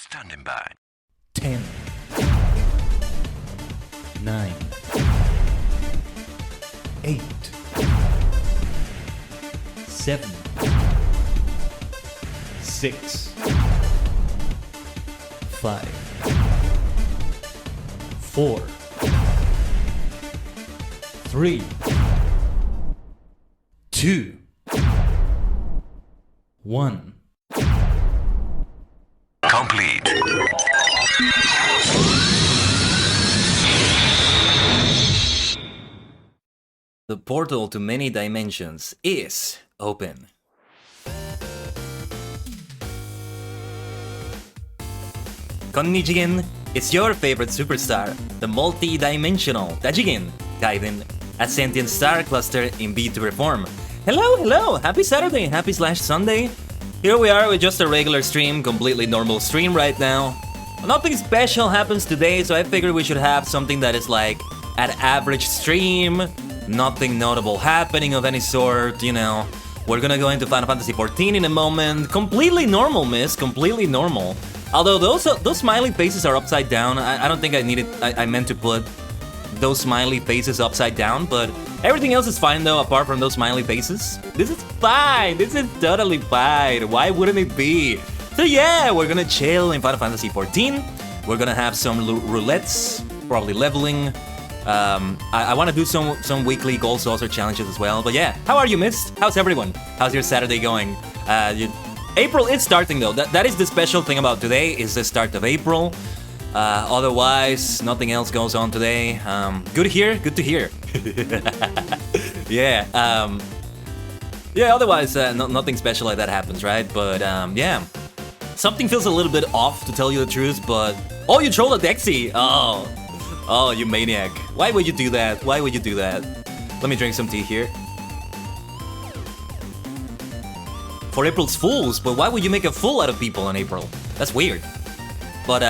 Standing by. 10, 9, 8, 7, 6, 5, 4, 3, 2, 1. Complete. The portal to many dimensions is open. Konnichigen, it's your favorite superstar, the multi-dimensional Dajigen, Khaiden, a sentient star cluster in VTuber form. Hello, happy Saturday, happy/Sunday. Here we are with just a regular stream, completely normal stream right now. Nothing special happens today, so I figured we should have something that is like an average stream, nothing notable happening of any sort, you know. We're gonna go into Final Fantasy XIV in a moment. Completely normal, miss, completely normal. Although those smiley faces are upside down. I don't think I meant to put those smiley faces upside down, but everything else is fine though, apart from those smiley faces. This is fine, this is totally fine. Why wouldn't it be? So yeah, we're gonna chill in Final Fantasy XIV. We're gonna have some roulettes, probably leveling. I want to do some weekly goal saucer challenges as well. But yeah, how are you, Mist? How's everyone? How's your Saturday going? April is starting though. That is the special thing about today, is the start of April. Otherwise, nothing else goes on today. Good to hear. Good to hear. Yeah. Yeah. Otherwise, nothing special like that happens, right? But yeah, something feels a little bit off, to tell you the truth. But oh, you trolled a Dexy. Oh, you maniac. Why would you do that? Why would you do that? Let me drink some tea here. For April's Fools, but why would you make a fool out of people on April? That's weird. But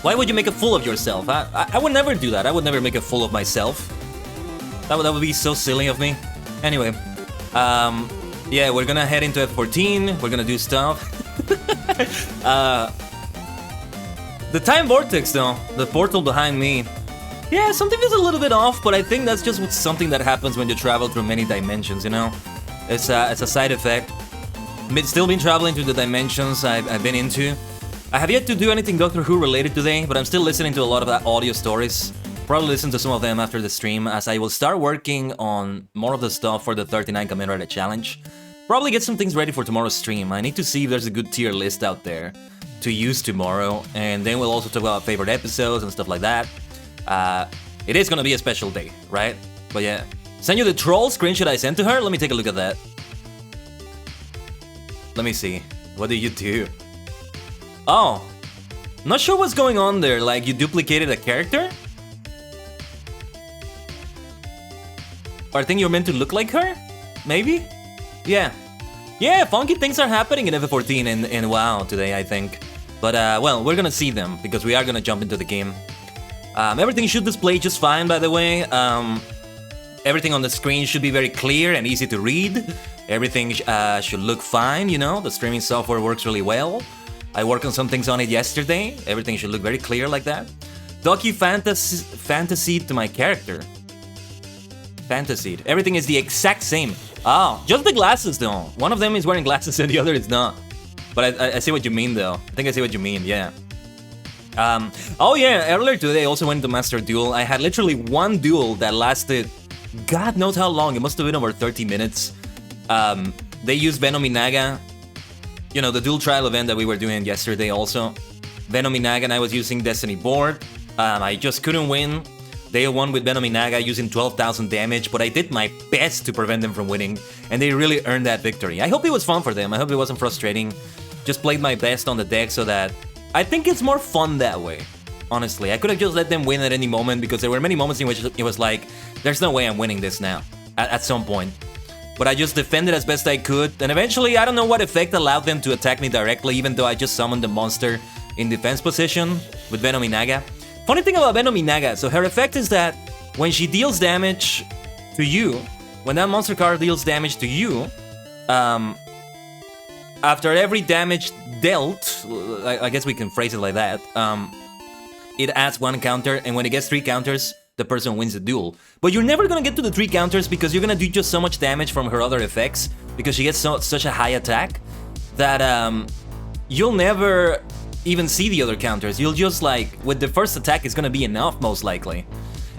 why would you make a fool of yourself? I would never do that. I would never make a fool of myself. That would be so silly of me. Anyway, yeah, we're gonna head into F14. We're gonna do stuff. The time vortex though, the portal behind me. Yeah, something is a little bit off, but I think that's just something that happens when you travel through many dimensions, you know? It's a side effect. Still been traveling through the dimensions I've been into. I have yet to do anything Doctor Who related today, but I'm still listening to a lot of audio stories. Probably listen to some of them after the stream, as I will start working on more of the stuff for the 39 Kamen Rider Challenge. Probably get some things ready for tomorrow's stream. I need to see if there's a good tier list out there to use tomorrow, and then we'll also talk about favorite episodes and stuff like that. It is gonna be a special day, right? But yeah, send you the troll screenshot I sent to her. Let me take a look at that. Let me see. What did you do? Oh, not sure what's going on there. Like, you duplicated a character? Or I think you're meant to look like her? Maybe? Yeah. Yeah, funky things are happening in FF14 and WoW today, I think. But, well, we're gonna see them, because we are gonna jump into the game. Everything should display just fine, by the way. Everything on the screen should be very clear and easy to read. Everything should look fine, you know? The streaming software works really well. I worked on some things on it yesterday. Everything should look very clear like that. Fantasied to my character. Fantasied. Everything is the exact same. Oh, just the glasses though. One of them is wearing glasses and the other is not. But I see what you mean though. I think I see what you mean, yeah. Oh yeah, earlier today I also went to Master Duel. I had literally one duel that lasted God knows how long. It must have been over 30 minutes. They used Venom Inaga. You know, the dual trial event that we were doing yesterday also. Venom Inaga and I was using Destiny board. I just couldn't win. They won with Venom Inaga using 12,000 damage, but I did my best to prevent them from winning, and they really earned that victory. I hope it was fun for them. I hope it wasn't frustrating. Just played my best on the deck so that... I think it's more fun that way, honestly. I could have just let them win at any moment, because there were many moments in which it was like, there's no way I'm winning this now, at some point. But I just defended as best I could, and eventually, I don't know what effect allowed them to attack me directly, even though I just summoned the monster in defense position with Venom Inaga. Funny thing about Venom Inaga, so her effect is that when she deals damage to you, when that monster card deals damage to you, after every damage dealt, I guess we can phrase it like that, it adds 1 counter, and when it gets 3 counters, the person wins the duel. But you're never gonna get to the 3 counters because you're gonna do just so much damage from her other effects, because she gets such a high attack, that you'll never even see the other counters. You'll just like, with the first attack it's gonna be enough most likely.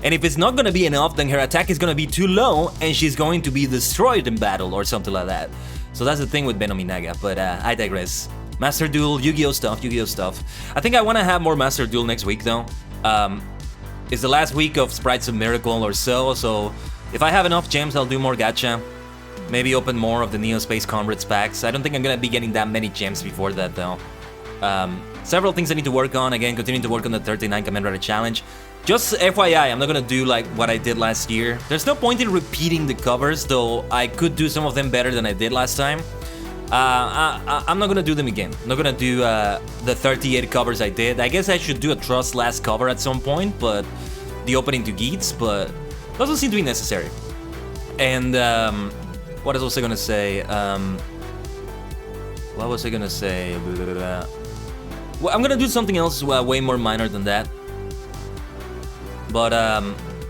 And if it's not gonna be enough, then her attack is gonna be too low and she's going to be destroyed in battle or something like that. So that's the thing with Venom Inaga, but I digress. Master Duel, Yu-Gi-Oh stuff, Yu-Gi-Oh stuff. I think I wanna have more Master Duel next week though. It's the last week of Sprites of Miracle or so if I have enough gems I'll do more gacha. Maybe open more of the Neo Space Comrades packs. I don't think I'm gonna be getting that many gems before that though. Several things I need to work on. Again, continuing to work on the 39 Kamen Rider Challenge. Just FYI, I'm not gonna do like what I did last year. There's no point in repeating the covers, though I could do some of them better than I did last time. I'm not gonna do them again. I'm not gonna do the 38 covers I did. I guess I should do a Trust last cover at some point, but the opening to Geats, but doesn't seem to be necessary. And what was I gonna say? What was I gonna say? Well, I'm gonna do something else way more minor than that. But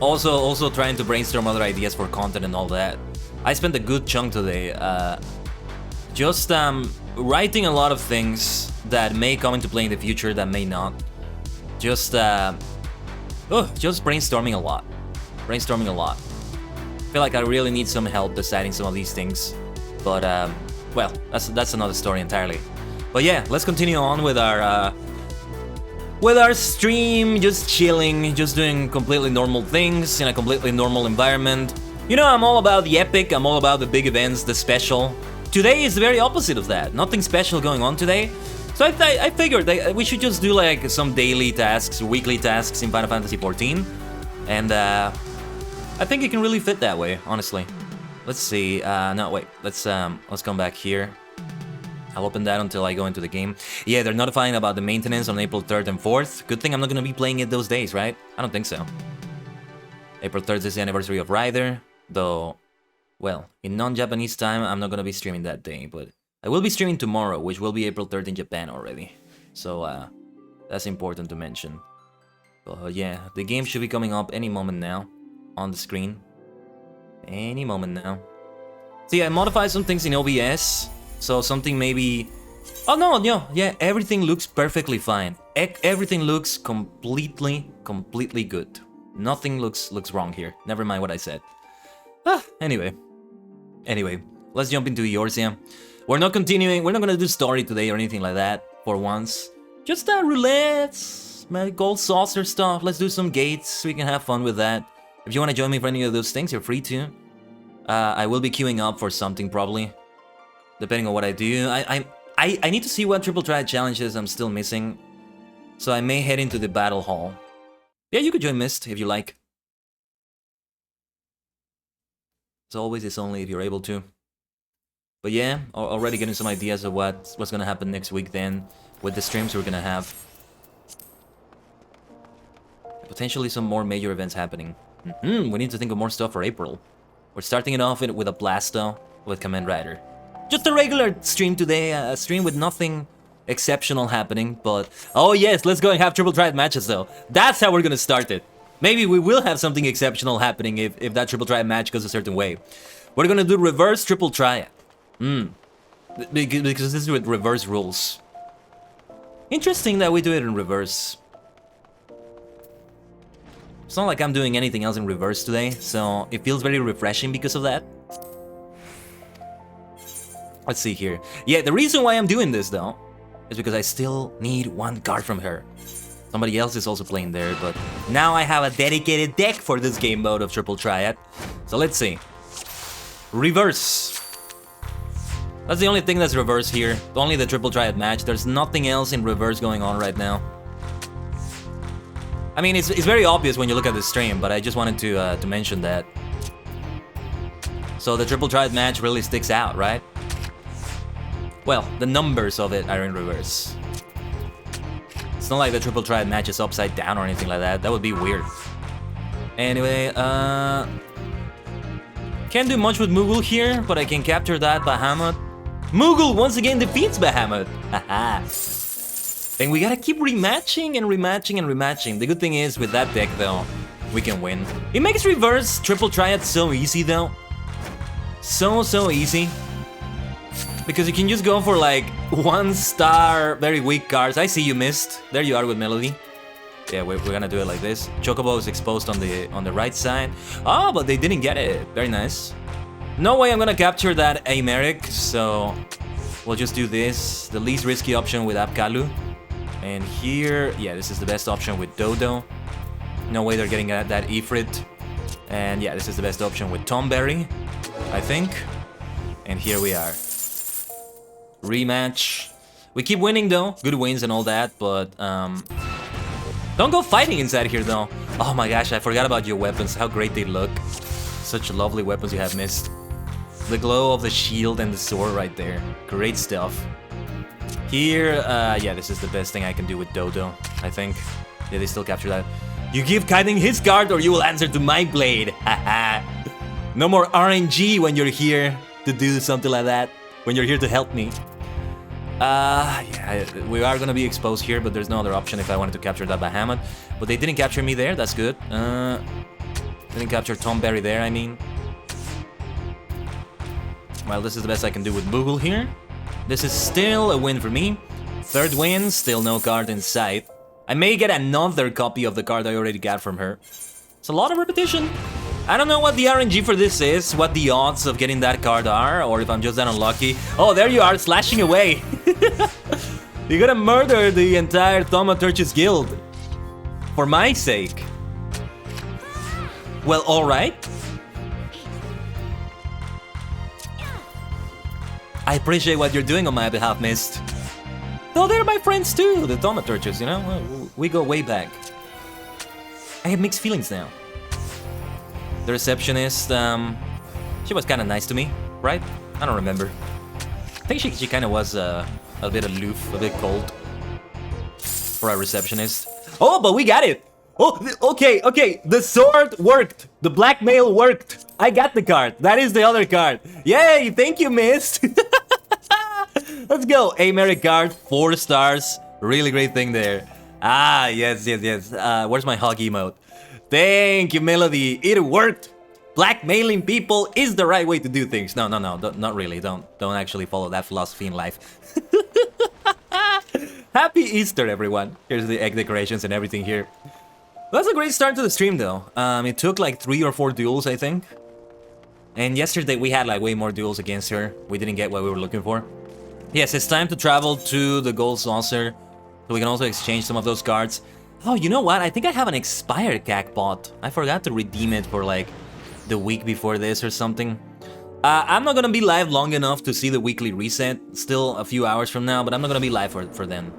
also trying to brainstorm other ideas for content and all that. I spent a good chunk today just writing a lot of things that may come into play in the future, that may not. Just brainstorming a lot. Brainstorming a lot. I feel like I really need some help deciding some of these things. But, well, that's another story entirely. But yeah, let's continue on with our stream, just chilling, just doing completely normal things in a completely normal environment. You know, I'm all about the epic, I'm all about the big events, the special. Today is the very opposite of that. Nothing special going on today. So I figured that we should just do like some daily tasks, weekly tasks in Final Fantasy XIV. And I think it can really fit that way, honestly. Let's see, no, wait, let's come back here. I'll open that until I go into the game. Yeah, they're notifying about the maintenance on April 3rd and 4th. Good thing I'm not gonna be playing it those days, right? I don't think so. April 3rd is the anniversary of Ryder, though, well, in non-Japanese time, I'm not gonna be streaming that day, but I will be streaming tomorrow, which will be April 3rd in Japan already. So, that's important to mention. But yeah, the game should be coming up any moment now, on the screen. Any moment now. See, I modified some things in OBS. So something maybe... Oh no, yeah, everything looks perfectly fine. Everything looks completely good. Nothing looks wrong here. Never mind what I said. Anyway, let's jump into Eorzea. We're not gonna do story today or anything like that, for once. Just roulettes, gold saucer stuff, let's do some gates, we can have fun with that. If you wanna join me for any of those things, you're free to. I will be queuing up for something probably. Depending on what I do. I need to see what triple triad challenges I'm still missing. So I may head into the battle hall. Yeah, you could join Mist if you like. As always, it's only if you're able to. But yeah, already getting some ideas of what's gonna happen next week then. With the streams we're gonna have. Potentially some more major events happening. We need to think of more stuff for April. We're starting it off with a Blasto with Kamen Rider. Just a regular stream today, a stream with nothing exceptional happening, but... Oh yes, let's go and have triple triad matches though. That's how we're gonna start it. Maybe we will have something exceptional happening if that triple triad match goes a certain way. We're gonna do reverse triple triad. Because this is with reverse rules. Interesting that we do it in reverse. It's not like I'm doing anything else in reverse today, so it feels very refreshing because of that. Let's see here. Yeah, the reason why I'm doing this, though, is because I still need one card from her. Somebody else is also playing there, but now I have a dedicated deck for this game mode of Triple Triad. So let's see. Reverse. That's the only thing that's reverse here. Only the Triple Triad match. There's nothing else in reverse going on right now. I mean, it's very obvious when you look at the stream, but I just wanted to mention that. So the Triple Triad match really sticks out, right? Well, the numbers of it are in reverse. It's not like the Triple Triad match is upside down or anything like that. That would be weird. Anyway, can't do much with Moogle here, but I can capture that Bahamut. Moogle once again defeats Bahamut. Haha. And we gotta keep rematching and rematching and rematching. The good thing is, with that deck though, we can win. It makes reverse Triple Triad so easy though. So easy. Because you can just go for like 1-star, very weak cards. I see you missed. There you are with Melody. Yeah, we're gonna do it like this. Chocobo is exposed on the right side. Oh, but they didn't get it. Very nice. No way I'm gonna capture that Americ, so we'll just do this. The least risky option with Apkalu. And here, yeah, this is the best option with Dodo. No way they're getting that Ifrit. And yeah, this is the best option with Tomberry, I think. And here we are. Rematch. We keep winning though, good wins and all that, but don't go fighting inside here though. Oh my gosh, I forgot about your weapons, how great they look. Such lovely weapons you have missed. The glow of the shield and the sword right there. Great stuff. Here, yeah, this is the best thing I can do with Dodo, I think. Yeah, they still capture that. You give Khaiden his card or you will answer to my blade. Haha. No more RNG when you're here to do something like that. When you're here to help me. Yeah, we are gonna be exposed here, but there's no other option if I wanted to capture that Bahamut. But they didn't capture me there, that's good. Didn't capture Tomberry there, I mean. Well, this is the best I can do with Moogle here. This is still a win for me. Third win, still no card in sight. I may get another copy of the card I already got from her. It's a lot of repetition. I don't know what the RNG for this is, what the odds of getting that card are, or if I'm just that unlucky. Oh, there you are, slashing away. You're gonna murder the entire Thaumaturge's guild. For my sake. Well, alright. I appreciate what you're doing on my behalf, Mist. Though they're my friends too, the Thaumaturges, you know? We go way back. I have mixed feelings now. The receptionist, she was kind of nice to me, right? I don't remember. I think she kind of was a bit aloof, a bit cold for a receptionist. Oh, but we got it! Oh, okay, the sword worked. The blackmail worked. I got the card. That is the other card. Yay, thank you, Mist. Let's go. A merit card, 4 stars. Really great thing there. Ah, yes. Where's my hug emote? Thank you, Melody. It worked. Blackmailing people is the right way to do things. No, not really. Don't actually follow that philosophy in life. Happy Easter, everyone. Here's the egg decorations and everything here. That's a great start to the stream, though. It took like 3 or 4 duels, I think. And yesterday we had like way more duels against her. We didn't get what we were looking for. Yes, it's time to travel to the Gold Saucer, so we can also exchange some of those cards. Oh, you know what? I think I have an expired CAC bot. I forgot to redeem it for like the week before this or something. I'm not gonna be live long enough to see the weekly reset. Still a few hours from now, but I'm not gonna be live for then.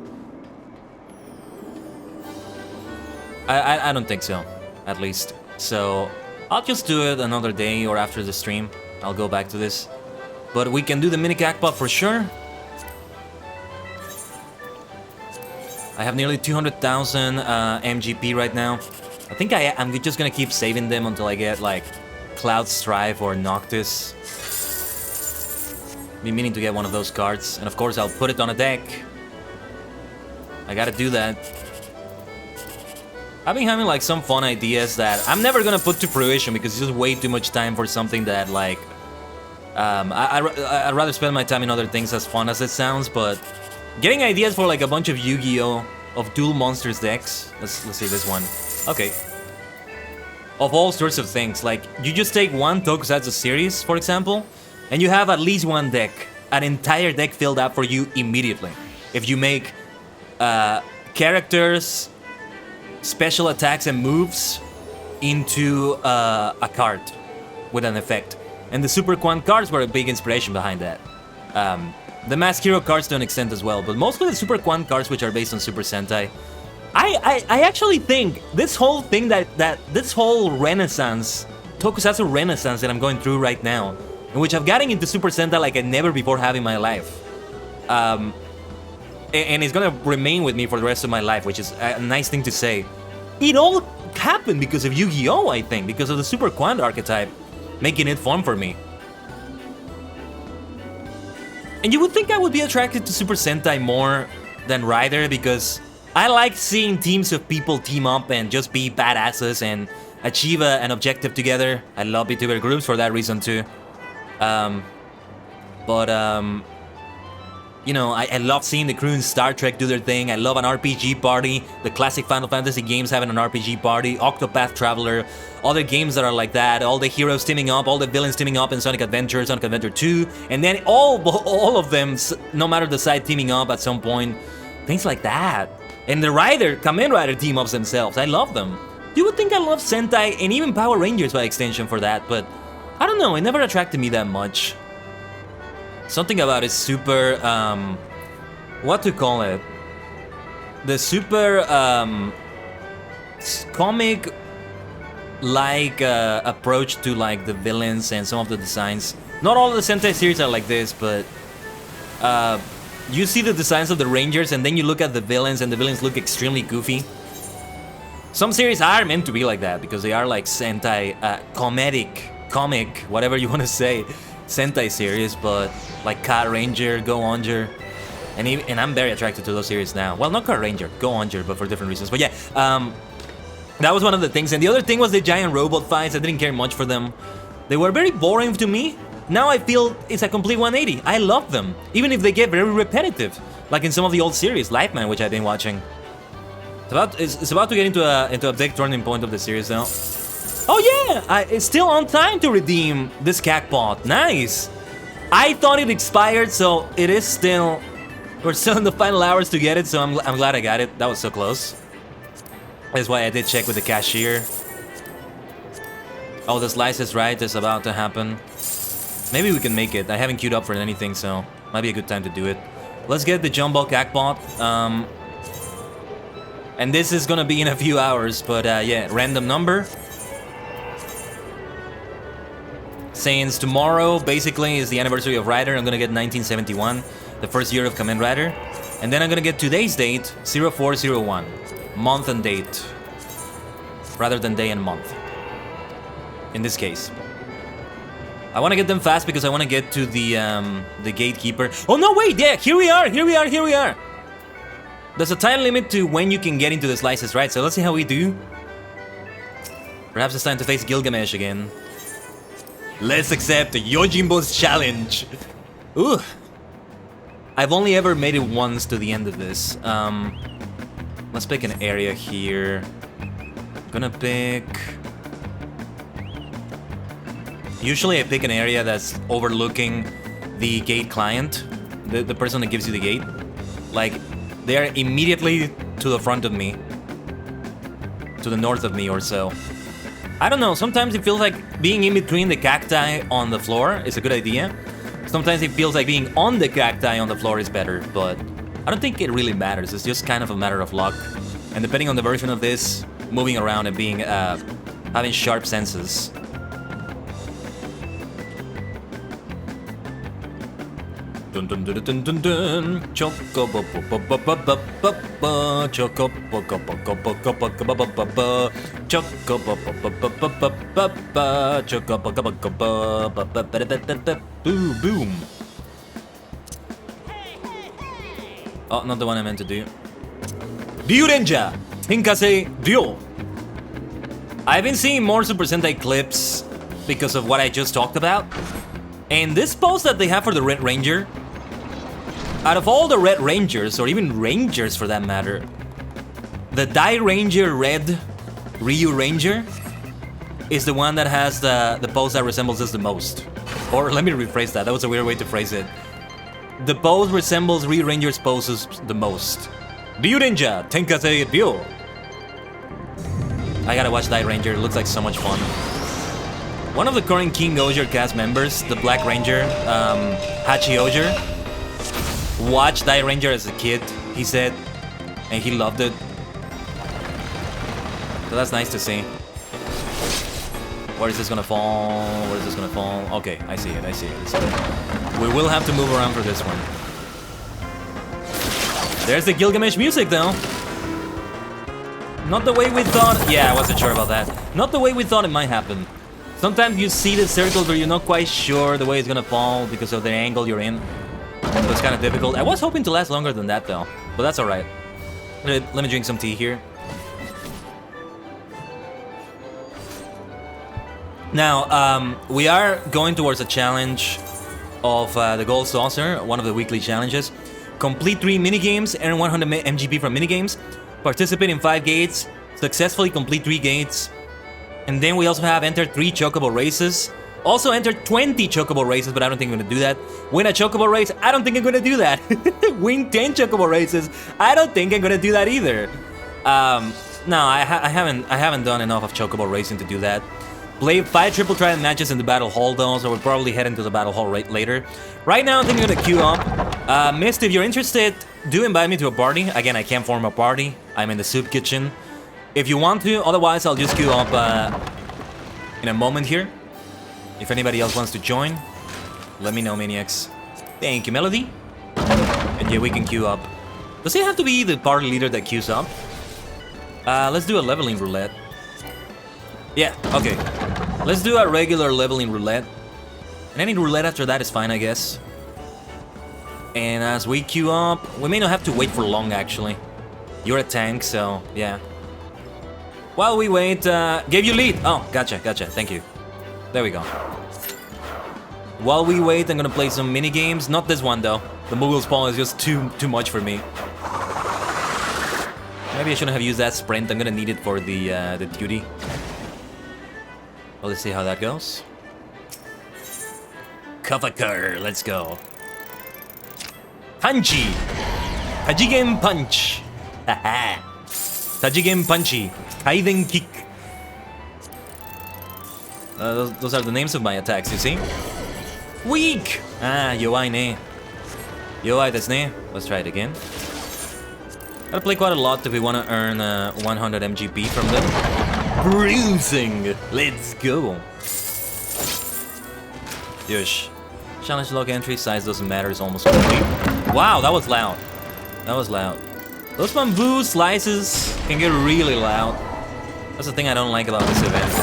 I don't think so, at least. So I'll just do it another day or after the stream. I'll go back to this. But we can do the mini CAC bot for sure. I have nearly 200,000 MGP right now. I think I'm just gonna keep saving them until I get like Cloud Strife or Noctis. Been meaning to get one of those cards, and of course I'll put it on a deck. I gotta do that. I've been having like some fun ideas that I'm never gonna put to fruition because it's just way too much time for something that like I'd rather spend my time in other things, as fun as it sounds, but getting ideas for like a bunch of Yu-Gi-Oh! Of dual monsters decks. Let's see this one. Okay. Of all sorts of things, like you just take one Tokusatsu series, for example, and you have at least one deck, an entire deck filled up for you immediately. If you make characters, special attacks and moves into a card with an effect. And the Super Quant cards were a big inspiration behind that. The Mask Hero cards to an extent as well, but mostly the Super Quant cards, which are based on Super Sentai. I actually think this whole thing this whole renaissance, Tokusatsu renaissance that I'm going through right now, in which I'm getting into Super Sentai like I never before have in my life. And it's gonna remain with me for the rest of my life, which is a nice thing to say. It all happened because of Yu-Gi-Oh! I think, because of the Super Quant archetype, making it fun for me. And you would think I would be attracted to Super Sentai more than Rider, because I like seeing teams of people team up and just be badasses and achieve an objective together. I love VTuber groups for that reason too. You know, I love seeing the crew in Star Trek do their thing. I love an RPG party. The classic Final Fantasy games having an RPG party. Octopath Traveler. Other games that are like that. All the heroes teaming up. All the villains teaming up in Sonic Adventure, Sonic Adventure 2. And then all of them, no matter the side, teaming up at some point. Things like that. And the Kamen Rider team-ups themselves. I love them. You would think I love Sentai and even Power Rangers by extension for that. But I don't know. It never attracted me that much. Something about it super, what to call it? The super, comic-like approach to like the villains and some of the designs. Not all of the Sentai series are like this, but you see the designs of the Rangers and then you look at the villains and the villains look extremely goofy. Some series are meant to be like that because they are like Sentai, comic, whatever you want to say. Sentai series, but like Car Ranger, Go Onger, and I'm very attracted to those series now. Well, not Car Ranger, Go Onger, but for different reasons. But yeah, that was one of the things. And the other thing was the giant robot fights. I didn't care much for them. They were very boring to me. now I feel it's a complete 180. I love them, even if they get very repetitive, like in some of the old series, Lightman, which I've been watching. It's about to get into a big turning point of the series now. Oh yeah, it's still on time to redeem this cacpot. Nice. I thought it expired, so it is still. We're still in the final hours to get it, so I'm glad I got it. That was so close. That's why I did check with the cashier. Oh, the slice is right. It's about to happen. Maybe we can make it. I haven't queued up for anything, so might be a good time to do it. Let's get the jumbo cacpot. And this is gonna be in a few hours, but yeah, random number. Since tomorrow basically is the anniversary of Rider, I'm gonna get 1971, the first year of Kamen Rider. And then I'm gonna get today's date, 0401. Month and date. Rather than day and month. In this case. I wanna get them fast because I wanna get to the gatekeeper. Oh no, wait, yeah, here we are. There's a time limit to when you can get into the slices, right? So let's see how we do. Perhaps it's time to face Gilgamesh again. Let's accept Yojimbo's challenge. Ooh. I've only ever made it once to the end of this. Let's pick an area here. Gonna pick... Usually I pick an area that's overlooking the gate client. The person that gives you the gate. Like, they're immediately to the front of me. To the north of me or so. I don't know, sometimes it feels like being in between the cacti on the floor is a good idea. Sometimes it feels like being on the cacti on the floor is better, but I don't think it really matters. It's just kind of a matter of luck. And depending on the version of this, moving around and being, having sharp senses. Dun dun dun dun dun dun. Choco bo bo bo bo bo bo bo bo. Choco bo bo bo bo bo bo bo bo bo bo. Choco bo bo bo bo bo bo bo bo. Choco bo bo bo bo bo bo bo. Boom boom. Oh, not the one I meant to do. Ryurenja Hinkase Ryo. I've been seeing more Super Sentai clips because of what I just talked about. And this pose that they have for the Red Ranger, out of all the Red Rangers, or even Rangers for that matter, the Die Ranger Red Ryu Ranger is the one that has the pose that resembles this the most. Or let me rephrase that, that was a weird way to phrase it. The pose resembles Ryu Ranger's poses the most. Ryurenja Tenkase Ryo. I gotta watch Die Ranger, it looks like so much fun. One of the current King Oger cast members, the Black Ranger, Hachi Oger, watched Die Ranger as a kid, he said, and he loved it. So that's nice to see. Where is this gonna fall? Where is this gonna fall? Okay, I see it. We will have to move around for this one. There's the Gilgamesh music though. Not the way we thought. Yeah, I wasn't sure about that. Not the way we thought it might happen. Sometimes you see the circles where you're not quite sure the way it's gonna fall because of the angle you're in. So it's kind of difficult. I was hoping to last longer than that though, but that's alright. Let me drink some tea here. Now, we are going towards a challenge of the Gold Saucer, one of the weekly challenges. Complete 3 minigames, earn 100 MGP from minigames, participate in 5 gates, successfully complete 3 gates, and then we also have entered 3 Chocobo races. Also entered 20 Chocobo races, but I don't think I'm gonna do that. Win a Chocobo race, I don't think I'm gonna do that. Win 10 Chocobo races, I don't think I'm gonna do that either. No, I haven't done enough of Chocobo racing to do that. Play 5 Triple Trident matches in the Battle Hall though, so we'll probably head into the Battle Hall later. Right now, I think I'm gonna queue up. Mist, if you're interested, do invite me to a party. Again, I can't form a party. I'm in the soup kitchen. If you want to, otherwise I'll just queue up in a moment here. If anybody else wants to join, let me know, maniacs. Thank you, Melody. And yeah, we can queue up. Does it have to be the party leader that queues up? Let's do a leveling roulette. Yeah, okay. Let's do a regular leveling roulette. And any roulette after that is fine, I guess. And as we queue up, we may not have to wait for long, actually. You're a tank, so yeah. While we wait, gave you lead. Oh, gotcha, thank you. There we go. While we wait, I'm gonna play some mini games. Not this one though. The Moogle spawn is just too much for me. Maybe I shouldn't have used that sprint. I'm gonna need it for the duty. Well, let's see how that goes. Kafakar, let's go. Punchy! Tajigen punch! Haha! Tajigen punchy. Khaiden kick. Those are the names of my attacks, you see? Weak! Ah, Yowai ne. Yowai desu ne. Let's try it again. Gotta play quite a lot if we want to earn 100 MGP from them. Bruising! Let's go! Yush. Challenge log entry size doesn't matter, it's almost complete. Wow, that was loud. That was loud. Those bamboo slices can get really loud. That's the thing I don't like about this event.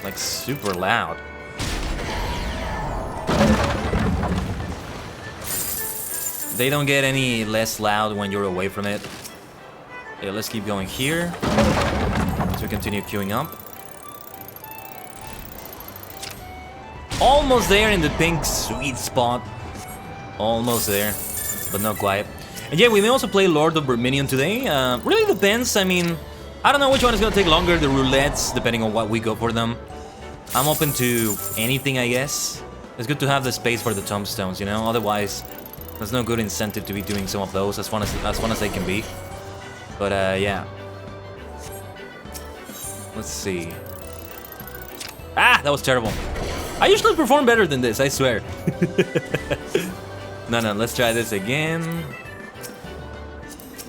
Like, super loud. They don't get any less loud when you're away from it. Okay, let's keep going here. As we continue queuing up. Almost there in the pink sweet spot. Almost there, but not quite. And yeah, we may also play Lord of Verminion today. Really depends. I mean, I don't know which one is gonna take longer. The roulettes, depending on what we go for them. I'm open to anything, I guess. It's good to have the space for the tombstones, you know. Otherwise, there's no good incentive to be doing some of those as fun as they can be. But yeah. Let's see. Ah, that was terrible. I usually perform better than this, I swear. No, let's try this again.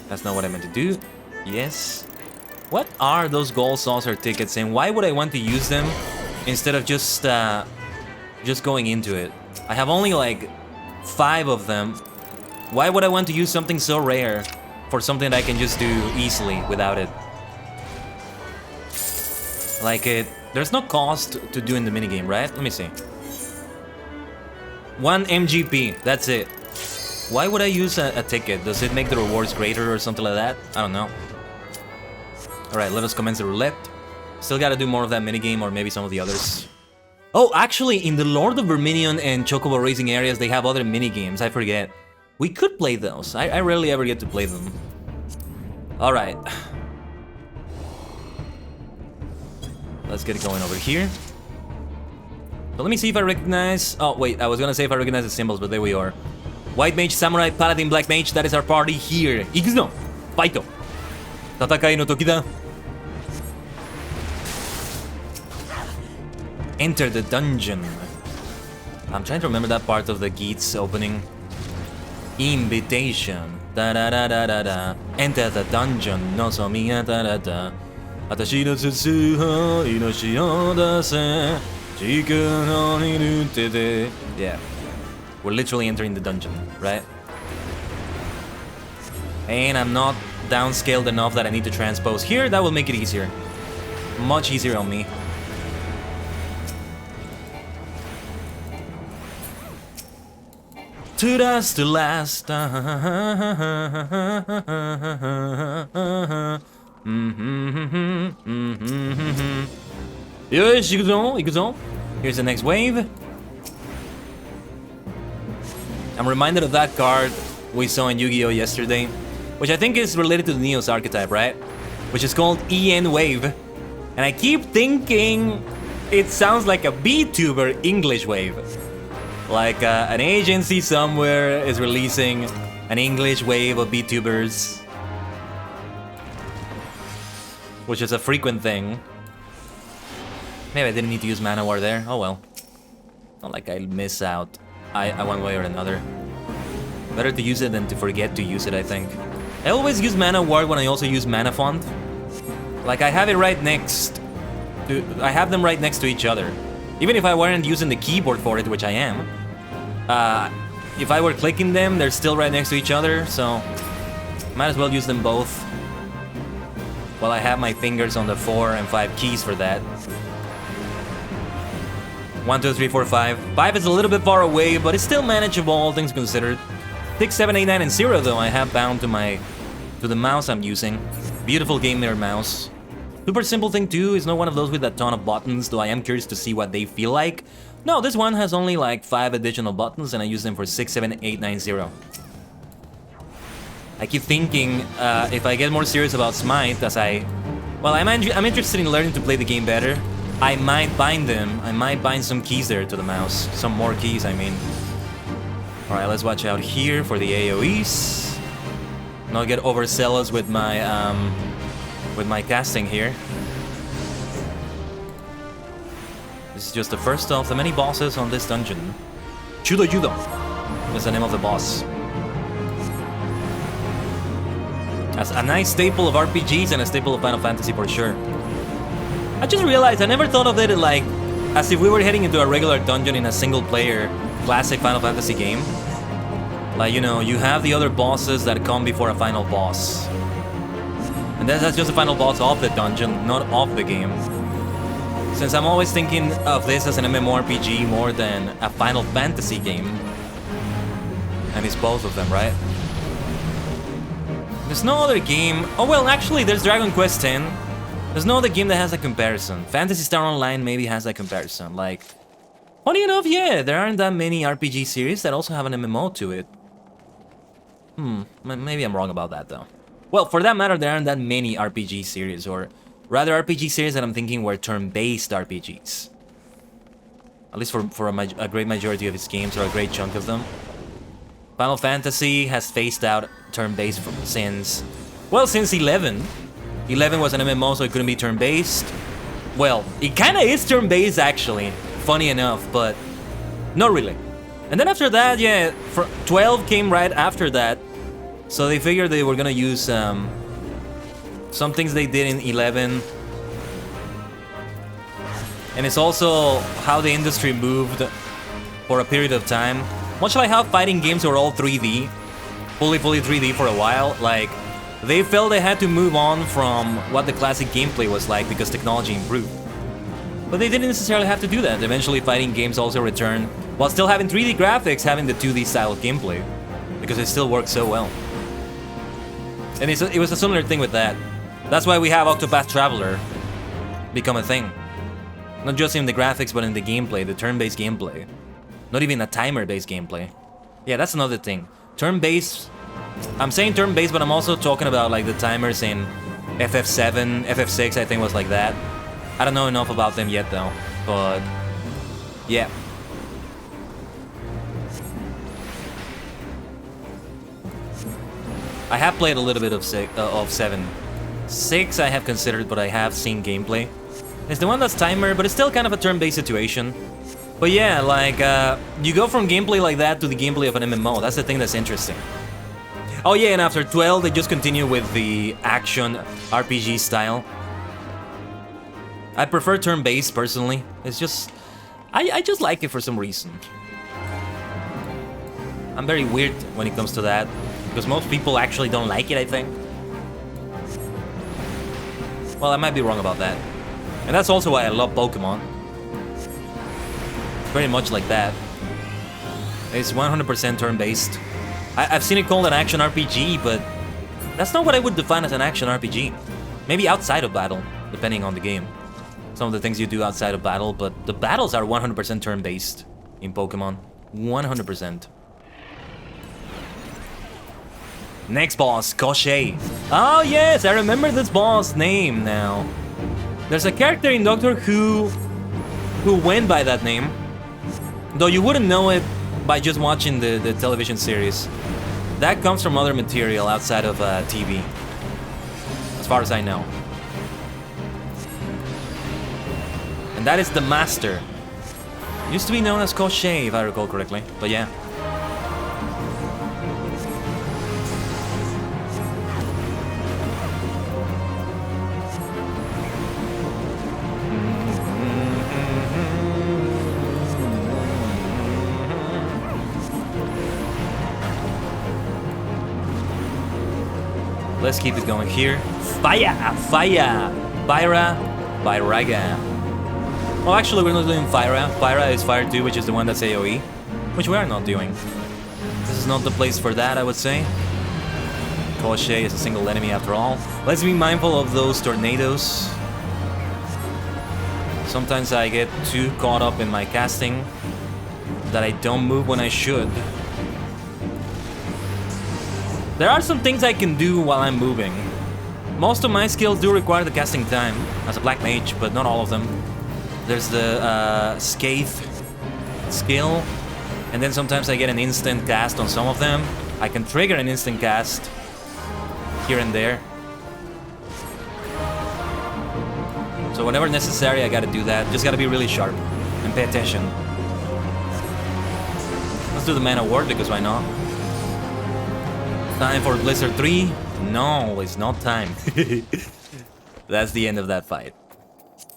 That's not what I meant to do. Yes. What are those gold saucer tickets and why would I want to use them instead of just going into it? I have only like 5 of them. Why would I want to use something so rare for something that I can just do easily without it? Like there's no cost to doing the minigame, right? Let me see. 1 MGP, that's it. Why would I use a ticket? Does it make the rewards greater or something like that? I don't know. Alright, let us commence the roulette. Still gotta do more of that minigame or maybe some of the others. Oh, actually, in the Lord of Verminion and Chocobo racing areas, they have other minigames, I forget. We could play those. I rarely ever get to play them. Alright. Let's get it going over here. So let me see if I recognize... Oh, wait, I was gonna say if I recognize the symbols, but there we are. White Mage, Samurai, Paladin, Black Mage, that is our party here. Ikuzo! Fighto! Tatakai no toki da. Enter the dungeon. I'm trying to remember that part of the Geats opening. Invitation. Da da da da da da. Enter the dungeon. No so miya da da da. Atashi no tsutsu ho inoshi o dase. Chiku no hirutete. Yeah. We're literally entering the dungeon, right? And I'm not downscaled enough that I need to transpose here. That will make it easier. Much easier on me. To dust to last. Yes, ikuzo. Here's the next wave. I'm reminded of that card we saw in Yu-Gi-Oh! Yesterday, which I think is related to the Neos archetype, right? Which is called EN Wave. And I keep thinking it sounds like a VTuber English wave. Like an agency somewhere is releasing an English wave of VTubers. Which is a frequent thing. Maybe I didn't need to use Mana War there. Oh well. Not like I'll miss out. I one way or another. Better to use it than to forget to use it, I think. I always use Mana Ward when I also use Mana Font. Like I have it right next to... I have them right next to each other. Even if I weren't using the keyboard for it, which I am. If I were clicking them, they're still right next to each other, so... Might as well use them both. While I have my fingers on the 4 and 5 keys for that. 1, 2, 3, 4, 5. 5 is a little bit far away, but it's still manageable, all things considered. 6, 7, 8, 9, and 0, though, I have bound to the mouse I'm using. Beautiful Game Mirror mouse. Super simple thing too, it's not one of those with a ton of buttons, though I am curious to see what they feel like. No, this one has only like 5 additional buttons and I use them for 6, 7, 8, 9, 0. I keep thinking, if I get more serious about Smite, as well, I'm interested in learning to play the game better. I might bind them. I might bind some keys there to the mouse. Some more keys, I mean. Alright, let's watch out here for the AoEs. Not get overzealous with my casting here. This is just the first of the many bosses on this dungeon. Judo Judo is the name of the boss. That's a nice staple of RPGs and a staple of Final Fantasy for sure. I just realized I never thought of it like as if we were heading into a regular dungeon in a single-player classic Final Fantasy game. Like, you know, you have the other bosses that come before a final boss. And that's just the final boss of the dungeon, not of the game. Since I'm always thinking of this as an MMORPG more than a Final Fantasy game. And it's both of them, right? There's no other game... Oh well, actually, there's Dragon Quest X. There's no other game that has a comparison. Phantasy Star Online maybe has a comparison. Like, funny enough, yeah, there aren't that many RPG series that also have an MMO to it. Maybe I'm wrong about that, though. Well, for that matter, there aren't that many RPG series, or rather RPG series that I'm thinking were turn-based RPGs. At least for a great majority of its games, or a great chunk of them. Final Fantasy has phased out turn-based since 11. 11 was an MMO, so it couldn't be turn-based. Well, it kinda is turn-based, actually. Funny enough, but not really. And then after that, yeah, 12 came right after that. So they figured they were gonna use some things they did in 11. And it's also how the industry moved for a period of time. Much like how fighting games were all 3D, fully 3D for a while, like, they felt they had to move on from what the classic gameplay was like because technology improved. But they didn't necessarily have to do that. Eventually fighting games also returned, while still having 3D graphics, having the 2D style of gameplay, because it still works so well. And it was a similar thing with that. That's why we have Octopath Traveler become a thing. Not just in the graphics, but in the gameplay, the turn-based gameplay. Not even a timer-based gameplay. Yeah, that's another thing. Turn-based... I'm saying turn-based, but I'm also talking about like the timers in FF7, FF6, I think was like that. I don't know enough about them yet though, but yeah. I have played a little bit of 7. 6 I have considered, but I have seen gameplay. It's the one that's timer, but it's still kind of a turn-based situation. But yeah, like, you go from gameplay like that to the gameplay of an MMO. That's the thing that's interesting. Oh yeah, and after 12, they just continue with the action RPG style. I prefer turn-based, personally. It's just... I just like it for some reason. I'm very weird when it comes to that, because most people actually don't like it, I think. Well, I might be wrong about that. And that's also why I love Pokemon. Very much like that. It's 100% turn-based. I've seen it called an action RPG, but that's not what I would define as an action RPG. Maybe outside of battle, depending on the game. Some of the things you do outside of battle, but the battles are 100% turn-based in Pokemon. 100%. Next boss, Koshei. Oh yes, I remember this boss name now. There's a character in Doctor Who went by that name. Though you wouldn't know it by just watching the television series. That comes from other material outside of TV. As far as I know. And that is the Master. Used to be known as Koshei, if I recall correctly. But yeah. Let's keep it going here. Fire! Fire! Pyra! Pyraga. Well, actually, we're not doing Pyra. Pyra is Fire 2, which is the one that's AoE. Which we are not doing. This is not the place for that, I would say. Koshei is a single enemy after all. Let's be mindful of those tornadoes. Sometimes I get too caught up in my casting that I don't move when I should. There are some things I can do while I'm moving. Most of my skills do require the casting time as a black mage, but not all of them. There's the Scathe skill, and then sometimes I get an instant cast on some of them. I can trigger an instant cast here and there. So whenever necessary, I gotta do that. Just gotta be really sharp and pay attention. Let's do the mana ward, because why not? Time for Blizzard 3? No, it's not time. That's the end of that fight.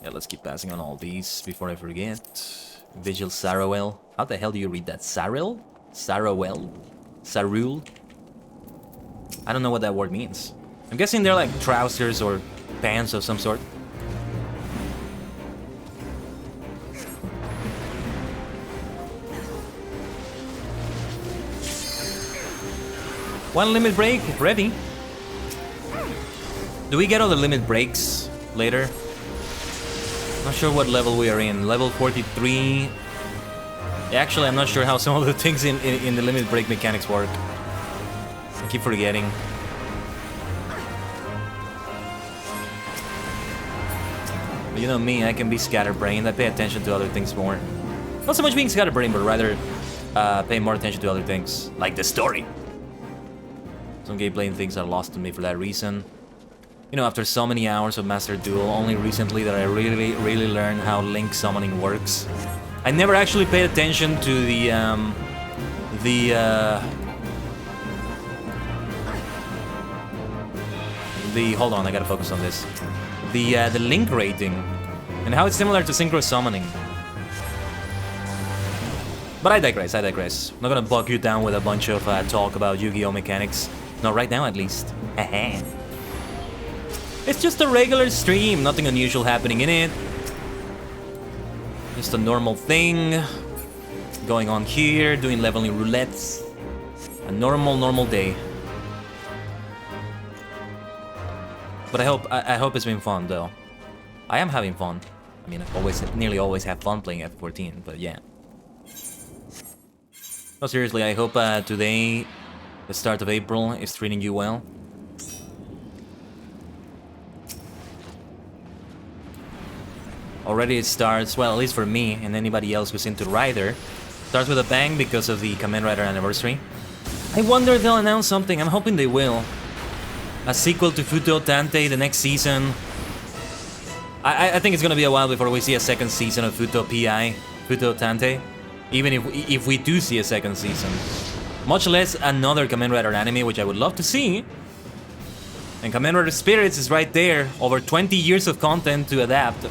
Yeah, let's keep passing on all these before I forget. Vigil Sarawel. How the hell do you read that? Saril? Sarawel? Sarul? I don't know what that word means. I'm guessing they're like trousers or pants of some sort. One limit break, ready. Do we get all the limit breaks later? Not sure what level we are in. Level 43. Actually, I'm not sure how some of the things in the limit break mechanics work. I keep forgetting. But you know me, I can be scatterbrained. I pay attention to other things more. Not so much being scatterbrained, but rather pay more attention to other things, like the story. Some gameplay things are lost to me for that reason. You know, after so many hours of Master Duel, only recently that I really learned how Link summoning works. I never actually paid attention to the hold on, I gotta focus on this. The Link rating and how it's similar to synchro summoning. But I digress. I'm not gonna bog you down with a bunch of talk about Yu-Gi-Oh mechanics. Not right now, at least. It's just a regular stream, nothing unusual happening in it. Just a normal thing going on here, doing leveling roulettes. A normal day. But I hope it's been fun though. I am having fun. I mean, I nearly always have fun playing FF14, but yeah. No, seriously, I hope today, the start of April, is treating you well. Already it starts, well, at least for me and anybody else who's into Rider, starts with a bang because of the Kamen Rider anniversary. I wonder if they'll announce something. I'm hoping they will. A sequel to Futo Tante the next season. I think it's gonna be a while before we see a second season of Futo PI, Futo Tante. Even if we do see a second season. Much less another Kamen Rider anime, which I would love to see. And Kamen Rider Spirits is right there. Over 20 years of content to adapt.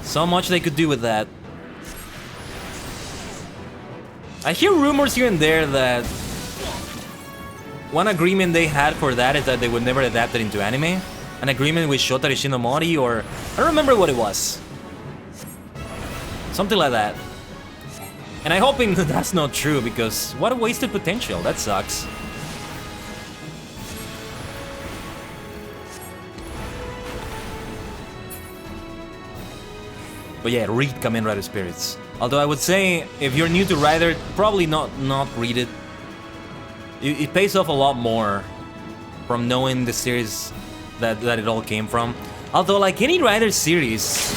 So much they could do with that. I hear rumors here and there that one agreement they had for that is that they would never adapt it into anime. An agreement with Shotari Shinomori, or I don't remember what it was. Something like that. And I'm hoping that that's not true, because what a wasted potential. That sucks. But yeah, read Kamen Rider Spirits. Although I would say, if you're new to Rider, probably not read it. It pays off a lot more from knowing the series that it all came from. Although, like any Rider series...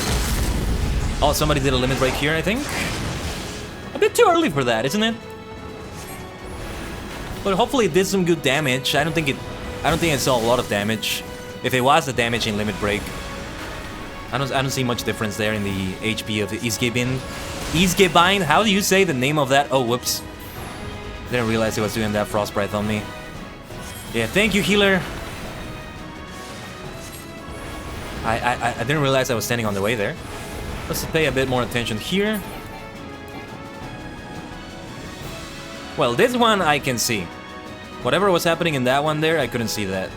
Oh, somebody did a limit break here, I think. A bit too early for that, isn't it? But hopefully it did some good damage. I don't think it saw a lot of damage. If it was the damage in limit break. I don't see much difference there in the HP of the Isgebine. How do you say the name of that? Oh, whoops. Didn't realize he was doing that Frost Breath on me. Yeah, thank you, healer. I didn't realize I was standing on the way there. Let's pay a bit more attention here. Well, this one I can see. Whatever was happening in that one there, I couldn't see that.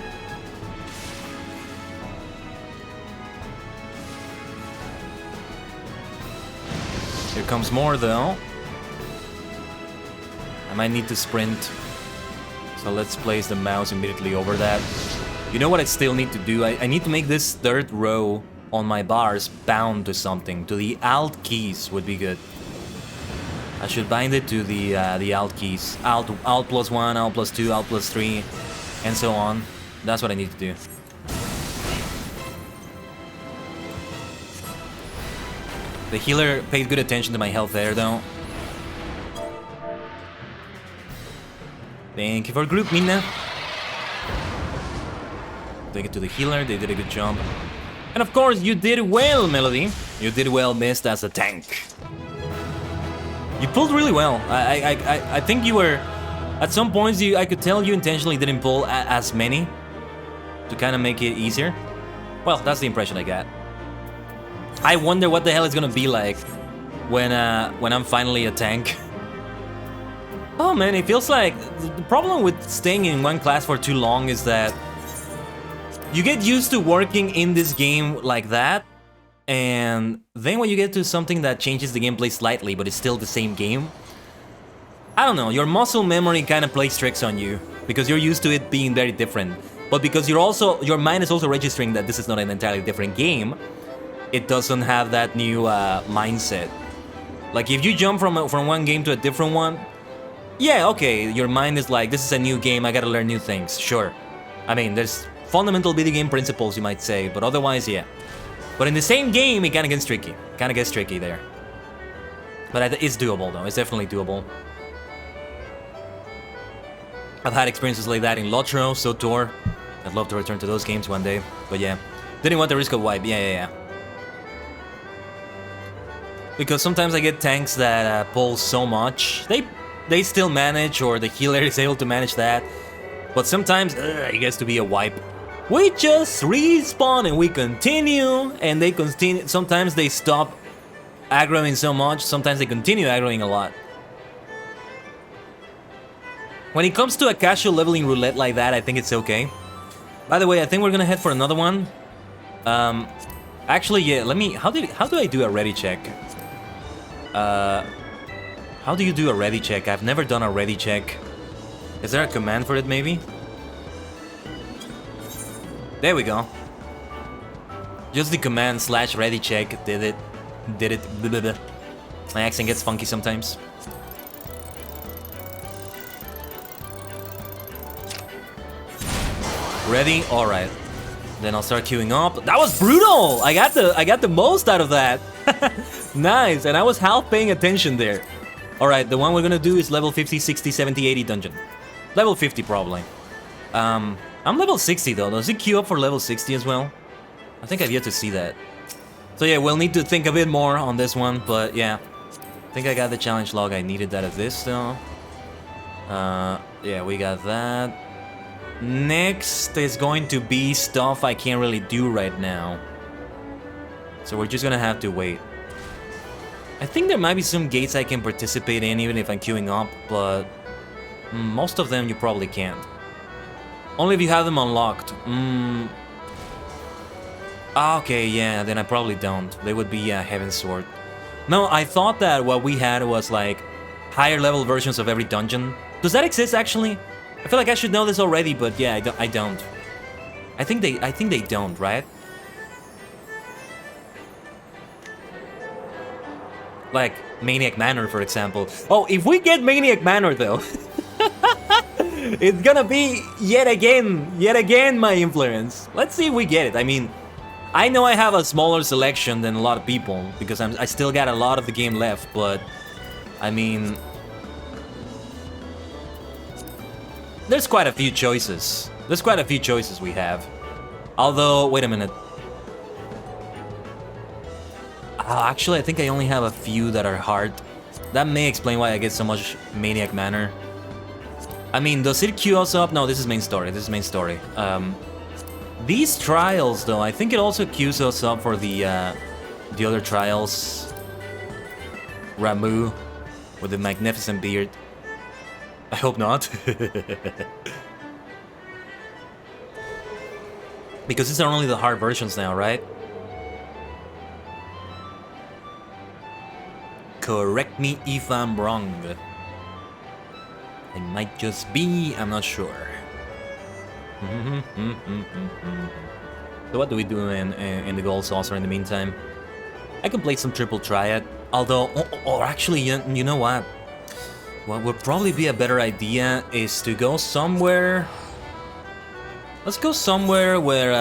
Here comes more though. I might need to sprint. So let's place the mouse immediately over that. You know what I still need to do? I need to make this third row on my bars bound to something. To the alt keys would be good. I should bind it to the alt keys. Alt +1, alt +2, alt +3, and so on. That's what I need to do. The healer paid good attention to my health there, though. Thank you for group, Mina. Take it to the healer. They did a good job. And of course, you did well, Melody. You did well, Mist, as a tank. You pulled really well. I think you were... At some points, I could tell you intentionally didn't pull as many to kind of make it easier. Well, that's the impression I got. I wonder what the hell it's gonna be like when I'm finally a tank. Oh man, it feels like the problem with staying in one class for too long is that you get used to working in this game like that, and then when you get to something that changes the gameplay slightly, but it's still the same game, I don't know, your muscle memory kind of plays tricks on you because you're used to it being very different. But because your mind is also registering that this is not an entirely different game, it doesn't have that new mindset. Like if you jump from one game to a different one, yeah, okay, your mind is like, this is a new game, I gotta learn new things, sure. I mean, there's fundamental video game principles, you might say, but otherwise, yeah. But in the same game, it kind of gets tricky. There. But it's doable, though. It's definitely doable. I've had experiences like that in Lotro, SOTOR. I'd love to return to those games one day, but yeah. Didn't want the risk of wipe, yeah. Because sometimes I get tanks that pull so much. They still manage, or the healer is able to manage that. But sometimes, it gets to be a wipe. We just respawn and we continue, and they continue. Sometimes they stop aggroing so much, sometimes they continue aggroing a lot. When it comes to a casual leveling roulette like that, I think it's okay. By the way, I think we're gonna head for another one. Actually, yeah, let me... How do I do a ready check? How do you do a ready check? I've never done a ready check. Is there a command for it, maybe? There we go. Just the command /ready check did it. Blah, blah, blah. My accent gets funky sometimes. Ready? Alright. Then I'll start queuing up. That was brutal! I got the most out of that. Nice, and I was half paying attention there. Alright, the one we're gonna do is level 50, 60, 70, 80 dungeon. Level 50 probably. I'm level 60 though. Does it queue up for level 60 as well? I think I've yet to see that. So yeah, we'll need to think a bit more on this one, but yeah. I think I got the challenge log. I needed that of this though. Yeah, we got that. Next is going to be stuff I can't really do right now. So we're just gonna have to wait. I think there might be some gates I can participate in even if I'm queuing up, but most of them you probably can't. Only if you have them unlocked. Okay, yeah, then I probably don't. They would be Heaven's Sword. No, I thought that what we had was like higher level versions of every dungeon. Does that exist actually? I feel like I should know this already, but yeah, I don't. I think they don't, right? Like Maniac Manor, for example. Oh, if we get Maniac Manor though, it's gonna be yet again my influence. Let's see if we get it. I mean, I know I have a smaller selection than a lot of people because I still got a lot of the game left, but I mean, there's quite a few choices. There's quite a few choices we have. Although, wait a minute. Actually, I think I only have a few that are hard. That may explain why I get so much Maniac Manor. I mean, does it queue us up? No, this is main story. This is main story. These trials, though, I think it also queues us up for the other trials. Ramu with the magnificent beard. I hope not. Because these are only the hard versions now, right? Correct me if I'm wrong. It might just be, I'm not sure. So what do we do in the gold saucer in the meantime? I can play some triple triad, although, or actually, you know what? What would probably be a better idea is to go somewhere. Let's go somewhere where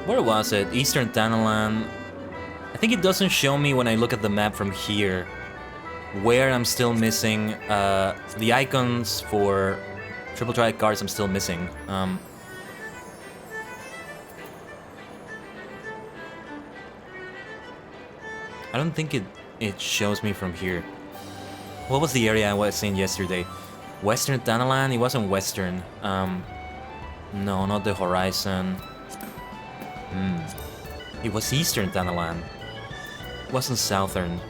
was it? Eastern Tanalan. I think it doesn't show me when I look at the map from here where I'm still missing the icons for triple triad cards. I'm still missing. I don't think it shows me from here. What was the area I was in yesterday? Western Tanalan? It wasn't Western. No, not the horizon. It was Eastern Tanalan. It wasn't Southern.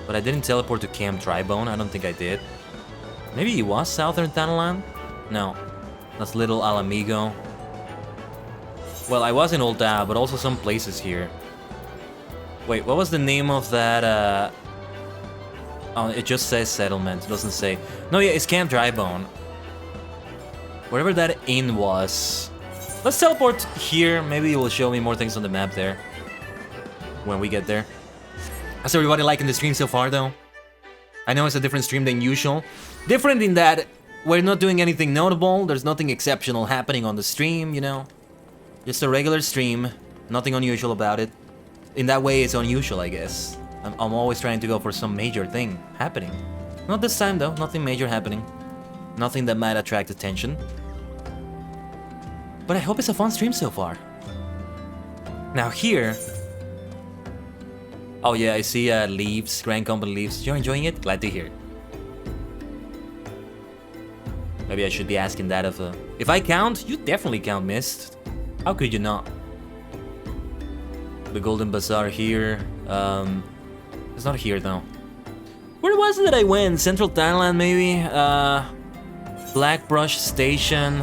But I didn't teleport to Camp Tribone. I don't think I did. Maybe it was Southern Tanalan? No. That's Little Alamigo. Well, I was in Old Dab, but also some places here. Wait, what was the name of that, Oh, it just says settlement, it doesn't say... No, yeah, it's Camp Drybone. Wherever that inn was. Let's teleport here, maybe it will show me more things on the map there. When we get there. How's everybody liking the stream so far, though? I know it's a different stream than usual. Different in that we're not doing anything notable, there's nothing exceptional happening on the stream, you know? Just a regular stream, nothing unusual about it. In that way, it's unusual, I guess. I'm always trying to go for some major thing happening. Not this time, though. Nothing major happening. Nothing that might attract attention. But I hope it's a fun stream so far. Now here... Oh yeah, I see leaves, Grand Company leaves. You're enjoying it? Glad to hear. Maybe I should be asking that of If I count, you definitely count Mist. How could you not? The Golden Bazaar here. It's not here though. Where was it that I went? Central Thailand maybe? Blackbrush Station.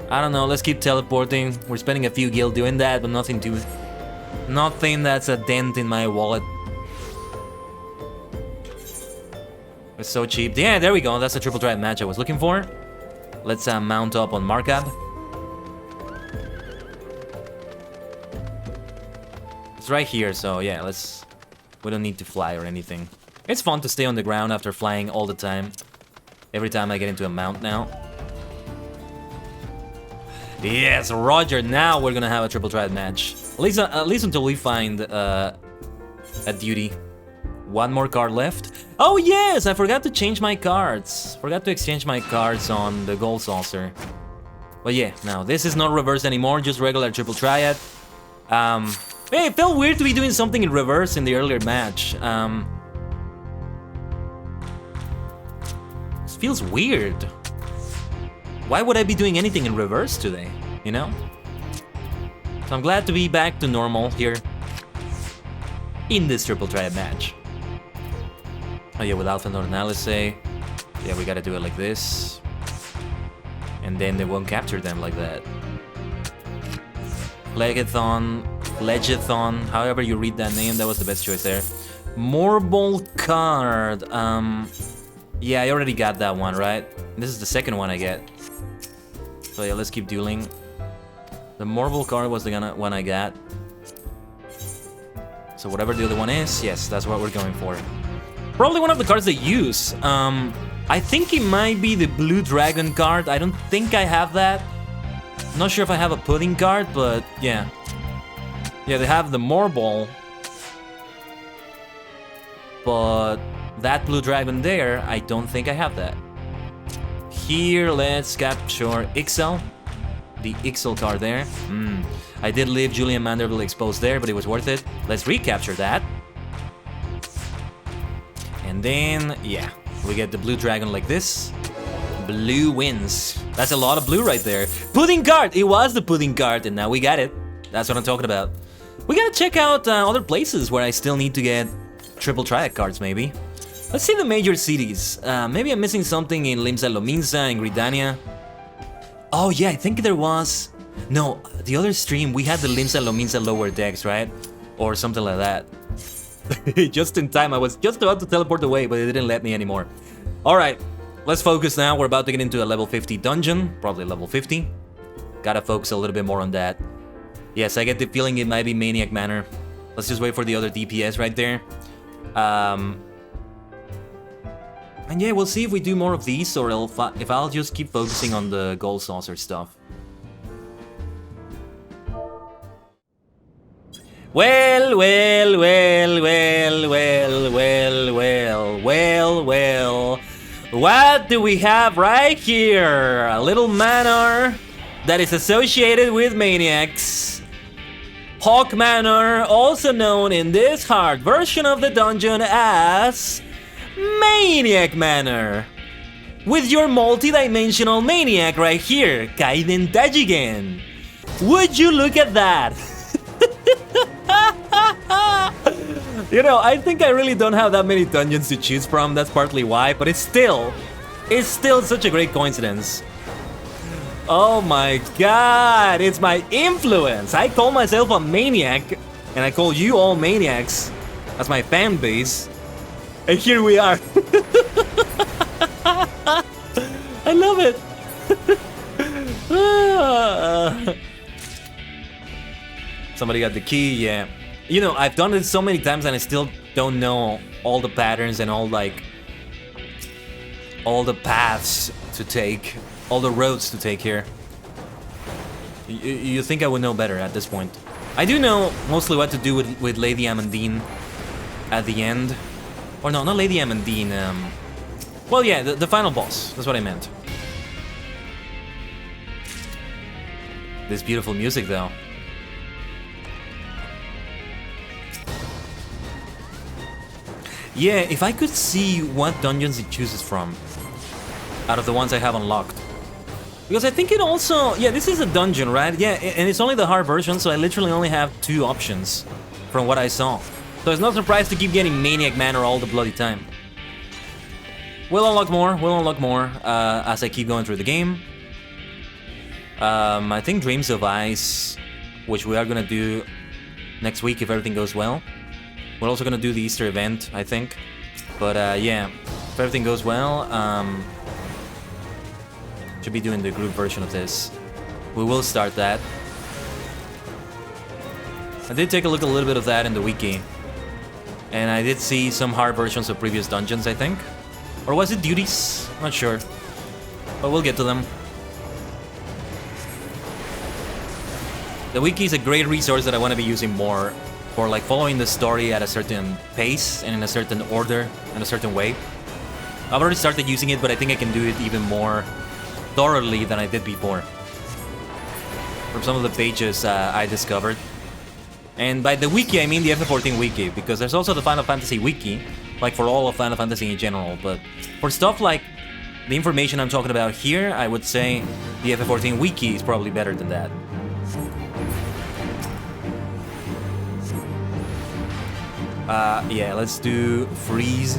I don't know, let's keep teleporting. We're spending a few gil doing that, but nothing that's a dent in my wallet. It's so cheap. Yeah, there we go. That's the triple triad match I was looking for. Let's mount up on Markab. It's right here, so yeah, we don't need to fly or anything. It's fun to stay on the ground after flying all the time. Every time I get into a mount now. Yes, Roger, now we're gonna have a triple triad match. At least until we find a duty. One more card left. Oh yes, I forgot to change my cards. Forgot to exchange my cards on the gold saucer. But yeah, now this is not reverse anymore, just regular triple triad. Hey, it felt weird to be doing something in reverse in the earlier match. This feels weird. Why would I be doing anything in reverse today, you know? So I'm glad to be back to normal here in this triple triad match. Oh yeah, with Alpha Analyse. Yeah, we gotta do it like this. And then they won't capture them like that. Legathon, however you read that name, that was the best choice there. Morbol card. Yeah, I already got that one, right? This is the second one I get. So yeah, let's keep dueling. The Morbol card was the one I got. So whatever the other one is, yes, that's what we're going for. Probably one of the cards they use. I think it might be the Blue Dragon card. I don't think I have that. Not sure if I have a Pudding card, but yeah. Yeah, they have the Morbol. But that Blue Dragon there, I don't think I have that. Here, let's capture Ixel. The Ixel card there. I did leave Julian Manderville exposed there, but it was worth it. Let's recapture that. And then, yeah, we get the Blue Dragon like this. Blue wins. That's a lot of blue right there. Pudding card! It was the Pudding card, and now we got it. That's what I'm talking about. We gotta check out other places where I still need to get triple triad cards, maybe. Let's see the major cities. Maybe I'm missing something in Limsa Lominsa, in Gridania. Oh yeah, I think there was... No, the other stream, we had the Limsa Lominsa lower decks, right? Or something like that. Just in time, I was just about to teleport away, but it didn't let me anymore. Alright, let's focus now. We're about to get into a level 50 dungeon. Probably level 50. Gotta focus a little bit more on that. Yes, I get the feeling it might be Maniac Manor. Let's just wait for the other DPS right there. And yeah, we'll see if we do more of these, or if I'll just keep focusing on the gold saucer stuff. Well, well, well, well, well, well, well, well, well. What do we have right here? A little manor that is associated with maniacs. Hawk Manor, also known in this hard version of the dungeon as Maniac Manor. With your multi-dimensional maniac right here, Khaiden Dajigen. Would you look at that? You know, I think I really don't have that many dungeons to choose from, that's partly why, but it's still such a great coincidence. Oh my god, it's my influence! I call myself a maniac, and I call you all maniacs. That's my fan base. And here we are. I love it. Somebody got the key, yeah. You know, I've done it so many times and I still don't know all the patterns and all the paths to take, all the roads to take here. You think I would know better at this point. I do know mostly what to do with Lady Amandine at the end. Or no, not Lady Amandine, well, yeah, the final boss. That's what I meant. This beautiful music, though. Yeah, if I could see what dungeons it chooses from out of the ones I have unlocked. Because I think it also... Yeah, this is a dungeon, right? Yeah, and it's only the hard version, so I literally only have 2 options from what I saw. So it's not surprised to keep getting Maniac Manor all the bloody time. We'll unlock more as I keep going through the game. I think Dreams of Ice, which we are gonna do next week if everything goes well. We're also gonna do the Easter event, I think. But yeah, if everything goes well, should be doing the group version of this. We will start that. I did take a look at a little bit of that in the wiki. And I did see some hard versions of previous dungeons, I think. Or was it duties? Not sure. But we'll get to them. The wiki is a great resource that I want to be using more for like following the story at a certain pace and in a certain order, in a certain way. I've already started using it, but I think I can do it even more thoroughly than I did before. From some of the pages I discovered. And by the wiki, I mean the FF14 wiki, because there's also the Final Fantasy wiki, like for all of Final Fantasy in general, but for stuff like the information I'm talking about here, I would say the FF14 wiki is probably better than that. Yeah, let's do freeze.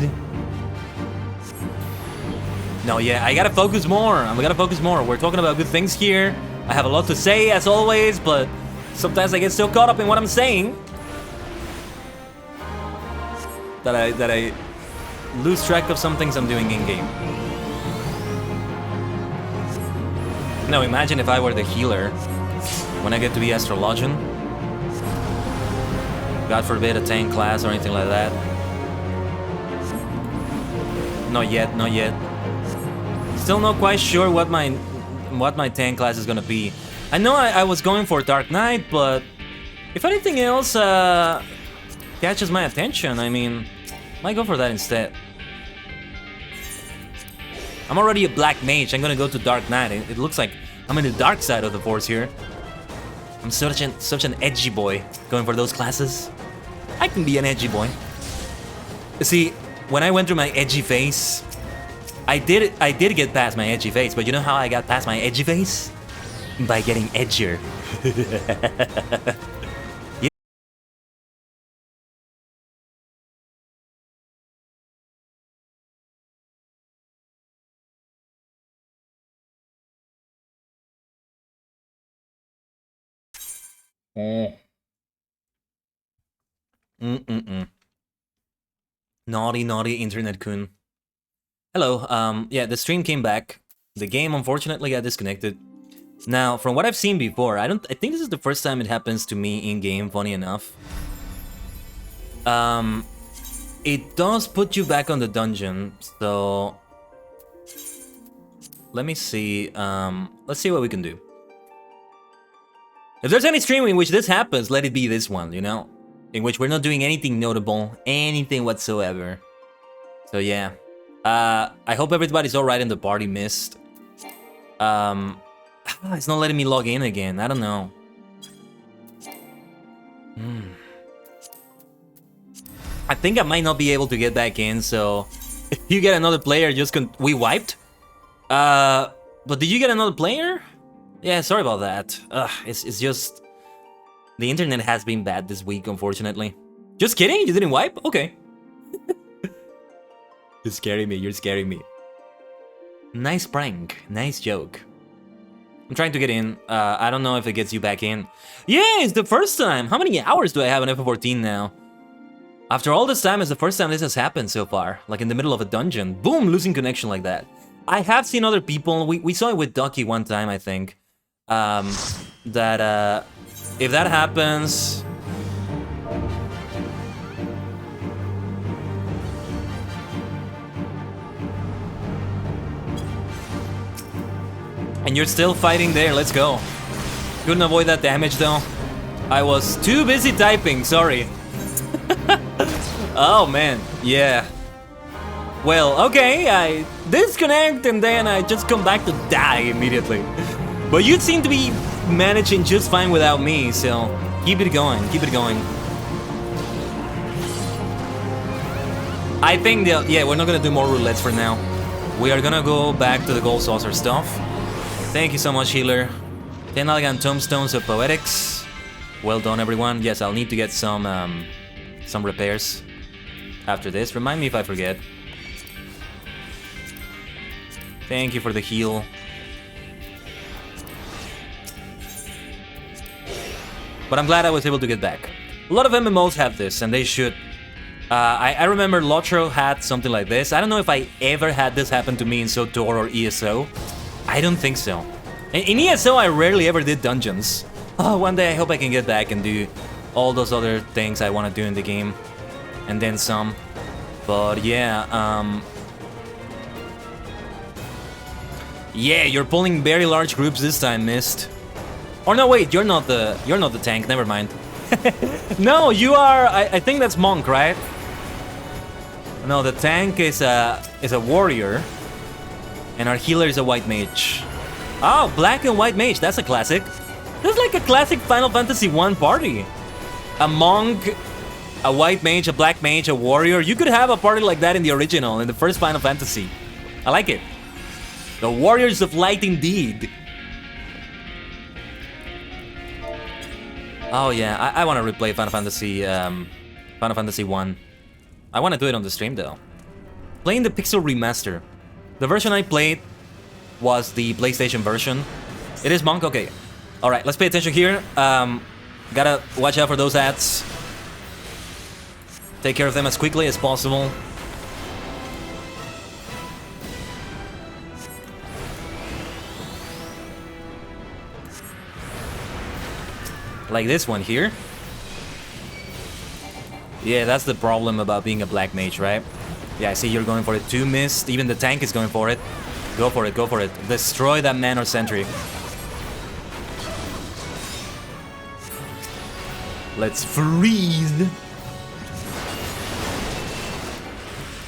No, yeah, I gotta focus more. I'm gonna focus more. We're talking about good things here. I have a lot to say, as always, but sometimes I get so caught up in what I'm saying that I lose track of some things I'm doing in-game. Now, imagine if I were the healer when I get to be Astrologian. God forbid a tank class or anything like that. Not yet, not yet. Still not quite sure what my tank class is gonna be. I know I was going for Dark Knight, but if anything else catches my attention, I mean, might go for that instead. I'm already a black mage. I'm gonna go to Dark Knight. It looks like I'm in the dark side of the force here. I'm such an edgy boy going for those classes. I can be an edgy boy. See, when I went through my edgy phase, I did get past my edgy phase, but you know how I got past my edgy phase? By getting edgier. Naughty, naughty internet kun. Hello, yeah, the stream came back. The game unfortunately got disconnected. Now, from what I've seen before, I think this is the first time it happens to me in-game, funny enough. It does put you back on the dungeon, so... Let me see, let's see what we can do. If there's any stream in which this happens, let it be this one, you know? In which we're not doing anything notable, anything whatsoever. So yeah. I hope everybody's alright in the party, Mist. It's not letting me log in again, I don't know. I think I might not be able to get back in, so... If you get another player, just we wiped? But did you get another player? Yeah, sorry about that. It's just... The internet has been bad this week, unfortunately. Just kidding? You didn't wipe? Okay. You're scaring me, you're scaring me. Nice prank, nice joke. I'm trying to get in. I don't know if it gets you back in. Yeah, it's the first time! How many hours do I have on FF14 now? After all this time, it's the first time this has happened so far. Like in the middle of a dungeon. Boom, losing connection like that. I have seen other people, we saw it with Ducky one time, I think. That, if that happens... And you're still fighting there, let's go. Couldn't avoid that damage though. I was too busy typing, sorry. Oh man, yeah. Well, okay, I disconnect and then I just come back to die immediately. But you seem to be managing just fine without me, so keep it going, keep it going. I think that, yeah, we're not gonna do more roulettes for now. We are gonna go back to the gold saucer stuff. Thank you so much, healer. 10 elegant tombstones of poetics. Well done, everyone. Yes, I'll need to get some repairs after this. Remind me if I forget. Thank you for the heal. But I'm glad I was able to get back. A lot of MMOs have this, and they should. I remember Lotro had something like this. I don't know if I ever had this happen to me in SOTOR or ESO. I don't think so. In ESO, I rarely ever did dungeons. Oh, one day I hope I can get back and do all those other things I want to do in the game. And then some. But yeah, yeah, you're pulling very large groups this time, Mist. Or no, wait, you're not the tank, never mind. No, you are, I think that's Monk, right? No, the tank is a warrior. And our healer is a white mage. Oh, black and white mage, that's a classic. That's like a classic Final Fantasy 1 party. A monk, a white mage, a black mage, a warrior. You could have a party like that in the original, in the first Final Fantasy. I like it. The Warriors of Light indeed. Oh yeah, I want to replay Final Fantasy 1. I want to do it on the stream though. Playing the Pixel Remaster. The version I played was the PlayStation version. It is Monk? Okay. Alright, let's pay attention here. Gotta watch out for those ads. Take care of them as quickly as possible. Like this one here. Yeah, that's the problem about being a black mage, right? Yeah, I see you're going for it too, Mist. Even the tank is going for it. Go for it, go for it. Destroy that man or sentry. Let's freeze.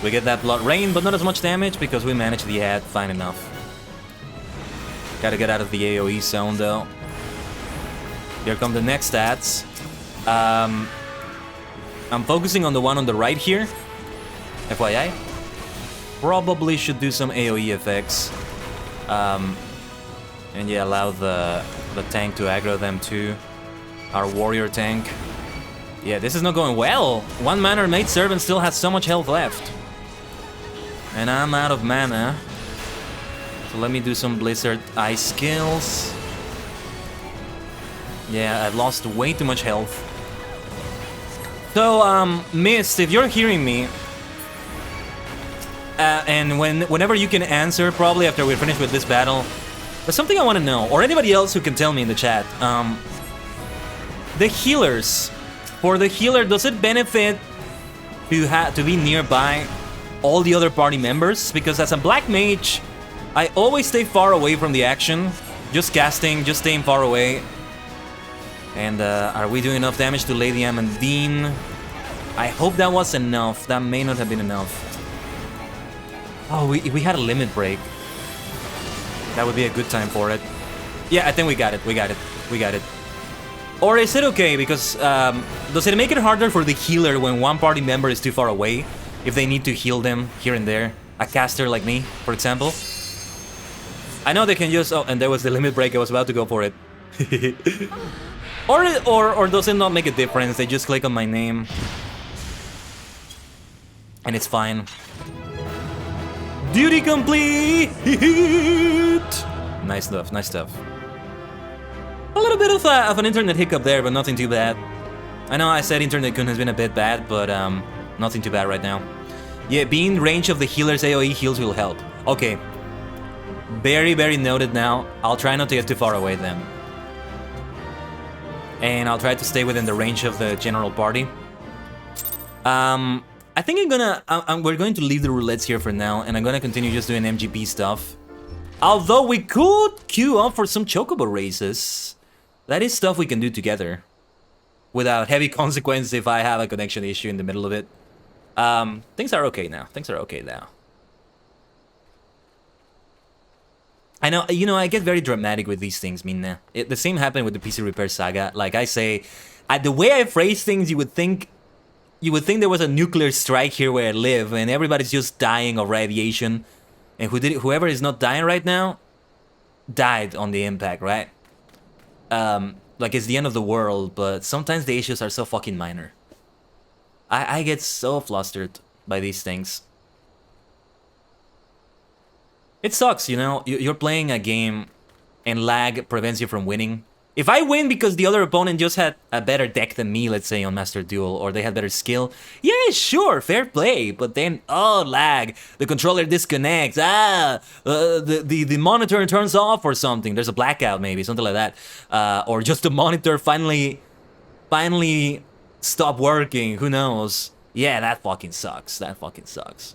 We get that blood rain, but not as much damage because we managed the ad fine enough. Gotta get out of the AoE zone though. Here come the next stats. I'm focusing on the one on the right here. FYI. Probably should do some AoE effects. And yeah, allow the tank to aggro them too. Our warrior tank. Yeah, this is not going well. One mana maid servant still has so much health left. And I'm out of mana. So let me do some Blizzard Ice skills. Yeah, I've lost way too much health. So, Mist, if you're hearing me, and whenever you can answer, probably after we're finished with this battle, There's something I want to know, or anybody else who can tell me in the chat. The healers. For the healer, does it benefit to be nearby all the other party members? Because as a black mage, I always stay far away from the action. Just casting, just staying far away. And are we doing enough damage to Lady Amandine? I hope that was enough. That may not have been enough. Oh, we had a limit break. That would be a good time for it. Yeah, I think we got it. We got it. We got it. Or is it okay? Because does it make it harder for the healer when one party member is too far away? If they need to heal them here and there? A caster like me, for example? I know they can just... Oh, and there was the limit break. I was about to go for it. or does it not make a difference? They just click on my name. And it's fine. Duty complete! Nice stuff, nice stuff. A little bit of an internet hiccup there, but nothing too bad. I know I said internet has been a bit bad, but nothing too bad right now. Yeah, being in range of the healer's AoE heals will help. Okay. Very, very noted now. I'll try not to get too far away then. And I'll try to stay within the range of the general party. I think we're going to leave the roulettes here for now, and I'm gonna continue just doing MGP stuff. Although we could queue up for some chocobo races. That is stuff we can do together. Without heavy consequence if I have a connection issue in the middle of it. Things are okay now. Things are okay now. I know, you know, I get very dramatic with these things, Minna. The same happened with the PC Repair Saga. Like I say, the way I phrase things, you would think there was a nuclear strike here where I live and everybody's just dying of radiation. And whoever is not dying right now, died on the impact, right? Like it's the end of the world, but sometimes the issues are so fucking minor. I get so flustered by these things. It sucks, you know? You're playing a game and lag prevents you from winning. If I win because the other opponent just had a better deck than me, let's say on Master Duel, or they had better skill, yeah, sure, fair play. But then, oh, lag, the controller disconnects, the monitor turns off or something. There's a blackout maybe, something like that. Or just the monitor finally stopped working, who knows? Yeah, that fucking sucks, that fucking sucks.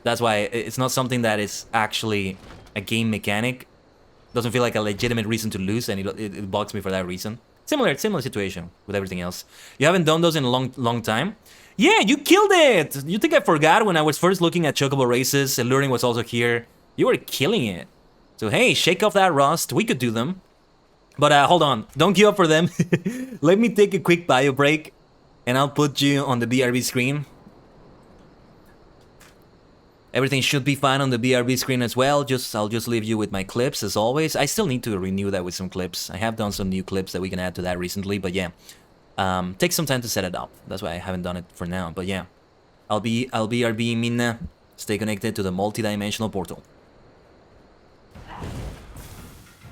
That's why it's not something that is actually a game mechanic. Doesn't feel like a legitimate reason to lose, and it bugs me for that reason. Similar situation with everything else. You haven't done those in a long time? Yeah, you killed it! You think I forgot when I was first looking at Chocobo races, Alluring was also here. You were killing it. So hey, shake off that rust, we could do them. But hold on, don't give up for them. Let me take a quick bio break, and I'll put you on the BRB screen. Everything should be fine on the BRB screen as well. I'll just leave you with my clips as always. I still need to renew that with some clips. I have done some new clips that we can add to that recently, but yeah. Takes some time to set it up. That's why I haven't done it for now, but yeah. I'll BRB Minna. Stay connected to the multi-dimensional portal.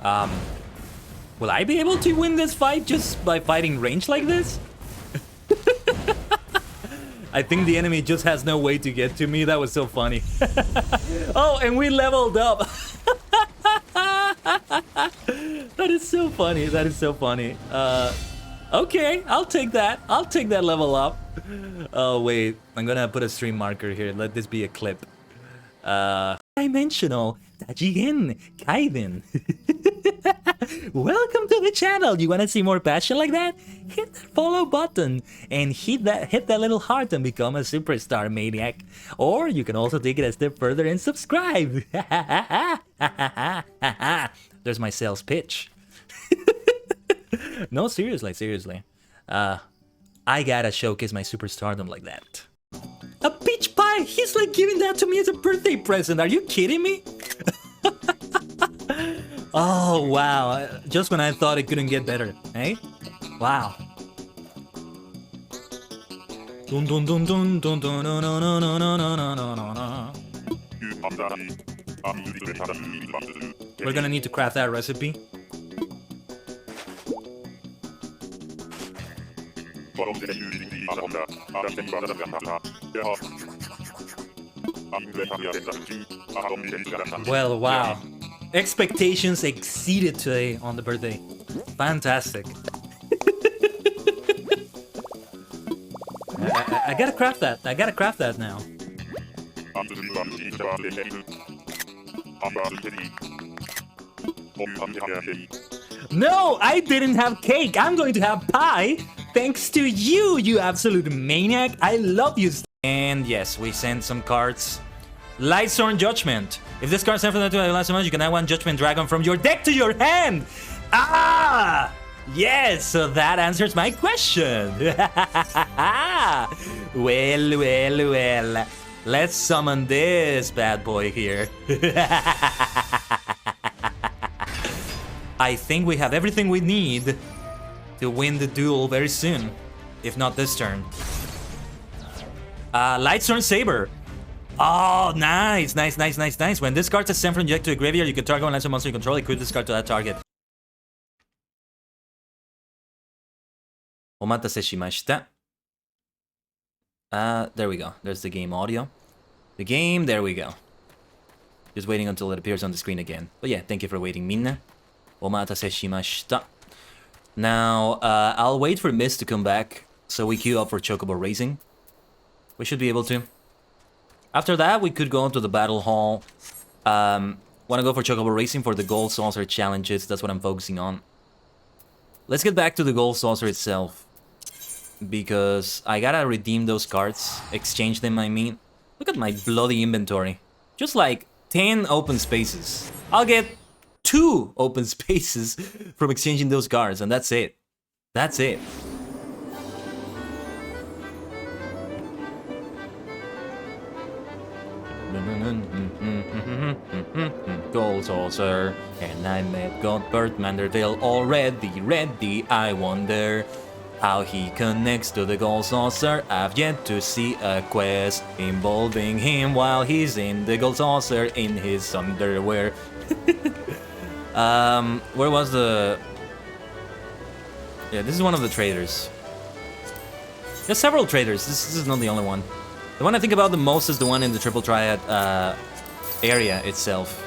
Will I be able to win this fight just by fighting range like this? I think the enemy just has no way to get to me. That was so funny. Oh, and we leveled up. That is so funny. That is so funny. Okay, I'll take that. I'll take that level up. Oh, wait. I'm gonna put a stream marker here. Let this be a clip. Dimensional. Tajigin. Khaiden. Welcome to the channel. You wanna see more passion like that? Hit that follow button and hit that little heart and become a superstar maniac. Or you can also take it a step further and subscribe. There's my sales pitch. No, seriously. I gotta showcase my superstardom like that. A peach pie! He's like giving that to me as a birthday present. Are you kidding me? Oh, wow. Just when I thought it couldn't get better, eh? Wow. Dun dun dun dun dun dun dun dun dun dun dun dun. We're gonna need to craft that recipe. Well, wow. Expectations exceeded today on the birthday. Fantastic. I gotta craft that. I gotta craft that now. No, I didn't have cake. I'm going to have pie. Thanks to you, you absolute maniac. I love you. And yes, we sent some cards. Lightstorm Judgment. If this card sent from the to the last month, you can add one Judgment Dragon from your deck to your hand. Ah! Yes, so that answers my question. Well. Let's summon this bad boy here. I think we have everything we need to win the duel very soon. If not this turn. Lightstorm Saber. Oh, nice. When this card is sent from your deck to a graveyard, you can target one Lightstorm monster you control. Equip this card to that target. Omatase shimashita. There we go. There's the game audio. The game, there we go. Just waiting until it appears on the screen again. But yeah, thank you for waiting, minna. Omatase shimashita. Now, I'll wait for Mist to come back, so we queue up for Chocobo Racing. We should be able to. After that, we could go into the Battle Hall. Want to go for Chocobo Racing for the Gold Saucer challenges. That's what I'm focusing on. Let's get back to the Gold Saucer itself. Because I gotta redeem those cards. Exchange them, I mean. Look at my bloody inventory. Just like 10 open spaces. I'll get 2 open spaces from exchanging those cards, and that's it. That's it. Gold Saucer, and I met Godbert Manderdale already ready. I wonder how he connects to the Gold Saucer. I've yet to see a quest involving him while he's in the Gold Saucer in his underwear. Where was the... Yeah, this is one of the traders. There's several traders. This is not the only one. The one I think about the most is the one in the Triple Triad area itself.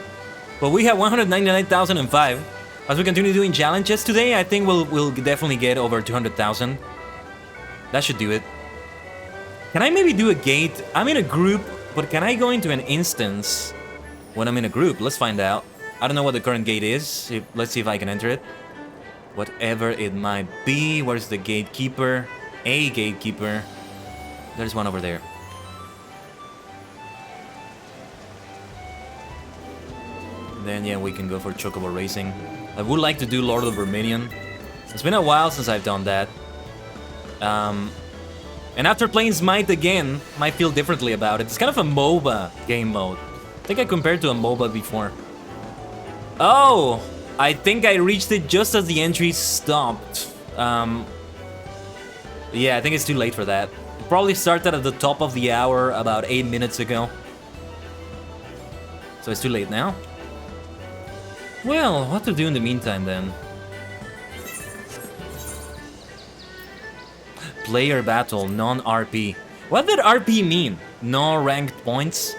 But we have 199,005. As we continue doing challenges today, I think we'll definitely get over 200,000. That should do it. Can I maybe do a gate? I'm in a group, but can I go into an instance when I'm in a group? Let's find out. I don't know what the current gate is. Let's see if I can enter it. Whatever it might be. Where's the gatekeeper? A gatekeeper. There's one over there. Then yeah, we can go for Chocobo Racing. I would like to do Lord of Verminion. It's been a while since I've done that. And after playing Smite again, might feel differently about it. It's kind of a MOBA game mode. I think I compared to a MOBA before. Oh! I think I reached it just as the entry stopped. Yeah, I think it's too late for that. It probably started at the top of the hour about 8 minutes ago. So it's too late now. Well, what to do in the meantime then? Player battle, non-RP. What did RP mean? No ranked points?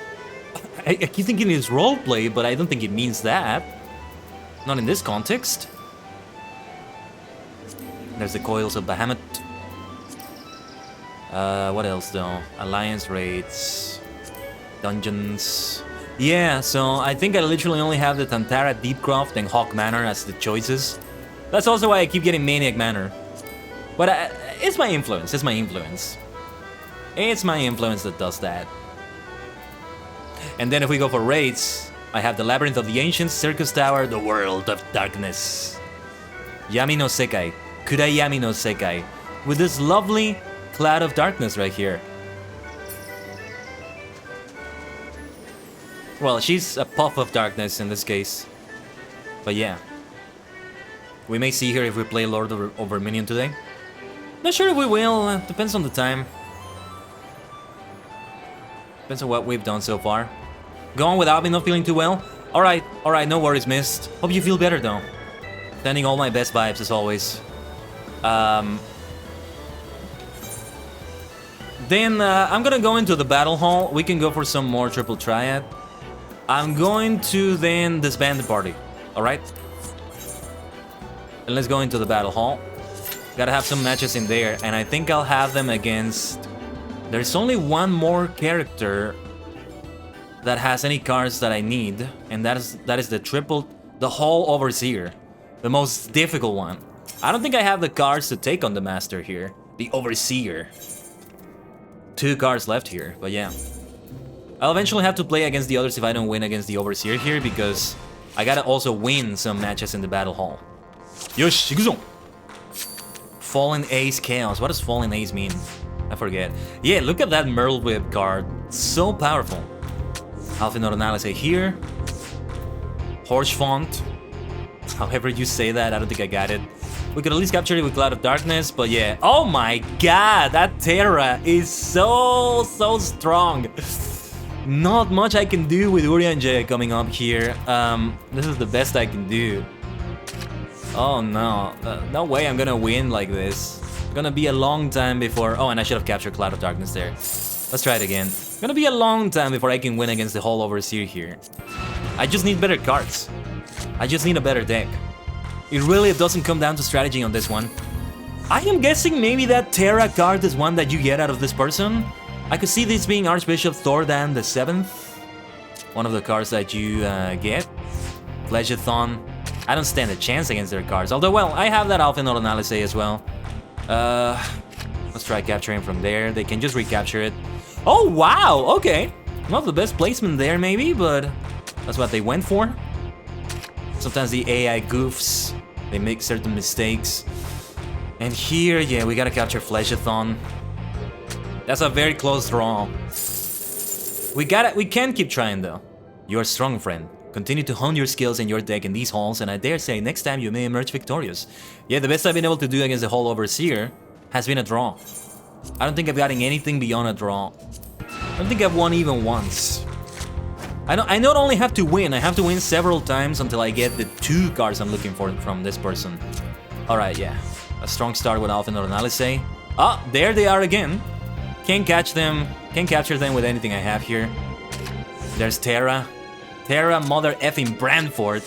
I keep thinking it's roleplay, but I don't think it means that. Not in this context. There's the Coils of Bahamut. What else though? Alliance raids. Dungeons. Yeah, so I think I literally only have the Tantara, Deepcroft, and Hawk Manor as the choices. That's also why I keep getting Maniac Manor. But it's my influence, it's my influence. It's my influence that does that. And then if we go for raids, I have the Labyrinth of the Ancients, Circus Tower, the World of Darkness. Yami no Sekai, Kurayami no Sekai, with this lovely cloud of darkness right here. Well, she's a puff of darkness in this case. But yeah. We may see her if we play Lord of Verminion today. Not sure if we will, depends on the time. Depends on what we've done so far. Going without me not feeling too well? Alright, no worries, Mist. Hope you feel better though. Sending all my best vibes as always. Then I'm gonna go into the Battle Hall. We can go for some more Triple Triad. I'm going to then disband the party. Alright? And let's go into the battle hall. Gotta have some matches in there, and I think I'll have them against... There's only one more character that has any cards that I need, and that is the whole Overseer. The most difficult one. I don't think I have the cards to take on the Master here. The Overseer. 2 cards left here, but yeah. I'll eventually have to play against the others if I don't win against the Overseer here, because I gotta also win some matches in the Battle Hall. Yosh, ikuzo! Fallen Ace Chaos. What does Fallen Ace mean? I forget. Yeah, look at that Merle Whip card. So powerful. Alpha Node Analysis here. Horse Font. However you say that, I don't think I got it. We could at least capture it with Cloud of Darkness, but yeah. Oh my god, that Terra is so strong. Not much I can do with Urianger coming up here. This is the best I can do. Oh no, no way I'm gonna win like this. Gonna be a long time before... Oh, and I should have captured Cloud of Darkness there. Let's try it again. Gonna be a long time before I can win against the whole Overseer here. I just need better cards. I just need a better deck. It really doesn't come down to strategy on this one. I am guessing maybe that Terra card is one that you get out of this person. I could see this being Archbishop Thordan the 7th. One of the cards that you get. Flechathon. I don't stand a chance against their cards. Although, well, I have that Alpha Node Analysis as well. Let's try capturing from there. They can just recapture it. Oh, wow! Okay. Not the best placement there, maybe, but that's what they went for. Sometimes the AI goofs. They make certain mistakes. And here, yeah, we gotta capture Flechathon. That's a very close draw. We can keep trying, though. You are strong, friend. Continue to hone your skills and your deck in these halls, and I dare say next time you may emerge victorious. Yeah, the best I've been able to do against the whole Overseer has been a draw. I don't think I've gotten anything beyond a draw. I don't think I've won even once. I not only have to win, I have to win several times until I get the 2 cards I'm looking for from this person. Alright, yeah. A strong start with Alpha Node Analysis. Ah, there they are again. Can't catch them. Can't capture them with anything I have here. There's Terra. Terra Mother effing Brandford.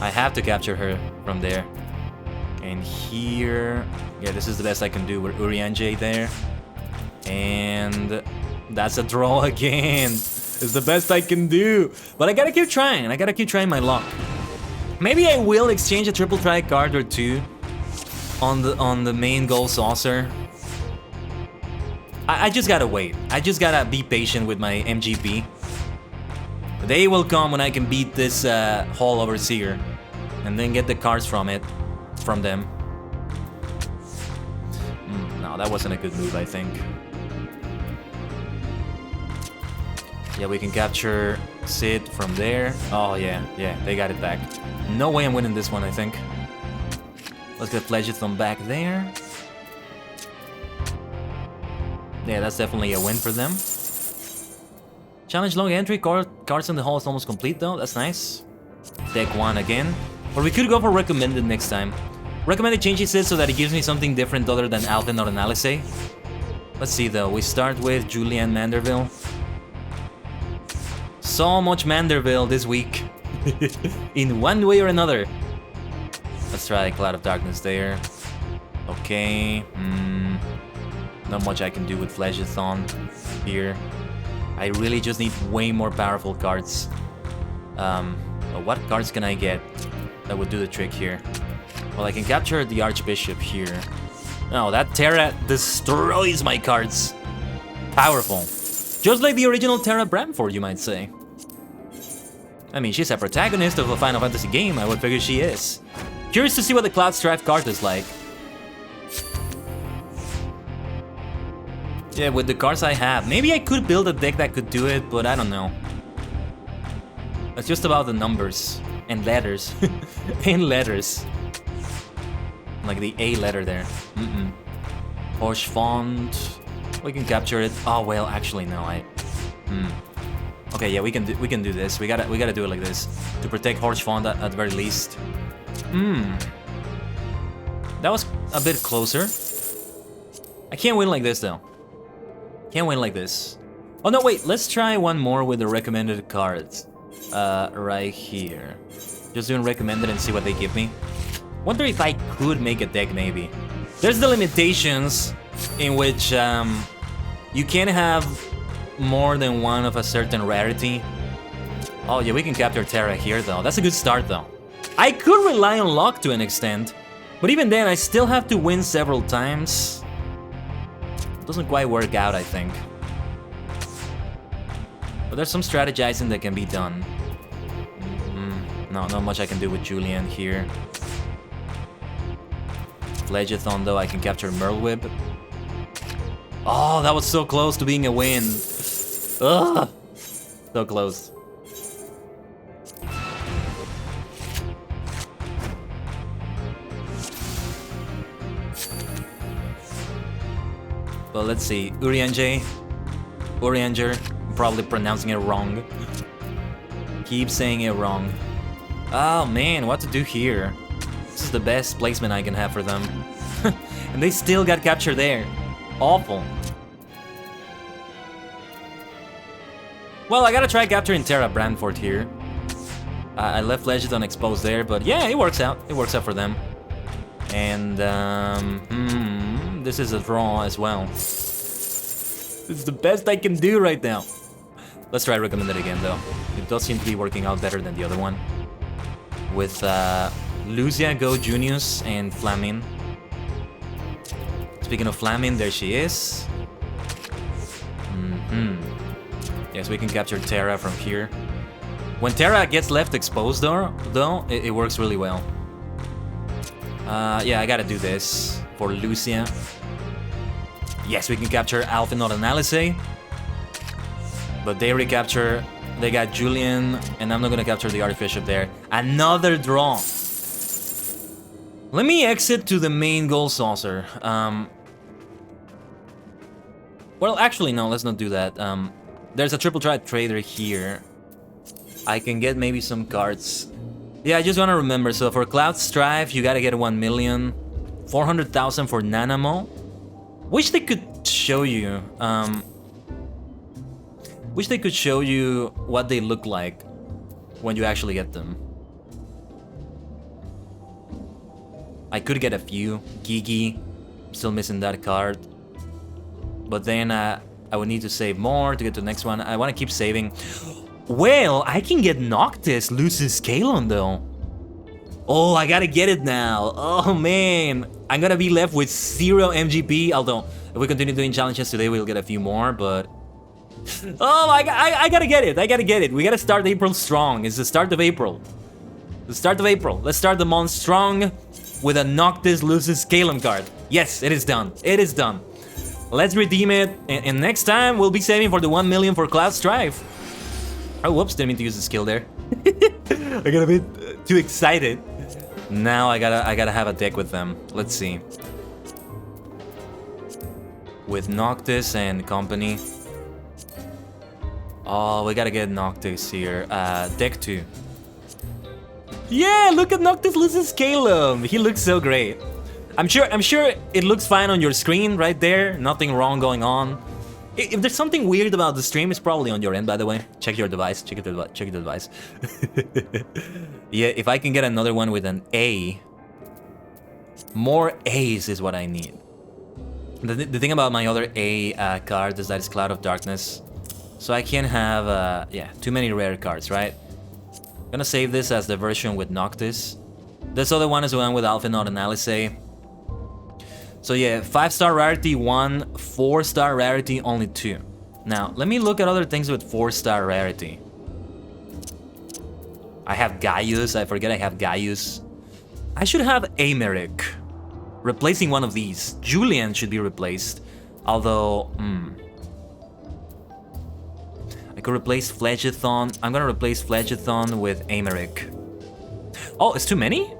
I have to capture her from there. And here... Yeah, this is the best I can do with Urianger there. And... That's a draw again. It's the best I can do. But I gotta keep trying. I gotta keep trying my luck. Maybe I will exchange a triple try card or 2 on the main goal saucer. I just gotta wait. I just gotta be patient with my MGP. The day will come when I can beat this Hall Overseer and then get the cards from them. No, that wasn't a good move, I think. Yeah, we can capture Sid from there. Oh, yeah, they got it back. No way I'm winning this one, I think. Let's get Flechathon back there. Yeah, that's definitely a win for them. Challenge long entry, cards in the hall is almost complete though, that's nice. Deck 1 again. Or we could go for recommended next time. Recommended changes it so that it gives me something different other than Alpha Node Analysis. Let's see though, we start with Julianne Manderville. So much Manderville this week. In one way or another. Let's try Cloud of Darkness there. Okay. Not much I can do with Flechathon here. I really just need way more powerful cards. What cards can I get that would do the trick here? Well, I can capture the Archbishop here. No, that Terra destroys my cards. Powerful. Just like the original Terra Bramford, you might say. I mean, she's a protagonist of a Final Fantasy game, I would figure she is. Curious to see what the Cloud Strife card is like. Yeah, with the cards I have. Maybe I could build a deck that could do it, but I don't know. It's just about the numbers. And letters. And letters. Like the A letter there. Horse Font. We can capture it. Oh, well, actually, no, Okay, yeah, we can do this. We gotta do it like this to protect Horse Font at the very least. That was a bit closer. I can't win like this though. Can't win like this. Oh no, wait, let's try one more with the recommended cards. Right here. Just doing recommended and see what they give me. Wonder if I could make a deck, maybe. There's the limitations in which you can't have more than one of a certain rarity. Oh yeah, we can capture Terra here though. That's a good start though. I could rely on luck to an extent, but even then I still have to win several times. Doesn't quite work out, I think. But there's some strategizing that can be done. No, not much I can do with Julian here. Legiathon though, I can capture Merlwib. Oh, that was so close to being a win. Ugh, so close. Well, let's see. Urianger, I'm probably pronouncing it wrong. Keep saying it wrong. Oh man, what to do here? This is the best placement I can have for them. And they still got captured there. Awful. Well, I gotta try capturing Terra Brandford here. I left Legiathon exposed there, but yeah, it works out. It works out for them. And, this is a draw as well. This is the best I can do right now. Let's try recommended again, though. It does seem to be working out better than the other one. With Lucia, Go, Junius, and Flamin. Speaking of Flamin, there she is. Yes, we can capture Terra from here. When Terra gets left exposed, though, it works really well. Yeah, I gotta do this for Lucia. Yes, we can capture Alphenot and Alice. But they recapture. They got Julian, and I'm not gonna capture the Archbishop there. Another draw. Let me exit to the main goal saucer. Well, actually, no, let's not do that. There's a triple threat trader here. I can get maybe some cards. Yeah, I just want to remember. So for Cloud Strife, you gotta get 1 million. 400,000 for Nanamo. Wish they could show you. Wish they could show you what they look like when you actually get them. I could get a few. Gigi, still missing that card. But then I would need to save more to get to the next one. I want to keep saving. Well, I can get Noctis, Lucis Kalon though. Oh, I gotta get it now. Oh man, I'm gonna be left with 0 MGP. Although, if we continue doing challenges today, we'll get a few more, but... Oh, I gotta get it, I gotta get it. We gotta start April strong. It's the start of April. The start of April. Let's start the month strong with a Noctis Lucis Kalon card. Yes, it is done. It is done. Let's redeem it, and next time we'll be saving for the 1 million for Cloud Strife. Oh, whoops, didn't mean to use the skill there. I got a bit too excited. Now I gotta have a deck with them. Let's see. With Noctis and company. Oh, we gotta get Noctis here. Deck 2. Yeah, look at Noctis Lucis Kalon. He looks so great. I'm sure it looks fine on your screen right there. Nothing wrong going on. If there's something weird about the stream, it's probably on your end, by the way. Check your device. Check your device. Yeah, if I can get another one with an A, more A's is what I need. The thing about my other A card is that it's Cloud of Darkness, so I can't have yeah, too many rare cards, right? I'm gonna save this as the version with Noctis. This other one is the one with Alphenot and Alice. So yeah, 5-star rarity 1, 4-star rarity only 2. Now, let me look at other things with 4-star rarity. I have Gaius, I forget I have Gaius. I should have Americ. Replacing one of these. Julian should be replaced. Although, I could replace Fledgathon. I'm gonna replace Fledgathon with Americ. Oh, it's too many?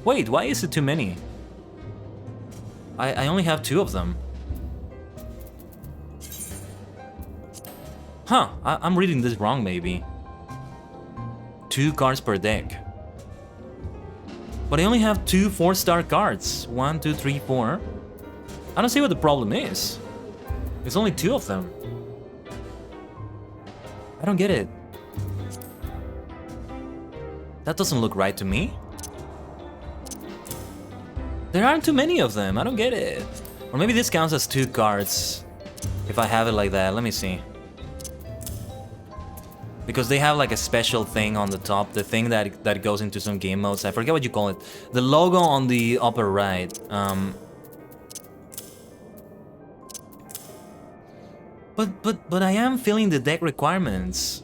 Wait, why is it too many? I only have 2 of them. Huh, I'm reading this wrong maybe. 2 cards per deck. But I only have 2 4-star cards. 1, 2, 3, 4. I don't see what the problem is. It's only 2 of them. I don't get it. That doesn't look right to me. There aren't too many of them. I don't get it. Or maybe this counts as 2 cards. If I have it like that. Let me see. Because they have like a special thing on the top. The thing that goes into some game modes. I forget what you call it. The logo on the upper right. But I am filling the deck requirements.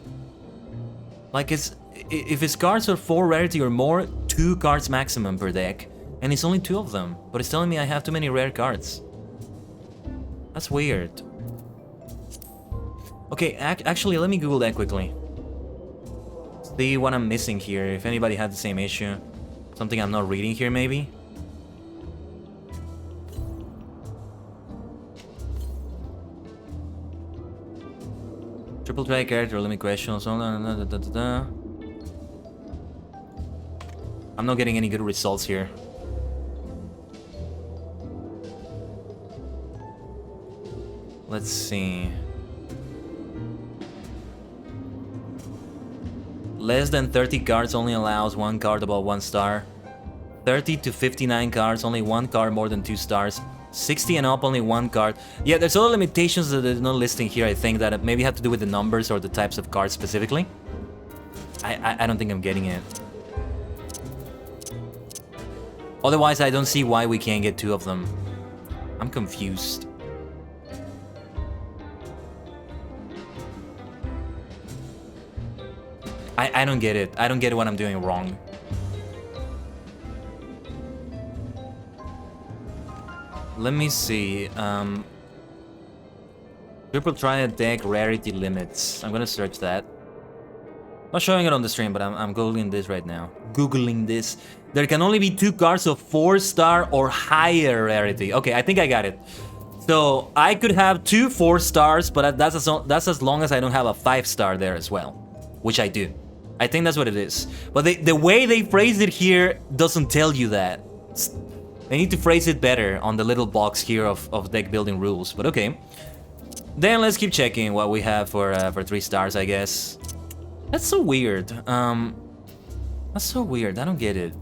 Like if its cards are 4 rarity or more, 2 cards maximum per deck. And it's only 2 of them. But it's telling me I have too many rare cards. That's weird. Okay, actually let me Google that quickly. See what I'm missing here, if anybody had the same issue. Something I'm not reading here maybe. Triple try character limit questions. I'm not getting any good results here. Let's see. Less than 30 cards only allows 1 card above 1 star. 30 to 59 cards, only 1 card more than 2 stars. 60 and up, only 1 card. Yeah, there's other limitations that there's no listing here, I think, that maybe have to do with the numbers or the types of cards specifically. I don't think I'm getting it. Otherwise, I don't see why we can't get 2 of them. I'm confused. I don't get it. I don't get what I'm doing wrong. Let me see. Triple Triad deck rarity limits. I'm gonna search that. Not showing it on the stream, but I'm googling this right now. Googling this. There can only be 2 cards of 4-star or higher rarity. Okay, I think I got it. So I could have 2 4-stars, but that's as long as I don't have a 5-star there as well, which I do. I think that's what it is. But the way they phrased it here doesn't tell you that. They need to phrase it better on the little box here of deck building rules. But okay. Then let's keep checking what we have for 3 stars, I guess. That's so weird. That's so weird. I don't get it.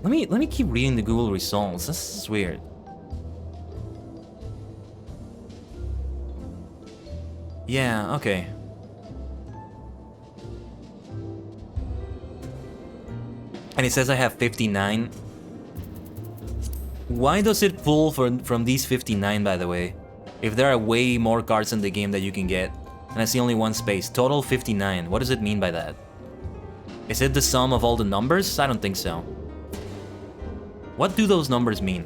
Let me keep reading the Google results. This is weird. Yeah, okay. And it says I have 59. Why does it pull from these 59, by the way? If there are way more cards in the game that you can get, and I see only 1 space. Total 59. What does it mean by that? Is it the sum of all the numbers? I don't think so. What do those numbers mean?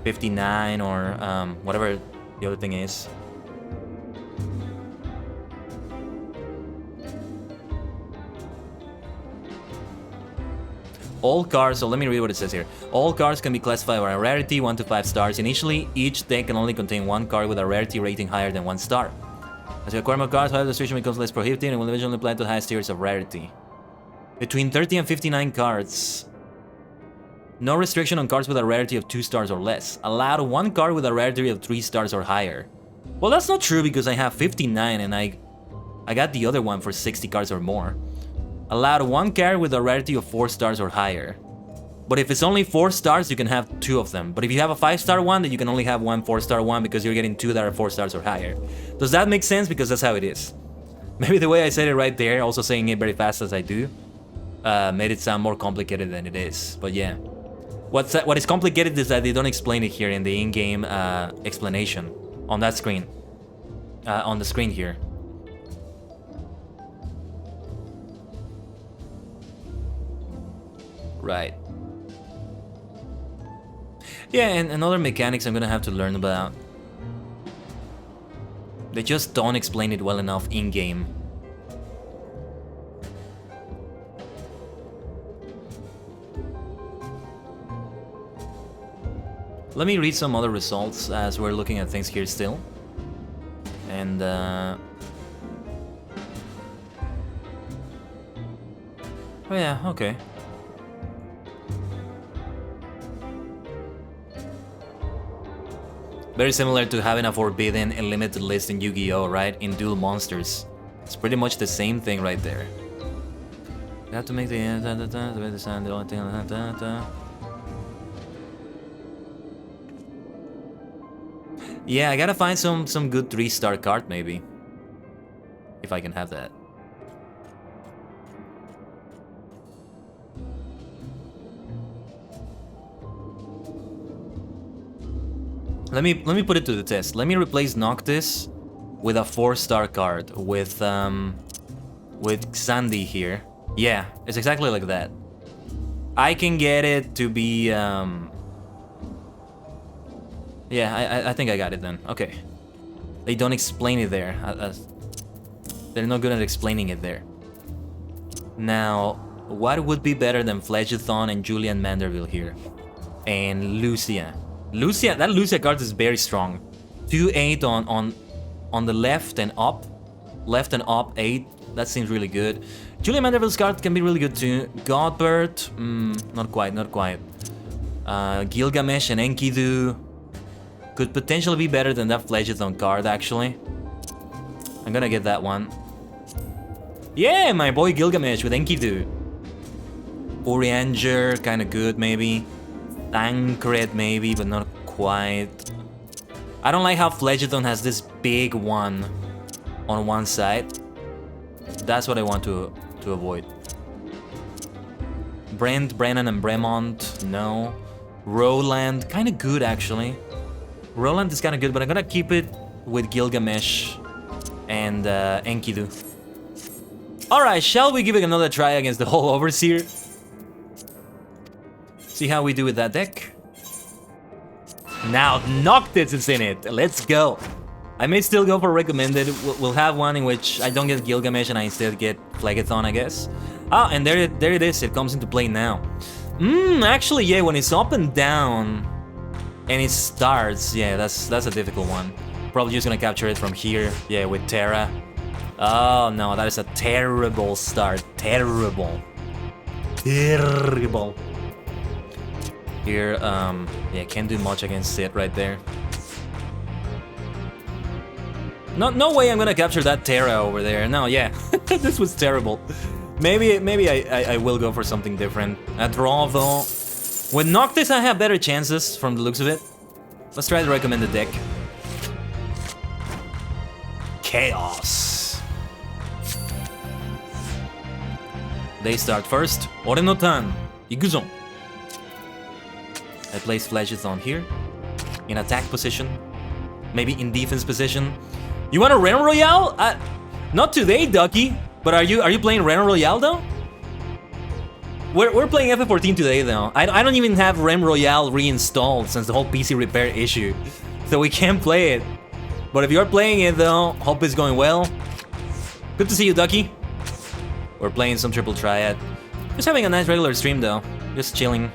59 or whatever the other thing is. All cards, so let me read what it says here. All cards can be classified by a rarity 1 to 5 stars. Initially, each deck can only contain 1 card with a rarity rating higher than 1 star. As you acquire more cards, however, the situation becomes less prohibitive and will eventually apply to the highest tiers of rarity. Between 30 and 59 cards. No restriction on cards with a rarity of 2 stars or less. Allowed 1 card with a rarity of 3 stars or higher. Well, that's not true because I have 59 and I got the other one for 60 cards or more. Allowed 1 card with a rarity of 4 stars or higher. But if it's only 4 stars, you can have 2 of them. But if you have a 5-star one, then you can only have 1 4-star one because you're getting 2 that are 4 stars or higher. Does that make sense? Because that's how it is. Maybe the way I said it right there, also saying it very fast as I do, made it sound more complicated than it is. But yeah. What is complicated is that they don't explain it here in the in-game explanation on that screen. On the screen here. Right. Yeah, and other mechanics I'm gonna have to learn about. They just don't explain it well enough in-game. Let me read some other results as we're looking at things here still. And oh yeah, okay. Very similar to having a forbidden and limited list in Yu-Gi-Oh, right? In Duel Monsters. It's pretty much the same thing right there. You have to make the only thing. Yeah, I gotta find some good 3-star card maybe. If I can have that. Let me put it to the test. Let me replace Noctis with a 4-star card with Xandi here. Yeah, it's exactly like that. I can get it to be yeah, I think I got it then. Okay. They don't explain it there. They're not good at explaining it there. Now, what would be better than Fledgathon and Julian Manderville here? And Lucia. That Lucia card is very strong. 2-8 on the left and up. Left and up 8. That seems really good. Julian Manderville's card can be really good too. Godbird, not quite. Gilgamesh and Enkidu could potentially be better than that Fledgathon card actually. I'm gonna get that one. Yeah, my boy Gilgamesh with Enkidu. Urianger, kinda good maybe. Tancred maybe, but not quite. I don't like how Fledgathon has this big one on one side. That's what I want to avoid. Brent, Brennan, and Bremont, no. Roland, kinda good actually. Roland is kinda good, but I'm gonna keep it with Gilgamesh and Enkidu. Alright, shall we give it another try against the whole Overseer? See how we do with that deck. Now Noctis is in it. Let's go. I may still go for recommended. We'll have one in which I don't get Gilgamesh and I instead get Fledgathon, I guess. Ah, and there it is. It comes into play now. Actually, yeah, when it's up and down and it starts, yeah, that's a difficult one. Probably just gonna capture it from here, yeah, with Terra. Oh no, that is a terrible start. Terrible. Here, yeah, can't do much against it right there. No way I'm gonna capture that Terra over there. No, yeah, this was terrible. Maybe I will go for something different. A draw though. With Noctis I have better chances from the looks of it. Let's try the recommended deck. Chaos. They start first. Orenotan. Iguzon. I place Fledgathon here. In attack position. Maybe in defense position. You want a Realm Royale? Not today, Ducky. But are you playing Realm Royale though? We're playing FF14 today though. I don't even have Realm Royale reinstalled since the whole PC repair issue. So we can't play it. But if you're playing it though, hope it's going well. Good to see you, Ducky. We're playing some Triple Triad. Just having a nice regular stream though. Just chilling.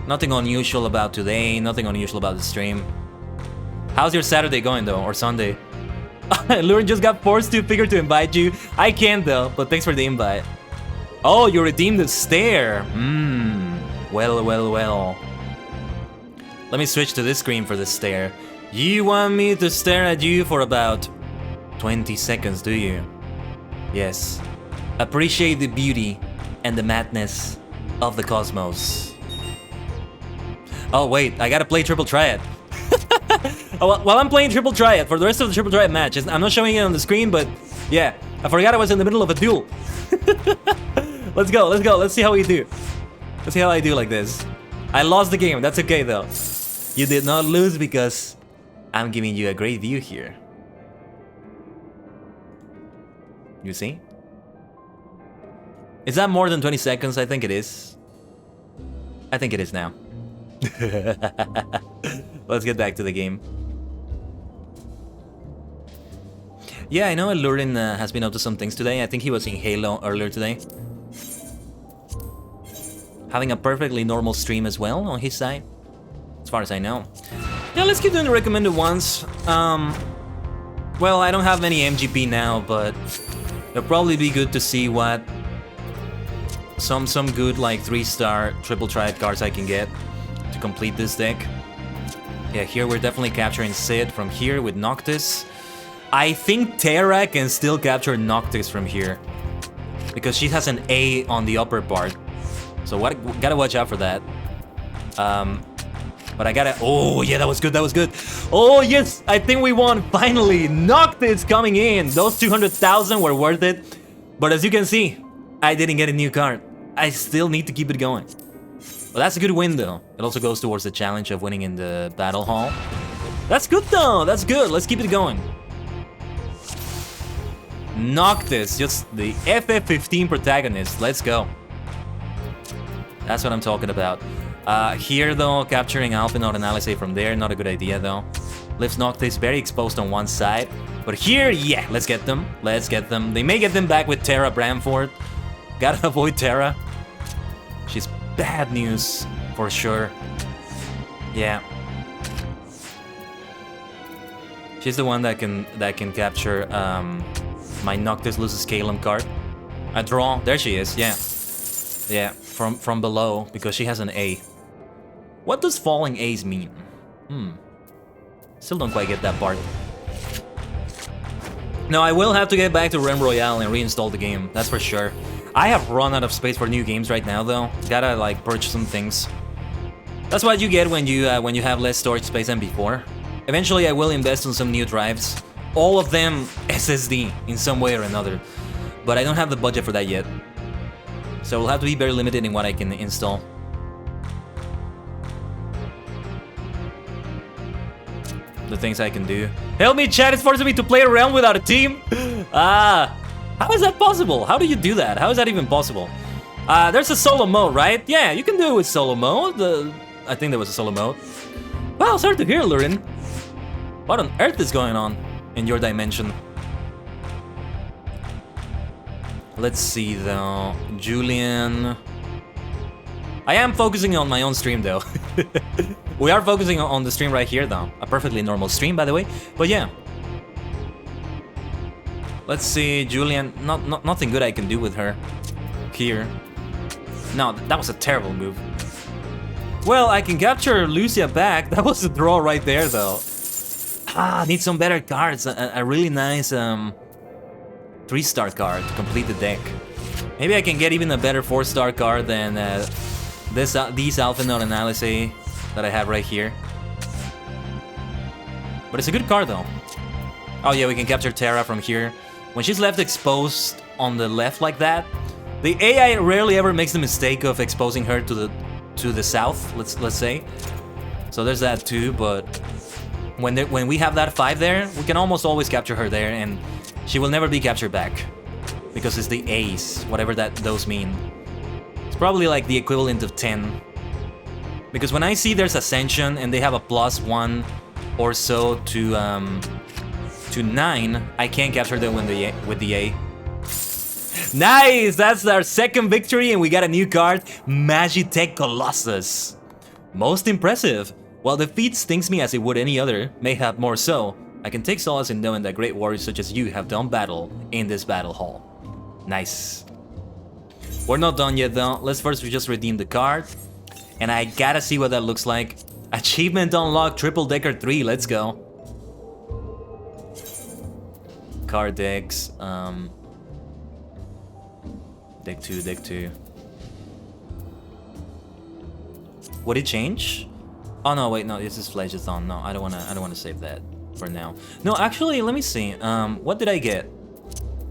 Nothing unusual about today, nothing unusual about the stream. How's your Saturday going though, or Sunday? Luren just got forced to figure to invite you. I can't though, but thanks for the invite. Oh, you redeemed the stare. Well. Let me switch to this screen for the stare. You want me to stare at you for about 20 seconds, do you? Yes. Appreciate the beauty and the madness of the cosmos. Oh wait, I gotta play Triple Triad. While I'm playing Triple Triad, for the rest of the Triple Triad match, I'm not showing it on the screen, but yeah, I forgot I was in the middle of a duel. Let's go, let's see how we do. Let's see how I do like this. I lost the game, that's okay though. You did not lose because I'm giving you a great view here. You see? Is that more than 20 seconds? I think it is. I think it is now. Let's get back to the game. Yeah, I know Lurin has been up to some things today. I think he was in Halo earlier today. Having a perfectly normal stream as well on his side, as far as I know. Yeah, let's keep doing the recommended ones. Well, I don't have many MGP now, but it'll probably be good to see what some good like 3-star Triple Triad cards I can get to complete this deck. Yeah, here we're definitely capturing Sid from here with Noctis. I think Terra can still capture Noctis from here, because she has an A on the upper part. So gotta watch out for that. But I gotta... Oh, yeah, that was good, that was good. Oh, yes, I think we won, finally. Noctis coming in. Those 200,000 were worth it. But as you can see, I didn't get a new card. I still need to keep it going. Well, that's a good win, though. It also goes towards the challenge of winning in the battle hall. That's good, though. That's good. Let's keep it going. Noctis, just the FF15 protagonist. Let's go. That's what I'm talking about. Here, though, capturing Alpha Node Analysis from there, not a good idea, though. Leaves Noctis very exposed on one side. But here, yeah, let's get them. Let's get them. They may get them back with Terra Bramford. Gotta avoid Terra. She's bad news, for sure. Yeah. She's the one that can capture my Noctis loses Calum card. A draw. There she is, yeah. Yeah, from below, because she has an A. What does falling A's mean? Still don't quite get that part. No, I will have to get back to Realm Royale and reinstall the game, that's for sure. I have run out of space for new games right now, though. Gotta, like, purchase some things. That's what you get when you have less storage space than before. Eventually, I will invest in some new drives. All of them SSD in some way or another. But I don't have the budget for that yet. So we'll have to be very limited in what I can install. The things I can do. Help me, chat, it's forcing me to play around without a team. How is that possible? How do you do that? How is that even possible? There's a solo mode, right? Yeah, you can do it with solo mode. I think there was a solo mode. Wow, sorry to hear, Lurin. What on earth is going on in your dimension? Let's see, though. Julian. I am focusing on my own stream, though. We are focusing on the stream right here, though. A perfectly normal stream, by the way. But yeah. Let's see, Julian. Nothing good I can do with her. Here. No, that was a terrible move. Well, I can capture Lucia back. That was a draw right there, though. I need some better cards. A really nice 3-star card to complete the deck. Maybe I can get even a better 4-star card than these Alpha Node Analysis that I have right here. But it's a good card, though. Oh yeah, we can capture Terra from here. When she's left exposed on the left like that, the AI rarely ever makes the mistake of exposing her to the south, let's say. So there's that too, but when we have that 5 there, we can almost always capture her there, and she will never be captured back. Because it's the A's, whatever those mean. It's probably like the equivalent of 10. Because when I see there's Ascension and they have a +1 or so to 9, I can't capture them with the A. Nice! That's our second victory and we got a new card, Magitech Colossus. Most impressive. While the feat stings me as it would any other, mayhap more so, I can take solace in knowing that great warriors such as you have done battle in this battle hall. Nice. We're not done yet though. Let's first just redeem the card. And I gotta see what that looks like. Achievement unlocked, Triple Decker 3, let's go. Card decks, deck 2. Would it change? Oh no, wait, no, this is Fledgeathon. No, I don't wanna save that for now. No, actually, let me see. What did I get?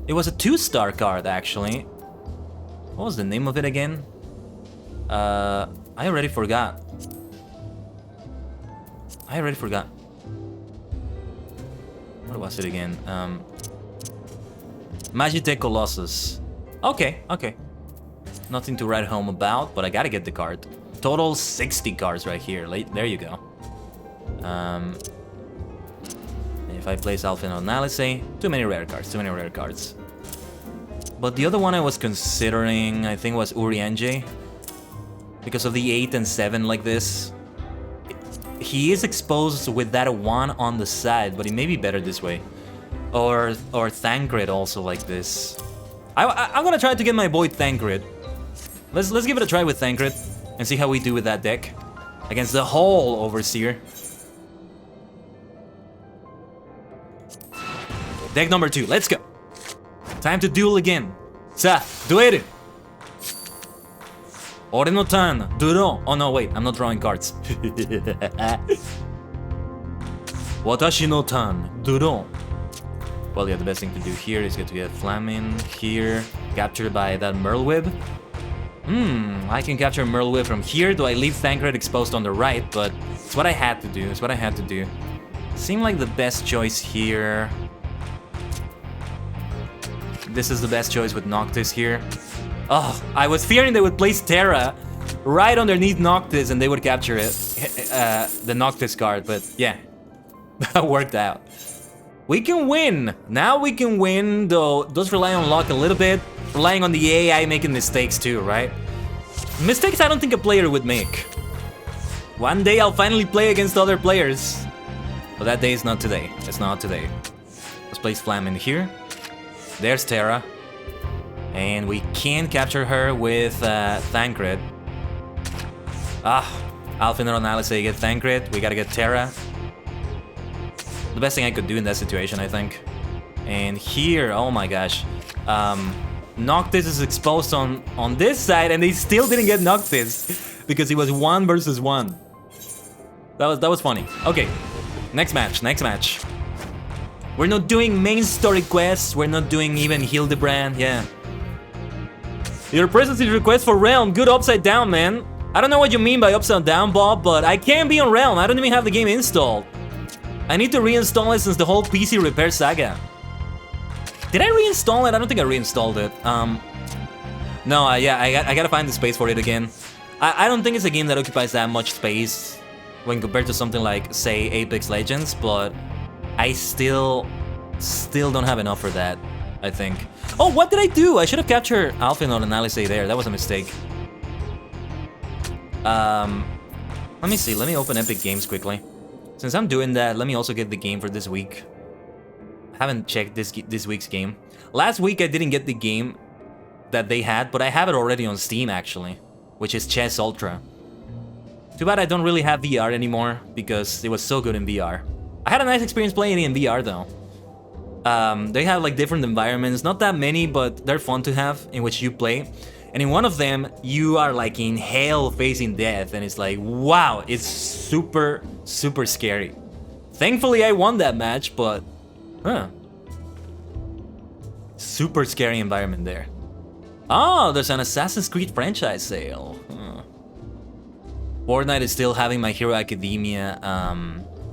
It was a 2-star card, actually. What was the name of it again? I already forgot. What was it again? Magitech Colossus. Okay. Nothing to write home about, but I gotta get the card. Total 60 cards right here. There you go. If I place Alpha Node Analysis, too many rare cards. But the other one I was considering, I think, was Urianger. Because of the 8 and 7 like this. He is exposed with that 1 on the side, but it may be better this way. Or Thancred also like this. I'm gonna try to get my boy Thancred. Let's give it a try with Thancred and see how we do with that deck against the whole Overseer. Deck number 2, let's go. Time to duel again. Sa, duel. Ore no tan, duro. Oh no, wait, I'm not drawing cards. Watashi no tan, duro. Well, yeah, the best thing to do here is get to get Flamin here, captured by that Merle Whip. I can capture Merle Whip from here. Do I leave Thancred exposed on the right? But it's what I had to do. It's what I had to do. Seemed like the best choice here. This is the best choice with Noctis here. Oh, I was fearing they would place Terra right underneath Noctis and they would capture it, the Noctis card, but yeah, that worked out. We can win! Now we can win, though does rely on luck a little bit, relying on the AI making mistakes too, right? Mistakes I don't think a player would make. One day I'll finally play against other players. But that day is not today. It's not today. Let's place Flam in here. There's Terra. And we can capture her with Thancred. Alphinor and Alice get Thancred. We gotta get Terra. The best thing I could do in that situation, I think. And here, oh my gosh. Noctis is exposed on this side and they still didn't get Noctis. Because he was 1 versus 1. That was funny. Okay, next match. We're not doing main story quests. We're not doing even Hildebrand, yeah. Your presence is request for Realm. Good upside down, man. I don't know what you mean by upside down, Bob, but I can't be on Realm. I don't even have the game installed. I need to reinstall it since the whole PC repair saga. Did I reinstall it? I don't think I reinstalled it. No, yeah, I gotta find the space for it again. I don't think it's a game that occupies that much space when compared to something like, say, Apex Legends, but I still don't have enough for that, I think. Oh, what did I do? I should have captured Alphinor and Alice there. That was a mistake. Let me see. Let me open Epic Games quickly. Since I'm doing that, let me also get the game for this week. I haven't checked this week's game. Last week I didn't get the game that they had, but I have it already on Steam actually, which is Chess Ultra. Too bad I don't really have VR anymore because it was so good in VR. I had a nice experience playing it in VR though. They have like different environments, not that many, but they're fun to have, in which you play. And in one of them, you are like in hell facing death, and it's like, wow, it's super, super scary. Thankfully, I won that match, but, super scary environment there. Oh, there's an Assassin's Creed franchise sale. Fortnite is still having My Hero Academia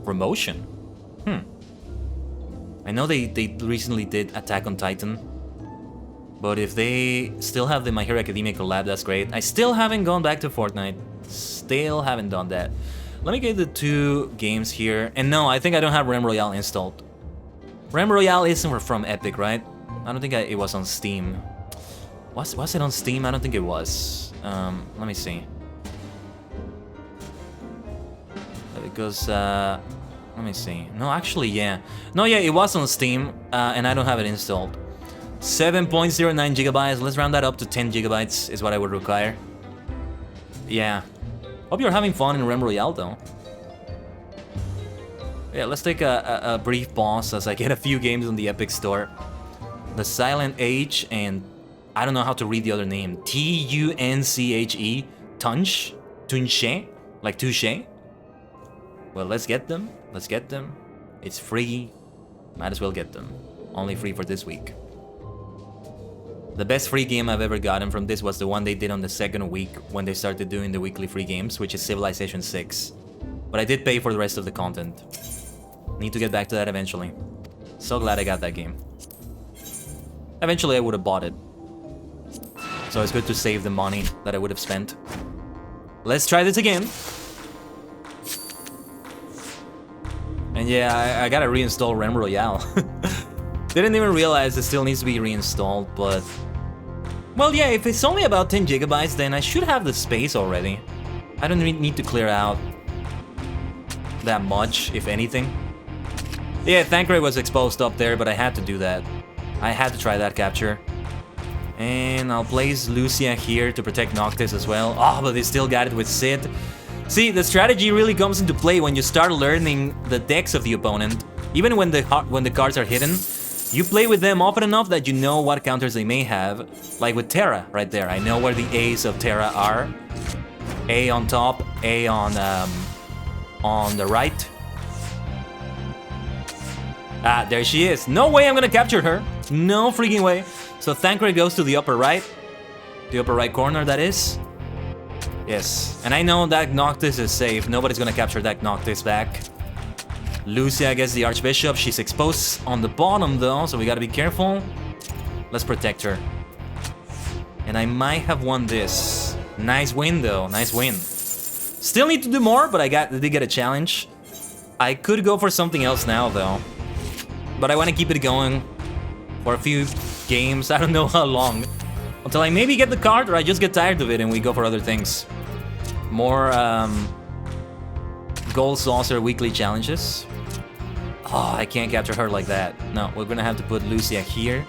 promotion. I know they recently did Attack on Titan, but if they still have the My Hero Academia collab, that's great. I still haven't gone back to Fortnite. Still haven't done that. Let me get the 2 games here. And no, I think I don't have Realm Royale installed. Realm Royale isn't from Epic, right? I don't think it was on Steam. Was it on Steam? I don't think it was. Let me see. Because, let me see. No, actually, yeah. No, yeah, it was on Steam, and I don't have it installed. 7.09 gigabytes. Let's round that up to 10 gigabytes is what I would require. Yeah. Hope you're having fun in Realm Royale, though. Yeah, let's take a brief pause as I get a few games on the Epic Store. The Silent Age and I don't know how to read the other name. Tunche? Tunche? Like touche? Well, let's get them. Let's get them. It's free. Might as well get them. Only free for this week. The best free game I've ever gotten from this was the one they did on the 2nd week when they started doing the weekly free games, which is Civilization 6. But I did pay for the rest of the content. Need to get back to that eventually. So glad I got that game. Eventually I would have bought it. So it's good to save the money that I would have spent. Let's try this again. And yeah, I gotta reinstall Realm Royale. Didn't even realize it still needs to be reinstalled, but... Well, yeah, if it's only about 10 gigabytes, then I should have the space already. I don't need to clear out that much, if anything. Yeah, Thancred was exposed up there, but I had to do that. I had to try that capture. And I'll place Lucia here to protect Noctis as well. Oh, but they still got it with Sid. See, the strategy really comes into play when you start learning the decks of the opponent. Even when the cards are hidden, You play with them often enough that you know what counters they may have. Like with Terra, right there. I know where the A's of Terra are. A on top, A on the right. Ah, there she is. No way I'm gonna capture her. No freaking way. So Thancred goes to the upper right. The upper right corner, that is. Yes. And I know that Noctis is safe. Nobody's gonna capture that Noctis back. Lucia gets the Archbishop. She's exposed on the bottom though, so we gotta be careful. Let's protect her. And I might have won this. Nice win though, nice win. Still need to do more, but I did get a challenge. I could go for something else now though. But I want to keep it going for a few games. I don't know how long. Until I maybe get the card or I just get tired of it and we go for other things. More Gold Saucer weekly challenges. Oh, I can't capture her like that. No, we're gonna have to put Lucia here.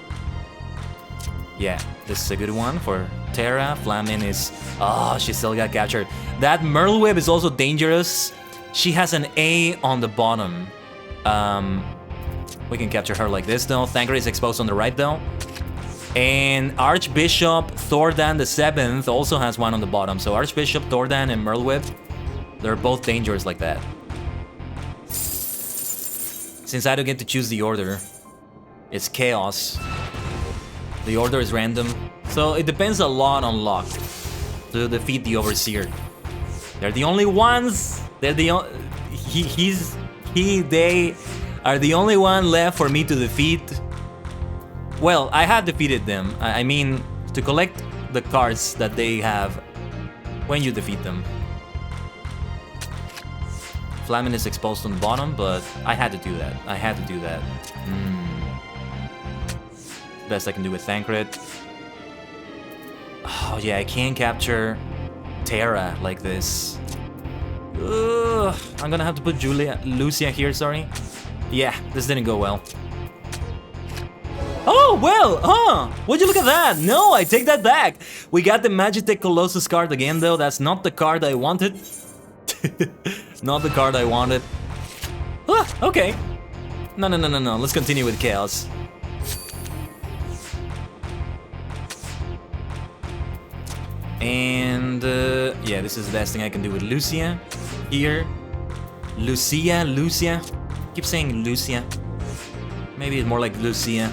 Yeah, this is a good one for Terra. Flamin is... Oh, she still got captured. That Merle Whip is also dangerous. She has an A on the bottom. We can capture her like this though. Thancred is exposed on the right though. And Archbishop Thordan the 7th also has one on the bottom. So Archbishop, Thordan, and Merle Whip, they're both dangerous like that. Since I don't get to choose the order, it's chaos. The order is random. So it depends a lot on luck to defeat the Overseer. They're the only ones. They're the they are the only one left for me to defeat. Well, I have defeated them. I mean, to collect the cards that they have when you defeat them. Flamin is exposed on the bottom, but I had to do that. I had to do that. Best I can do with Thancred. Oh yeah, I can't capture Terra like this. Ugh, I'm gonna have to put Lucia here, sorry. Yeah, this didn't go well. Oh, well, would you look at that? No, I take that back. We got the Magitech Colossus card again, though. That's not the card I wanted. Not the card I wanted. Ah, okay. No. Let's continue with Chaos. And, yeah, this is the best thing I can do with Lucia. Here. Lucia. Keep saying Lucia. Maybe it's more like Lucia.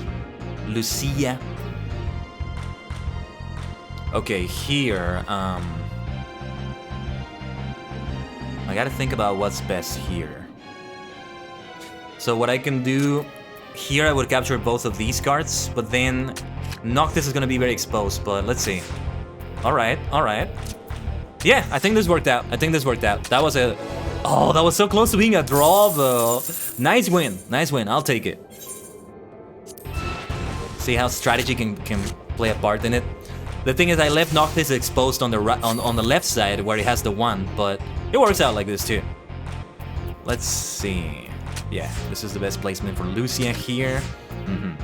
Okay, here, I gotta think about what's best here. So what I can do... Here I would capture both of these cards, but then Noctis is gonna be very exposed, but let's see. Alright. Yeah, I think this worked out. That was a... Oh, that was so close to being a draw, though. Nice win. I'll take it. See how strategy can play a part in it. The thing is, I left Noctis exposed on the on the left side where he has the 1, but it works out like this too. Let's see. Yeah, this is the best placement for Lucia here.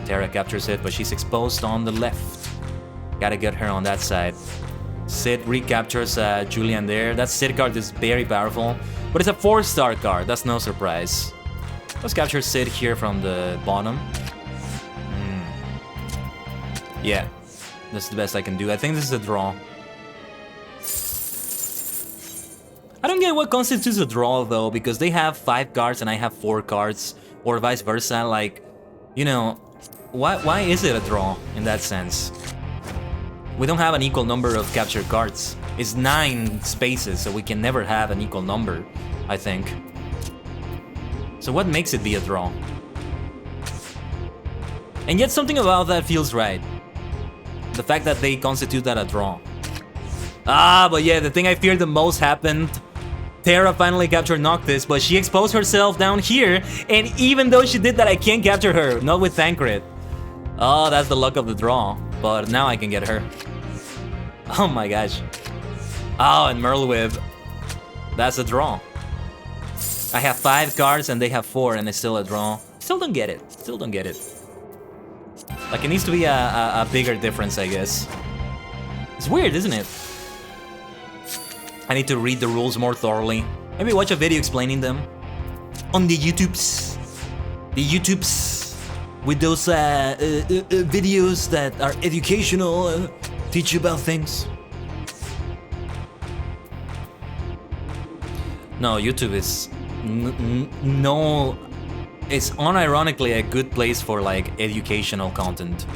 Terra captures it, but she's exposed on the left. Gotta get her on that side. Sid recaptures Julian there. That Sid card is very powerful, but it's a 4-star card. That's no surprise. Let's capture Sid here from the bottom. Yeah, this is the best I can do. I think this is a draw. I don't get what constitutes a draw though, because they have 5 cards and I have 4 cards, or vice versa. Like, you know, why is it a draw in that sense? We don't have an equal number of captured cards. It's 9 spaces, so we can never have an equal number, I think. So what makes it be a draw? And yet something about that feels right. The fact that they constitute that a draw. Ah, but yeah, the thing I feared the most happened. Terra finally captured Noctis, but she exposed herself down here, and even though she did that, I can't capture her. Not with Thancred. Oh, that's the luck of the draw. But now I can get her. Oh my gosh. Oh, and Merle Whip. That's a draw. I have 5 cards and they have 4, and it's still a draw. Still don't get it. Like, it needs to be a bigger difference, I guess. It's weird, isn't it? I need to read the rules more thoroughly. Maybe watch a video explaining them. On the YouTubes. with those videos that are educational, teach you about things. No, YouTube is it's unironically a good place for like educational content.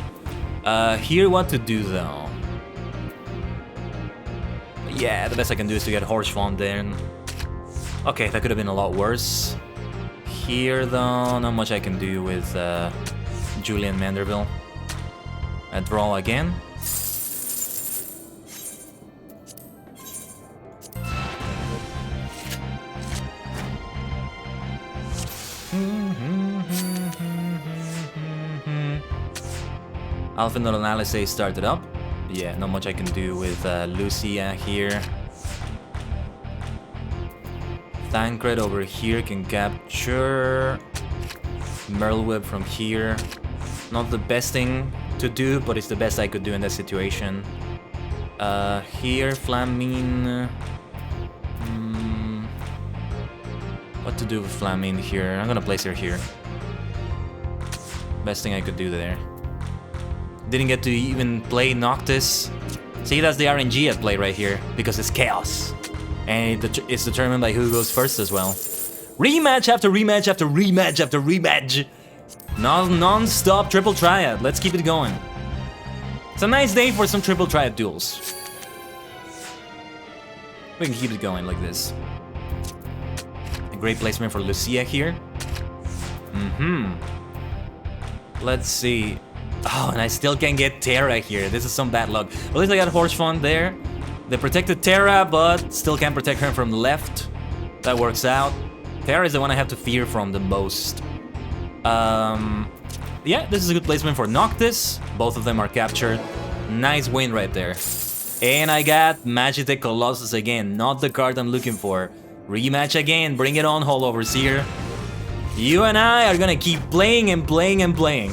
Here what to do though. Yeah, the best I can do is to get horse font there. Okay, that could have been a lot worse. Here though, not much I can do with Julian Manderville. I draw again. Alpha node analysis started up. Yeah, not much I can do with Lucia here. Thancred over here can capture Merlweb from here. Not the best thing to do, but it's the best I could do in that situation. Here, Flamine. What to do with Flamine here? I'm gonna place her here. Best thing I could do there. Didn't get to even play Noctis. See, that's the RNG at play right here, because it's chaos. And it's determined by who goes first as well. Rematch after rematch after rematch after rematch. Non-stop triple triad. Let's keep it going. It's a nice day for some triple triad duels. We can keep it going like this. A great placement for Lucia here. Let's see. Oh, and I still can't get Terra here. This is some bad luck. At least I got Horse Font there. They protected Terra, but still can't protect her from the left. That works out. Terra is the one I have to fear from the most. Yeah, this is a good placement for Noctis. Both of them are captured. Nice win right there. And I got Magitech Colossus again. Not the card I'm looking for. Rematch again. Bring it on, Holdovers here. You and I are gonna keep playing and playing and playing.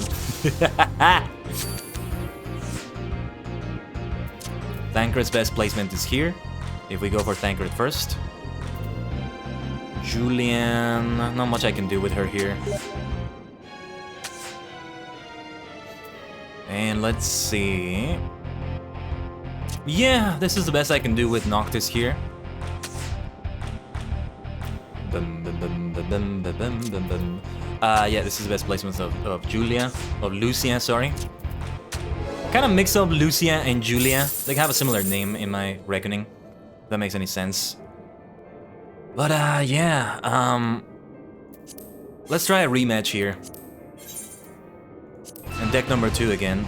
Thancred's best placement is here. If we go for Thancred first. Julian, not much I can do with her here. And let's see. Yeah, this is the best I can do with Noctis here. Yeah, this is the best placement of Lucia, sorry. Kind of mix up Lucia and Julia. They have a similar name in my reckoning. If that makes any sense. But yeah, let's try a rematch here. And deck number 2 again.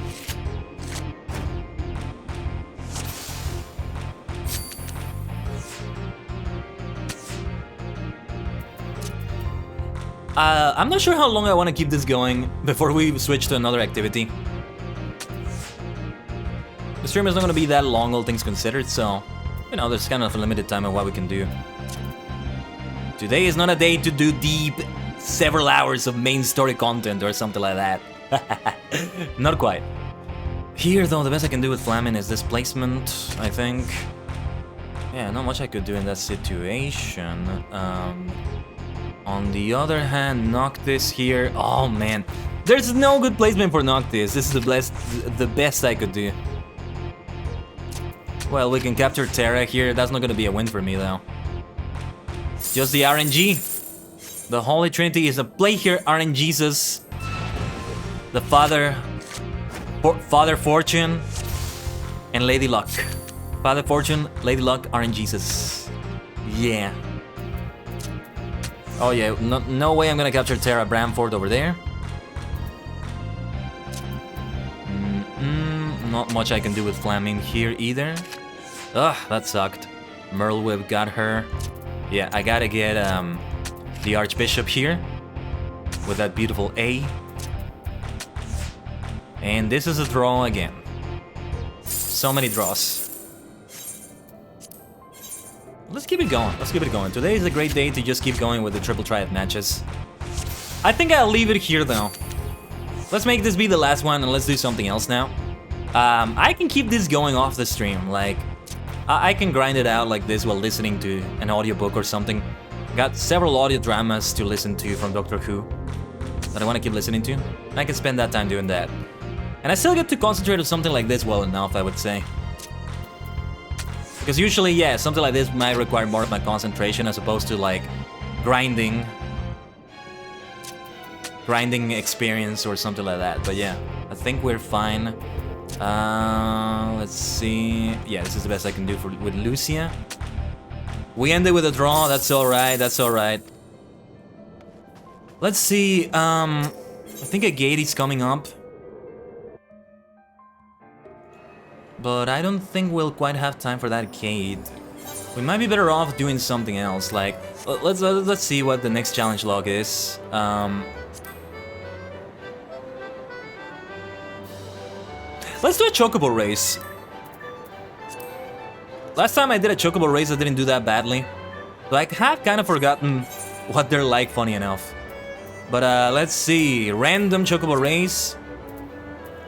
I'm not sure how long I want to keep this going before we switch to another activity. The stream is not going to be that long, all things considered, so, you know, there's kind of a limited time of what we can do. Today is not a day to do deep, several hours of main story content or something like that. Not quite. Here, though, the best I can do with Flamin is this placement, I think. Yeah, not much I could do in that situation. On the other hand, Noctis here. Oh man, there's no good placement for Noctis. This is the best I could do. Well, we can capture Terra here. That's not gonna be a win for me though. Just the RNG. The Holy Trinity is a play here. RNGesus. The Father Fortune, and Lady Luck. Father Fortune, Lady Luck, RNGesus. Yeah. Oh yeah, no way I'm gonna capture Terra Bramford over there. Not much I can do with Flaming here either. Ugh, that sucked. Merlweb got her. Yeah, I gotta get the Archbishop here with that beautiful A. And this is a draw again. So many draws. Let's keep it going. Let's keep it going. Today is a great day to just keep going with the triple triad matches. I think I'll leave it here though. Let's make this be the last one and let's do something else now. I can keep this going off the stream. Like, I can grind it out like this while listening to an audiobook or something. Got several audio dramas to listen to from Doctor Who. that I want to keep listening to. And I can spend that time doing that. And I still get to concentrate on something like this well enough, I would say. Because usually, yeah, something like this might require more of my concentration as opposed to like grinding experience or something like that. But yeah, I think we're fine. Let's see. Yeah, this is the best I can do with Lucia. We ended with a draw. That's alright. That's alright. Let's see. I think a gate is coming up. But I don't think we'll quite have time for that gate. We might be better off doing something else. Like, let's see what the next challenge log is. Let's do a chocobo race. Last time I did a chocobo race, I didn't do that badly. So I have kind of forgotten what they're like, funny enough. But let's see. Random chocobo race.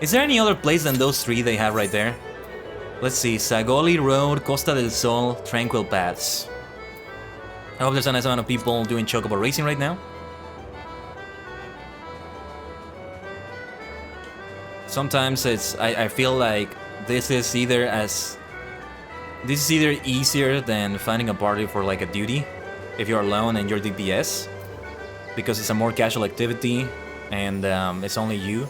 Is there any other place than those three they have right there? Let's see. Sagoli Road, Costa del Sol, Tranquil Paths. I hope there's a nice amount of people doing chocobo racing right now. Sometimes I feel like this is either easier than finding a party for like a duty if you're alone and you're DPS, because it's a more casual activity and it's only you.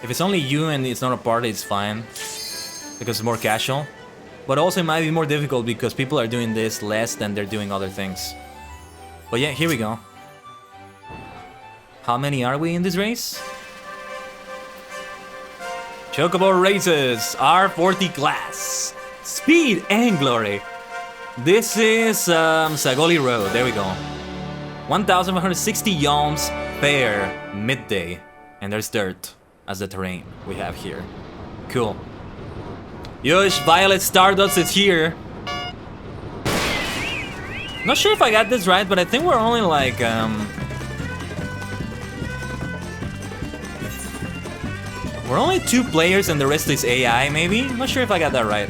If it's only you and it's not a party, it's fine because it's more casual. But also it might be more difficult because people are doing this less than they're doing other things. But yeah, here we go. How many are we in this race? Chocobo races, R40 class, speed and glory. This is Sagoli Road, there we go. 1,160 yalms, fair, midday. And there's dirt as the terrain we have here. Cool. Yush, Violet Stardust is here. Not sure if I got this right, but I think we're only like we're only 2 players and the rest is AI, maybe? I'm not sure if I got that right.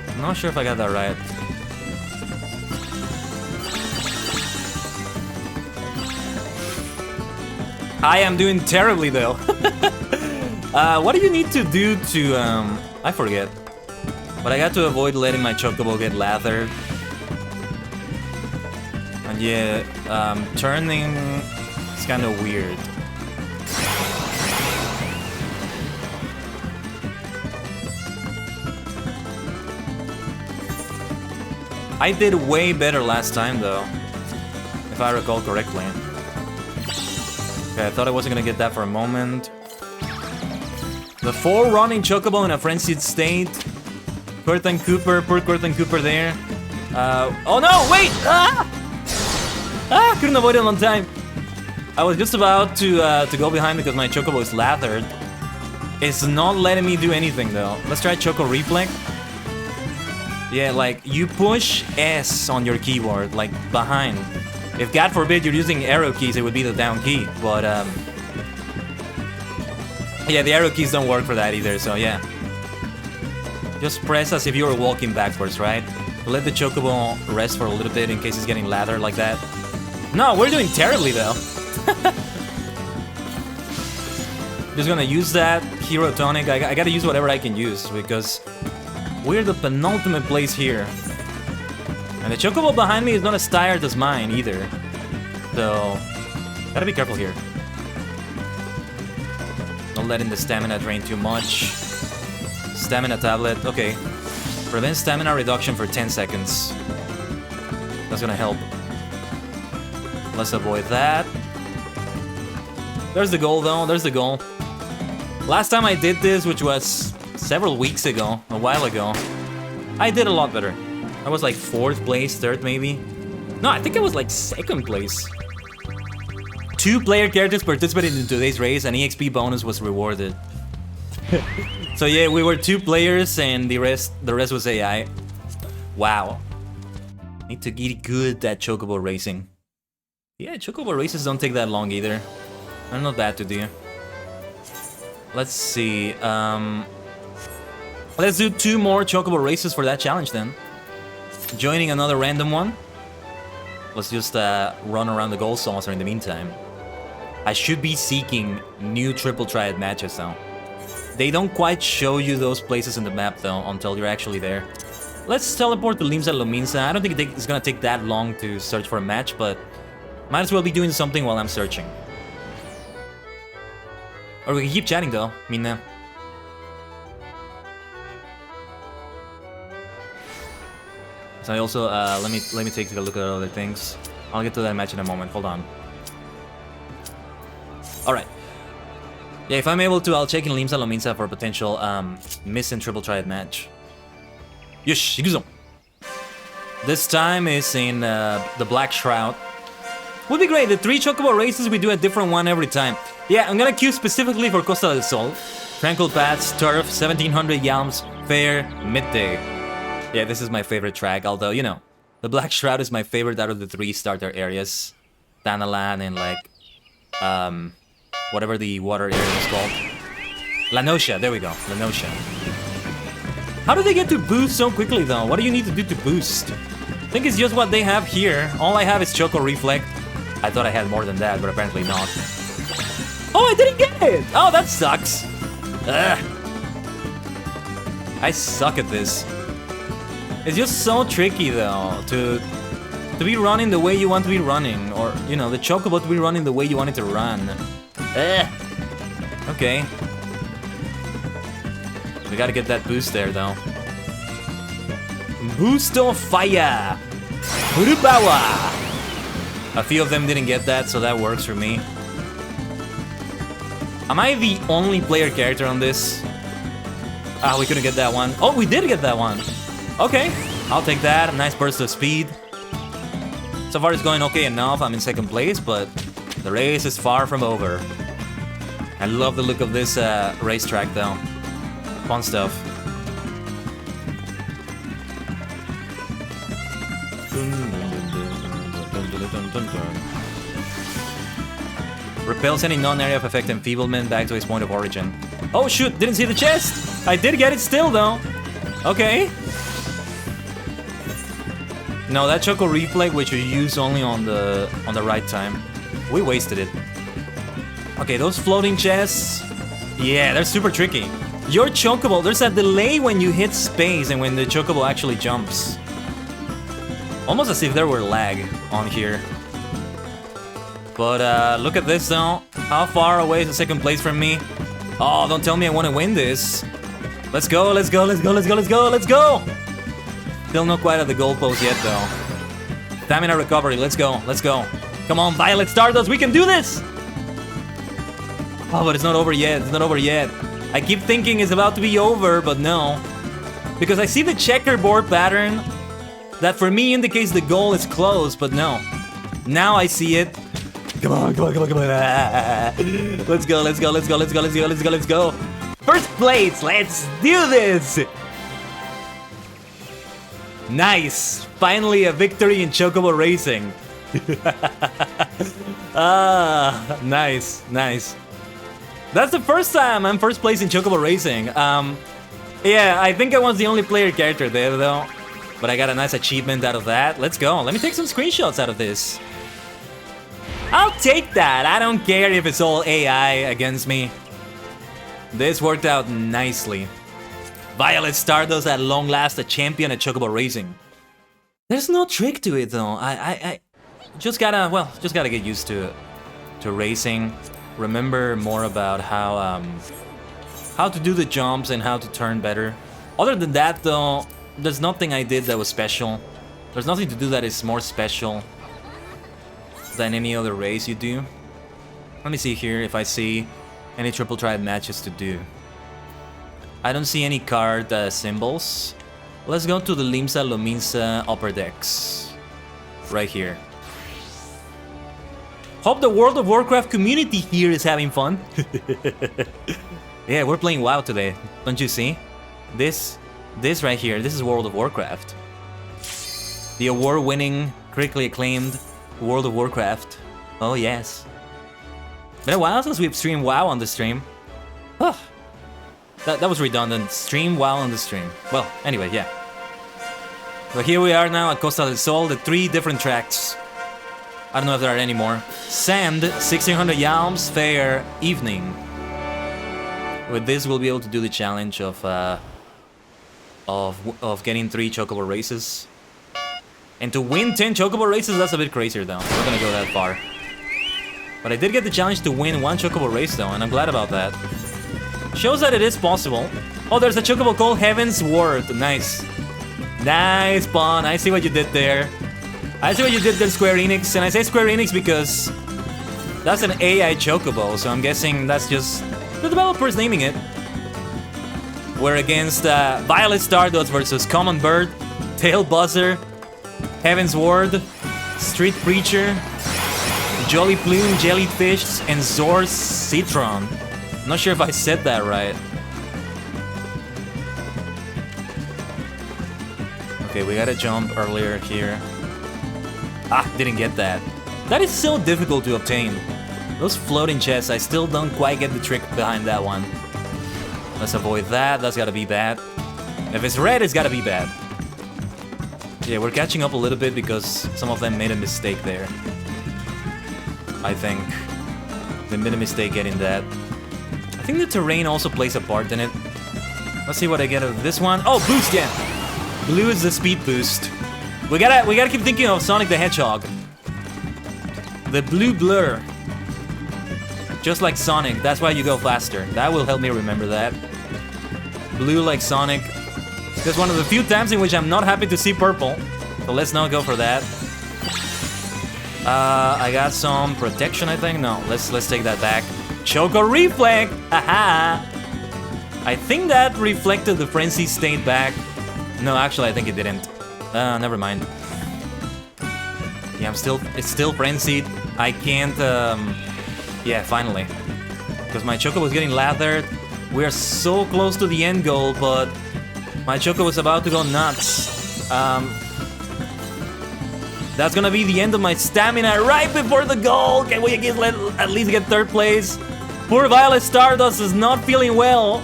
I'm not sure if I got that right. Hi, I'm doing terribly though. What do you need to do to, I forget. But I got to avoid letting my chocobo get lathered. And yeah, turning is kind of weird. I did way better last time though, if I recall correctly. Okay, I thought I wasn't gonna get that for a moment. The 4 running chocobo in a frenzied state. Curtin Cooper, poor Curtin Cooper there. Oh no, wait! Couldn't avoid it on time. I was just about to go behind because my chocobo is lathered. It's not letting me do anything though. Let's try Choco Reflex. Yeah, like, you push S on your keyboard, like, behind. If, God forbid, you're using arrow keys, it would be the down key, but, yeah, the arrow keys don't work for that either, so yeah. Just press as if you were walking backwards, right? Let the chocobo rest for a little bit in case it's getting lathered like that. No, we're doing terribly, though. Just gonna use that Hero Tonic. I gotta use whatever I can use, because we're the penultimate place here. And the chocobo behind me is not as tired as mine either. So, gotta be careful here. Not letting the stamina drain too much. Stamina tablet, okay. Prevent stamina reduction for 10 seconds. That's gonna help. Let's avoid that. There's the goal though, there's the goal. Last time I did this, which was several weeks ago, a while ago, I did a lot better. I was like 4th place, 3rd maybe. No, I think I was like 2nd place. 2 player characters participated in today's race and EXP bonus was rewarded. So yeah, we were 2 players and the rest was AI. Wow. Need to get good at chocobo racing. Yeah, chocobo races don't take that long either. They're not bad to do. Let's see, let's do 2 more chocobo races for that challenge then. Joining another random one. Let's just run around the goal saucer in the meantime. I should be seeking new triple triad matches though. They don't quite show you those places in the map though until you're actually there. Let's teleport to Limsa Lominsa. I don't think it's gonna take that long to search for a match, but might as well be doing something while I'm searching. Or we can keep chatting though. I mean, so I also let me take a look at other things. I'll get to that match in a moment. Hold on. All right. Yeah, if I'm able to, I'll check in Limsa Lominsa for a potential missing triple triad match. Yosh, ikuzo. This time is in the Black Shroud. Would be great. The 3 chocobo races, we do a different one every time. Yeah, I'm gonna queue specifically for Costa del Sol. Tranquil Paths, Turf, 1700 Yalms, Fair, Midday. Yeah, this is my favorite track, although, you know, the Black Shroud is my favorite out of the 3 starter areas. Thanalan and, like, whatever the water area is called. La Nocia, there we go, La Nocia. How do they get to boost so quickly, though? What do you need to do to boost? I think it's just what they have here. All I have is Choco Reflect. I thought I had more than that, but apparently not. Oh, I didn't get it! Oh, that sucks. Ugh. I suck at this. It's just so tricky, though, to be running the way you want to be running. Or, you know, the Chocobo to be running the way you want it to run. Ugh. Okay. We gotta get that boost there, though. Boost of fire! Urubawa! A few of them didn't get that, so that works for me. Am I the only player character on this? Ah, we couldn't get that one. Oh, we did get that one! Okay, I'll take that. A nice burst of speed. So far it's going okay enough. I'm in 2nd place, but the race is far from over. I love the look of this racetrack, though. Fun stuff. Repels any non-area of effect enfeeblement back to its point of origin. Oh shoot, didn't see the chest! I did get it still though. Okay. No, that Choco Reflect, which you use only on the right time. We wasted it. Okay, those floating chests. Yeah, they're super tricky. Your Chocobo, there's a delay when you hit space and when the Chocobo actually jumps. Almost as if there were lag on here. But look at this though. How far away is the 2nd place from me? Oh, don't tell me I want to win this. Let's go, let's go, let's go, let's go, let's go, let's go! Still not quite at the goalpost yet though. Stamina recovery, let's go, let's go. Come on, Violet Stardust, we can do this! Oh, but it's not over yet, it's not over yet. I keep thinking it's about to be over, but no. Because I see the checkerboard pattern that for me indicates the goal is close, but no. Now I see it. Come on, come on, come on, come on. Let's go, let's go, let's go, let's go, let's go, let's go, let's go. First place, let's do this! Nice! Finally a victory in Chocobo Racing. Ah, nice, nice. That's the first time I'm first place in Chocobo Racing. Yeah, I think I was the only player character there though. But I got a nice achievement out of that. Let's go. Let me take some screenshots out of this. I'll take that. I don't care if it's all AI against me. This worked out nicely. Violet Stardust at long last a champion at Chocobo Racing. There's no trick to it though. I just gotta, well, just gotta get used to racing. Remember more about how to do the jumps and how to turn better. Other than that though, there's nothing I did that was special. There's nothing to do that is more special than any other race you do. Let me see here if I see any triple triad matches to do. I don't see any card symbols. Let's go to the Limsa Lominsa upper decks. Right here. Hope the World of Warcraft community here is having fun. Yeah, we're playing WoW today. Don't you see? This right here, this is World of Warcraft. The award-winning, critically acclaimed World of Warcraft. Oh yes. Been a while since we've streamed WoW on the stream. Huh. That was redundant. Stream WoW on the stream. Well, anyway, yeah. But here we are now at Costa del Sol, the 3 different tracks. I don't know if there are any more. Sand, 1600 yalms, fair, evening. With this, we'll be able to do the challenge of getting 3 chocobo races. And to win 10 chocobo races, that's a bit crazier though. We're not gonna go that far. But I did get the challenge to win 1 chocobo race though, and I'm glad about that. Shows that it is possible. Oh, there's a chocobo called Heaven's Word. Nice. Nice, Pawn. I see what you did there. I see what you did there, Square Enix. And I say Square Enix because that's an AI chocobo, so I'm guessing that's just the developers naming it. We're against Violet Stardust versus Common Bird, Tail Buzzer, Heaven's Word, Street Preacher, Jolly Plume, Jellyfish, and Zor Citron. I'm not sure if I said that right. Okay, we gotta jump earlier here. Ah, didn't get that. That is so difficult to obtain. Those floating chests, I still don't quite get the trick behind that one. Let's avoid that, that's gotta be bad. If it's red, it's gotta be bad. Yeah, we're catching up a little bit because some of them made a mistake there. I think. They made a mistake getting that. I think the terrain also plays a part in it. Let's see what I get out of this one. Oh, boost, yeah! Blue is the speed boost. We gotta keep thinking of Sonic the Hedgehog. The blue blur. Just like Sonic, that's why you go faster. That will help me remember that. Blue like Sonic. That's one of the few times in which I'm not happy to see purple. So let's not go for that. I got some protection, I think. No, let's take that back. Choco Reflect! Haha! I think that reflected the frenzy state back. No, actually, I think it didn't. Never mind. Yeah, it's still frenzied. I can't, yeah, finally. Because my Choco was getting lathered. We are so close to the end goal, but my Choco was about to go nuts. That's gonna be the end of my stamina right before the goal. Can we at least get 3rd place? Poor Violet Stardust is not feeling well.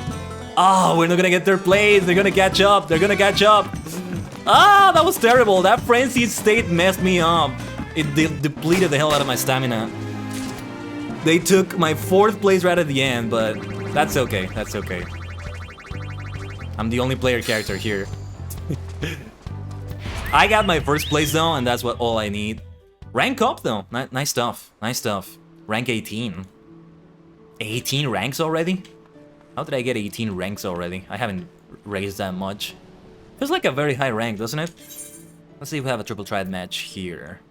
Oh, we're not gonna get 3rd place. They're gonna catch up. They're gonna catch up. Ah, that was terrible. That frenzied state messed me up. It depleted the hell out of my stamina. They took my 4th place right at the end, but that's okay. That's okay. I'm the only player character here. I got my 1st place though, and that's all I need. Rank up though. Nice stuff. Nice stuff. Rank 18. 18 ranks already? How did I get 18 ranks already? I haven't raised that much. Feels like a very high rank, doesn't it? Let's see if we have a triple triad match here.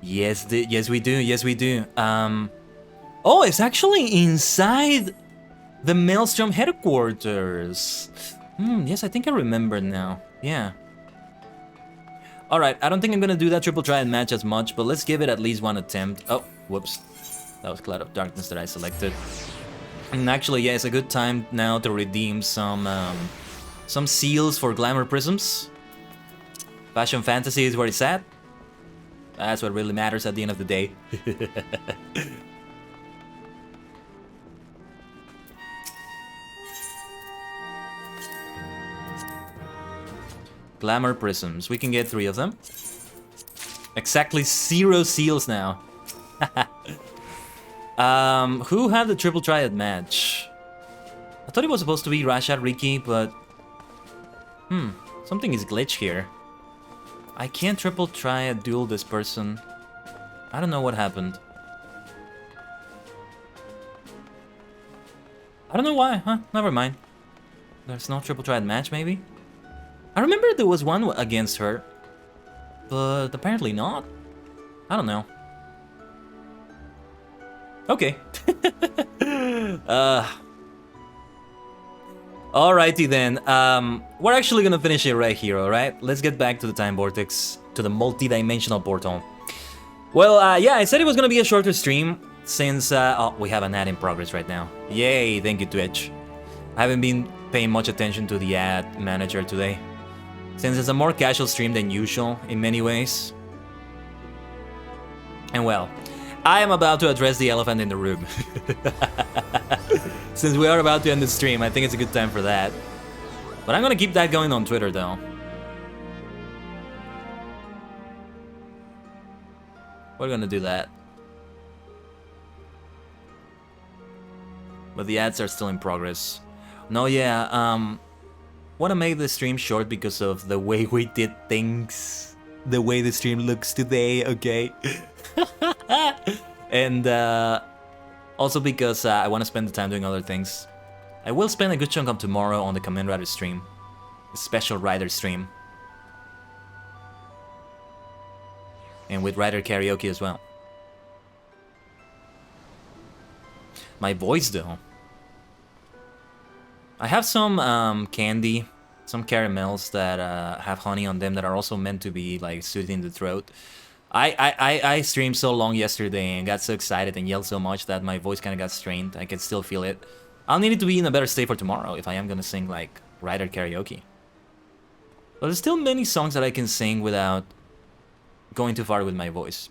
Yes, yes we do. Yes we do. Oh, it's actually inside the Maelstrom headquarters. Yes, I think I remember now. Yeah. Alright, I don't think I'm gonna do that triple triad match as much, but let's give it at least 1 attempt. Oh, whoops. That was Cloud of Darkness that I selected. And actually, yeah, it's a good time now to redeem some seals for Glamour Prisms. Fashion Fantasy is where it's at. That's what really matters at the end of the day. Glamour Prisms. We can get 3 of them. Exactly 0 seals now. Who had the triple triad match? I thought it was supposed to be Rashad Ricky, but... something is glitch here. I can't triple triad duel this person. I don't know what happened. I don't know why, huh? Never mind. There's no triple triad match, maybe? I remember there was one against her, but apparently not. I don't know. Okay. Alrighty then. We're actually gonna finish it right here, alright? Let's get back to the time vortex, to the multi-dimensional portal. Well, yeah, I said it was gonna be a shorter stream since, oh, we have an ad in progress right now. Yay, thank you, Twitch. I haven't been paying much attention to the ad manager today, since it's a more casual stream than usual in many ways. And well, I am about to address the elephant in the room. Since we are about to end the stream, I think it's a good time for that. But I'm gonna keep that going on Twitter though. we're gonna do that. But the ads are still in progress. No, yeah, wanna make the stream short because of the way we did things. The way the stream looks today, okay? And also because I wanna spend the time doing other things. I will spend a good chunk of tomorrow on the Kamen Rider stream. A special Rider stream. And with Rider karaoke as well. My voice though. I have some candy, some caramels that have honey on them that are also meant to be like soothing the throat. I streamed so long yesterday and got so excited and yelled so much that my voice kind of got strained. I can still feel it. I'll need it to be in a better state for tomorrow if I am gonna sing like Rider karaoke. But there's still many songs that I can sing without going too far with my voice.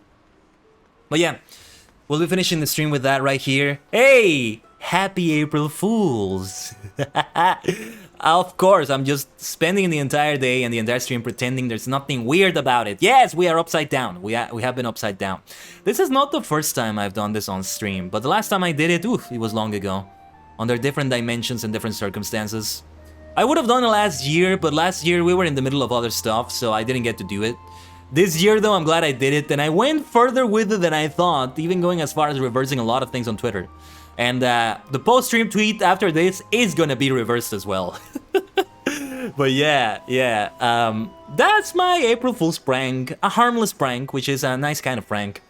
But yeah, we'll be finishing the stream with that right here. Hey! Happy April Fools! Of course, I'm just spending the entire day and the entire stream pretending there's nothing weird about it. Yes, we are upside down. We have been upside down. This is not the first time I've done this on stream, but the last time I did it, oof, it was long ago. Under different dimensions and different circumstances. I would have done it last year, but last year we were in the middle of other stuff, so I didn't get to do it. This year though, I'm glad I did it, and I went further with it than I thought, even going as far as reversing a lot of things on Twitter. And the post-stream tweet after this is gonna be reversed as well. But yeah, that's my April Fool's prank. A harmless prank, which is a nice kind of prank.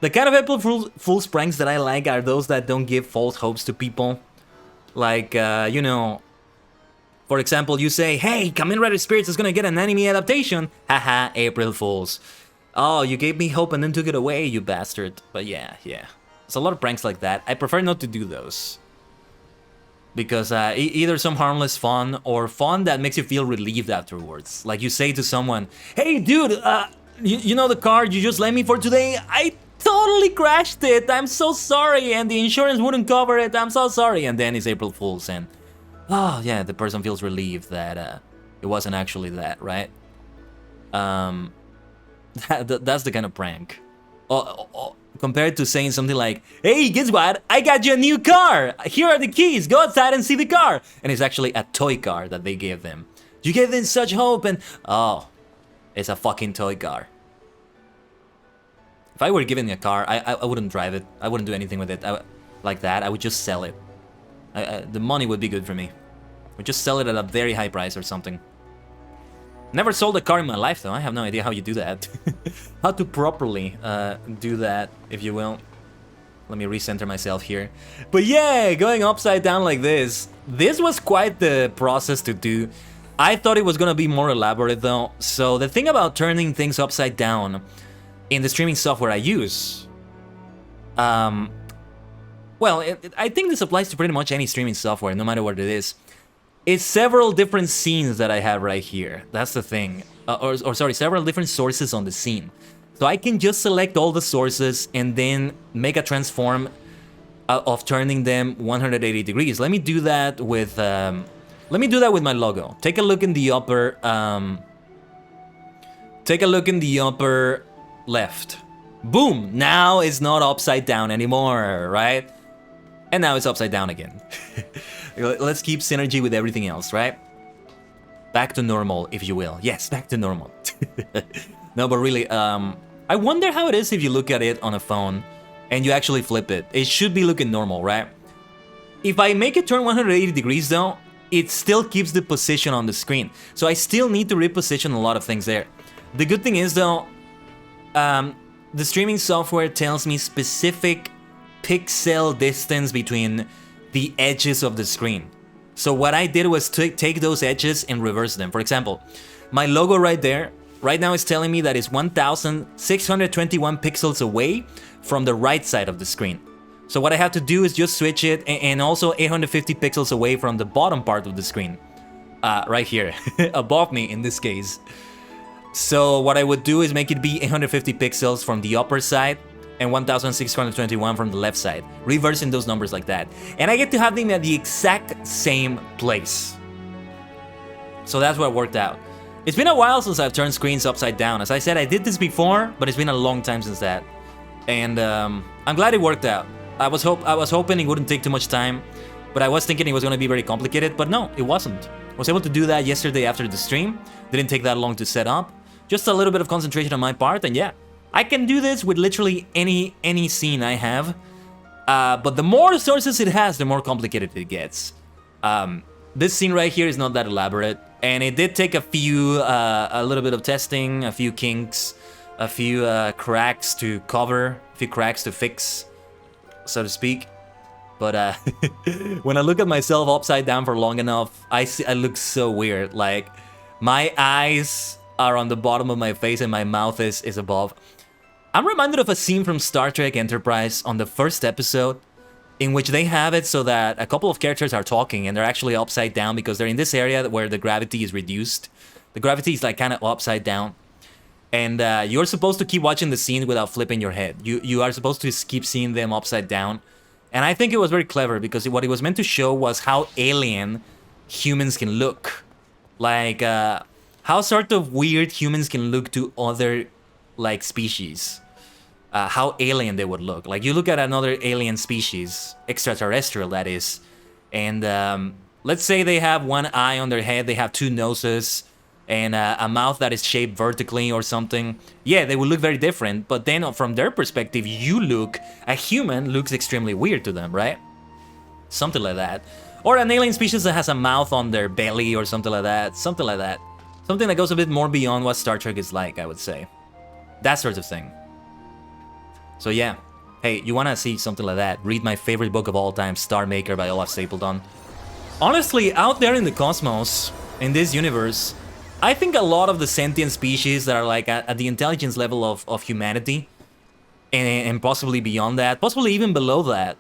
The kind of April Fool's pranks that I like are those that don't give false hopes to people. Like, you know, for example, you say, hey, Kamen Rider Spirits is gonna get an anime adaptation. Haha, April Fools. Oh, you gave me hope and then took it away, you bastard. But yeah. There's a lot of pranks like that. I prefer not to do those. Because either some harmless fun or fun that makes you feel relieved afterwards. Like you say to someone, hey dude, you know the car you just lent me for today? I totally crashed it, I'm so sorry, and the insurance wouldn't cover it, I'm so sorry. And then it's April Fool's and, oh yeah, the person feels relieved that it wasn't actually that, right? That's the kind of prank. Compared to saying something like, hey, guess what? I got you a new car! Here are the keys, go outside and see the car! And it's actually a toy car that they gave them. You gave them such hope and... oh, it's a fucking toy car. If I were given a car, I wouldn't drive it. I wouldn't do anything with it like that. I would just sell it. The money would be good for me. I would just sell it at a very high price or something. Never sold a car in my life though, I have no idea how you do that. How to properly do that, if you will. Let me recenter myself here. But yeah, going upside down like this was quite the process to do. I thought it was gonna be more elaborate though. So the thing about turning things upside down in the streaming software I use, well, I think this applies to pretty much any streaming software, no matter what it is. It's several different scenes that I have right here. That's the thing. Or sorry, several different sources on the scene. So I can just select all the sources and then make a transform of turning them 180 degrees. Let me do that with my logo. Take a look in the upper left. Boom! Now it's not upside down anymore, right? And now it's upside down again. Let's keep synergy with everything else, right? Back to normal, if you will. Yes, back to normal. No, but really, I wonder how it is if you look at it on a phone and you actually flip it. It should be looking normal, right? If I make it turn 180 degrees though, it still keeps the position on the screen. So I still need to reposition a lot of things there. The good thing is though, the streaming software tells me specific pixel distance between the edges of the screen. So what I did was take those edges and reverse them. For example, my logo right there, right now is telling me that it's 1621 pixels away from the right side of the screen. So what I have to do is just switch it and also 850 pixels away from the bottom part of the screen. Right here, above me in this case. So what I would do is make it be 850 pixels from the upper side and 1621 from the left side, reversing those numbers like that. And I get to have them at the exact same place. So that's what worked out. It's been a while since I've turned screens upside down. As I said, I did this before, but it's been a long time since that. And I'm glad it worked out. I was hoping it wouldn't take too much time, but I was thinking it was going to be very complicated, but no, it wasn't. I was able to do that yesterday after the stream. Didn't take that long to set up. Just a little bit of concentration on my part, and yeah, I can do this with literally any scene I have. But the more sources it has, the more complicated it gets. This scene right here is not that elaborate, and it did take a little bit of testing, a few kinks, a few cracks to cover, a few cracks to fix, so to speak. But when I look at myself upside down for long enough, I look so weird. Like, my eyes are on the bottom of my face and my mouth is above. I'm reminded of a scene from Star Trek Enterprise on the first episode, in which they have it so that a couple of characters are talking and they're actually upside down because they're in this area where the gravity is reduced. The gravity is like kind of upside down. And you're supposed to keep watching the scene without flipping your head. You are supposed to keep seeing them upside down. And I think it was very clever because what it was meant to show was how alien humans can look. Like, how sort of weird humans can look to other, like, species. How alien they would look. Like, you look at another alien species, extraterrestrial that is, and let's say they have one eye on their head, they have two noses, and a mouth that is shaped vertically or something. Yeah, they would look very different, but then from their perspective, a human looks extremely weird to them, right? Something like that. Or an alien species that has a mouth on their belly or something like that. Something like that. Something that goes a bit more beyond what Star Trek is like, I would say. That sort of thing. So yeah, hey, you wanna see something like that? Read my favorite book of all time, Star Maker by Olaf Stapledon. Honestly, out there in the cosmos, in this universe, I think a lot of the sentient species that are like at the intelligence level of humanity, and possibly beyond that, possibly even below that,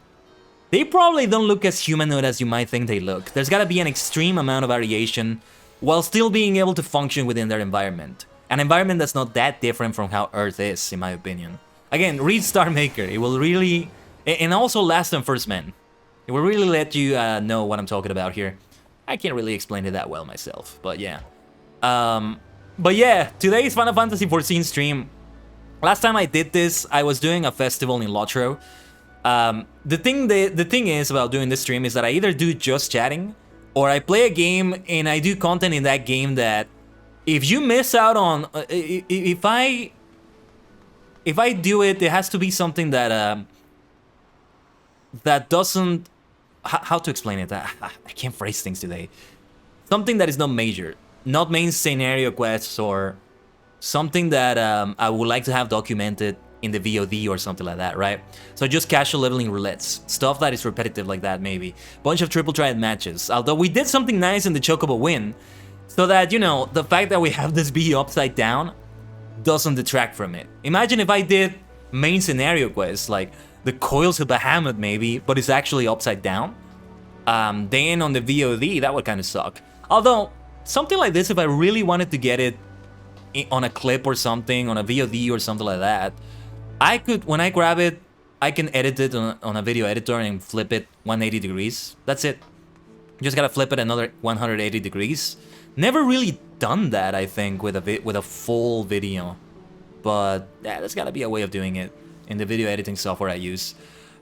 they probably don't look as humanoid as you might think they look. There's gotta be an extreme amount of variation while still being able to function within their environment. An environment that's not that different from how Earth is, in my opinion. Again, read Star Maker. It will really... And also Last and First Men. It will really let you know what I'm talking about here. I can't really explain it that well myself, but yeah. But yeah, today's Final Fantasy XIV stream. Last time I did this, I was doing a festival in Lotro. The thing is about doing this stream is that I either do just chatting, or I play a game and I do content in that game that if you miss out on... If I do it, it has to be something that that doesn't... How to explain it? I can't phrase things today. Something that is not major. Not main scenario quests or something that I would like to have documented in the VOD or something like that, right? So just casual leveling roulettes. Stuff that is repetitive like that, maybe. Bunch of triple triad matches. Although we did something nice in the Chocobo win, so that, you know, the fact that we have this be upside down doesn't detract from it. Imagine if I did main scenario quests, like the Coils of Bahamut maybe, but it's actually upside down. Then on the VOD, that would kind of suck. Although, something like this, if I really wanted to get it on a clip or something, on a VOD or something like that, I could, when I grab it, I can edit it on a video editor and flip it 180 degrees. That's it. Just gotta flip it another 180 degrees. Never really done that, I think, with a full video. But yeah, there's gotta be a way of doing it in the video editing software I use.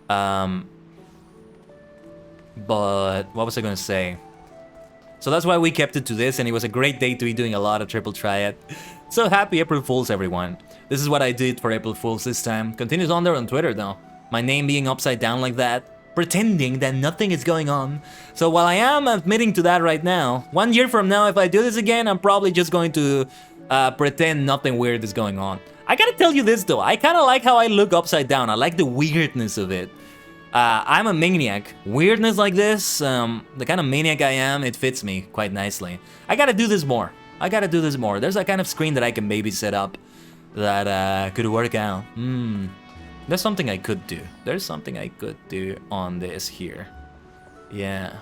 But what was I gonna say? So that's why we kept it to this, and it was a great day to be doing a lot of Triple Triad. So happy April Fools, everyone. This is what I did for April Fools this time. Continues on there on Twitter, though. My name being upside down like that, pretending that nothing is going on. So while I am admitting to that right now, 1 year from now, if I do this again, I'm probably just going to pretend nothing weird is going on. I gotta tell you this, though. I kind of like how I look upside down. I like the weirdness of it. I'm a maniac. Weirdness like this, the kind of maniac I am, it fits me quite nicely. I gotta do this more. There's a kind of screen that I can maybe set up that could work out. There's something I could do. There's something I could do on this here. Yeah.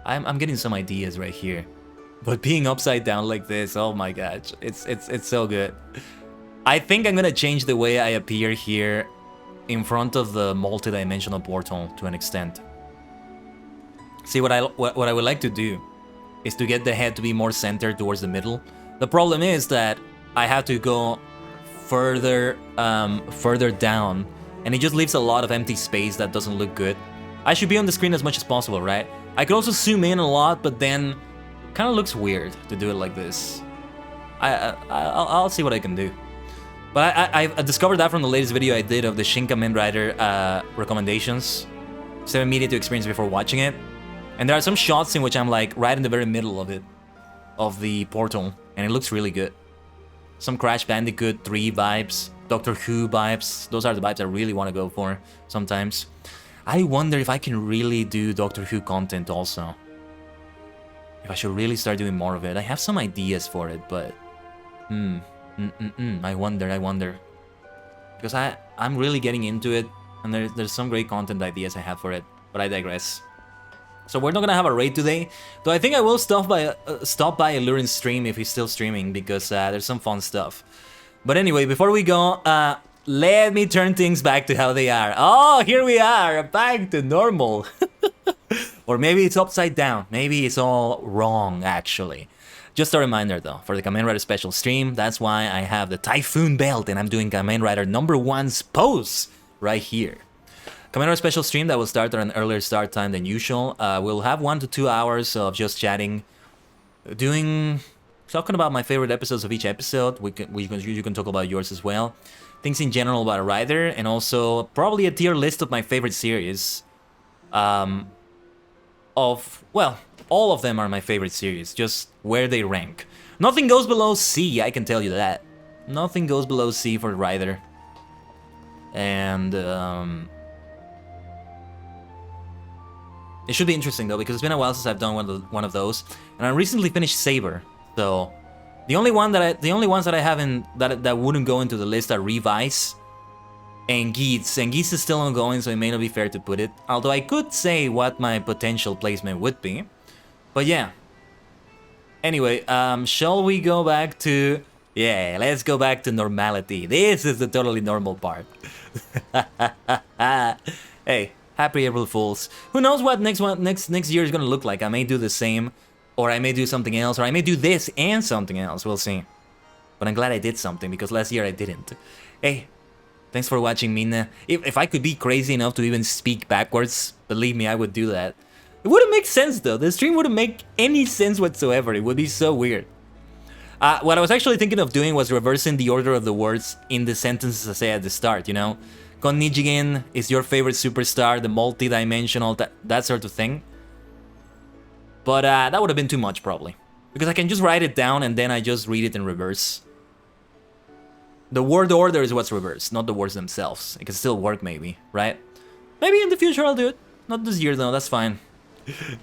I'm getting some ideas right here. But being upside down like this, oh my gosh, it's so good. I think I'm gonna change the way I appear here in front of the multi-dimensional portal to an extent. See, what I would like to do is to get the head to be more centered towards the middle. The problem is that I have to go further down, and it just leaves a lot of empty space that doesn't look good. I should be on the screen as much as possible, right? I could also zoom in a lot, but then kind of looks weird to do it like this. I'll see what I can do. But I discovered that from the latest video I did of the Shin Kamen Rider recommendations. 7 media to experience before watching it. And there are some shots in which I'm like right in the very middle of it, of the portal, and it looks really good. Some Crash Bandicoot 3 vibes, Doctor Who vibes. Those are the vibes I really want to go for sometimes. I wonder if I can really do Doctor Who content also. If I should really start doing more of it. I have some ideas for it, but... I wonder. Because I'm really getting into it, and there's some great content ideas I have for it, but I digress. So we're not gonna have a raid today, though I think I will stop by Allurin's stream if he's still streaming, because there's some fun stuff. But anyway, before we go, let me turn things back to how they are. Oh, here we are, back to normal. Or maybe it's upside down. Maybe it's all wrong, actually. Just a reminder, though, for the Kamen Rider special stream, that's why I have the Typhoon belt and I'm doing Kamen Rider #1's pose right here. Kamen Rider special stream that will start at an earlier start time than usual. We'll have 1 to 2 hours of just chatting, talking about my favorite episodes of each episode. You can talk about yours as well. Things in general about a rider, and also probably a tier list of my favorite series. All of them are my favorite series, just where they rank. Nothing goes below C, I can tell you that. Nothing goes below C for Rider. And it should be interesting though, because it's been a while since I've done one of those, and I recently finished Saber. So the only ones that I haven't that wouldn't go into the list are Revise and Geats. And Geats is still ongoing, so it may not be fair to put it. Although I could say what my potential placement would be. But yeah. Anyway, shall we go back to... Yeah, let's go back to normality. This is the totally normal part. Hey, happy April Fools. Who knows what next year is gonna look like? I may do the same, or I may do something else, or I may do this and something else. We'll see. But I'm glad I did something, because last year I didn't. Hey, thanks for watching, Mina. If I could be crazy enough to even speak backwards, believe me, I would do that. It wouldn't make sense though. The stream wouldn't make any sense whatsoever. It would be so weird. What I was actually thinking of doing was reversing the order of the words in the sentences I say at the start, you know? Kon Nijigen is your favorite superstar, the multi-dimensional, that sort of thing. But that would have been too much, probably. Because I can just write it down and then I just read it in reverse. The word order is what's reversed, not the words themselves. It can still work, maybe, right? Maybe in the future I'll do it. Not this year, though, that's fine.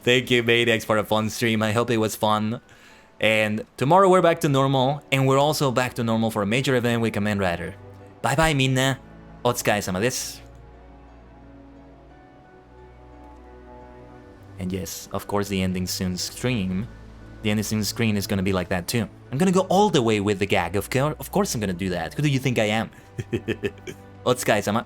Thank you, Maydex, for a fun stream. I hope it was fun. And tomorrow we're back to normal, and we're also back to normal for a major event with Kamen Rider. Bye-bye, Minna. Otsukaresama desu. And yes, of course, the ending soon stream. The ending soon screen is gonna be like that too. I'm gonna go all the way with the gag. Of course I'm gonna do that. Who do you think I am? Otsukaresama.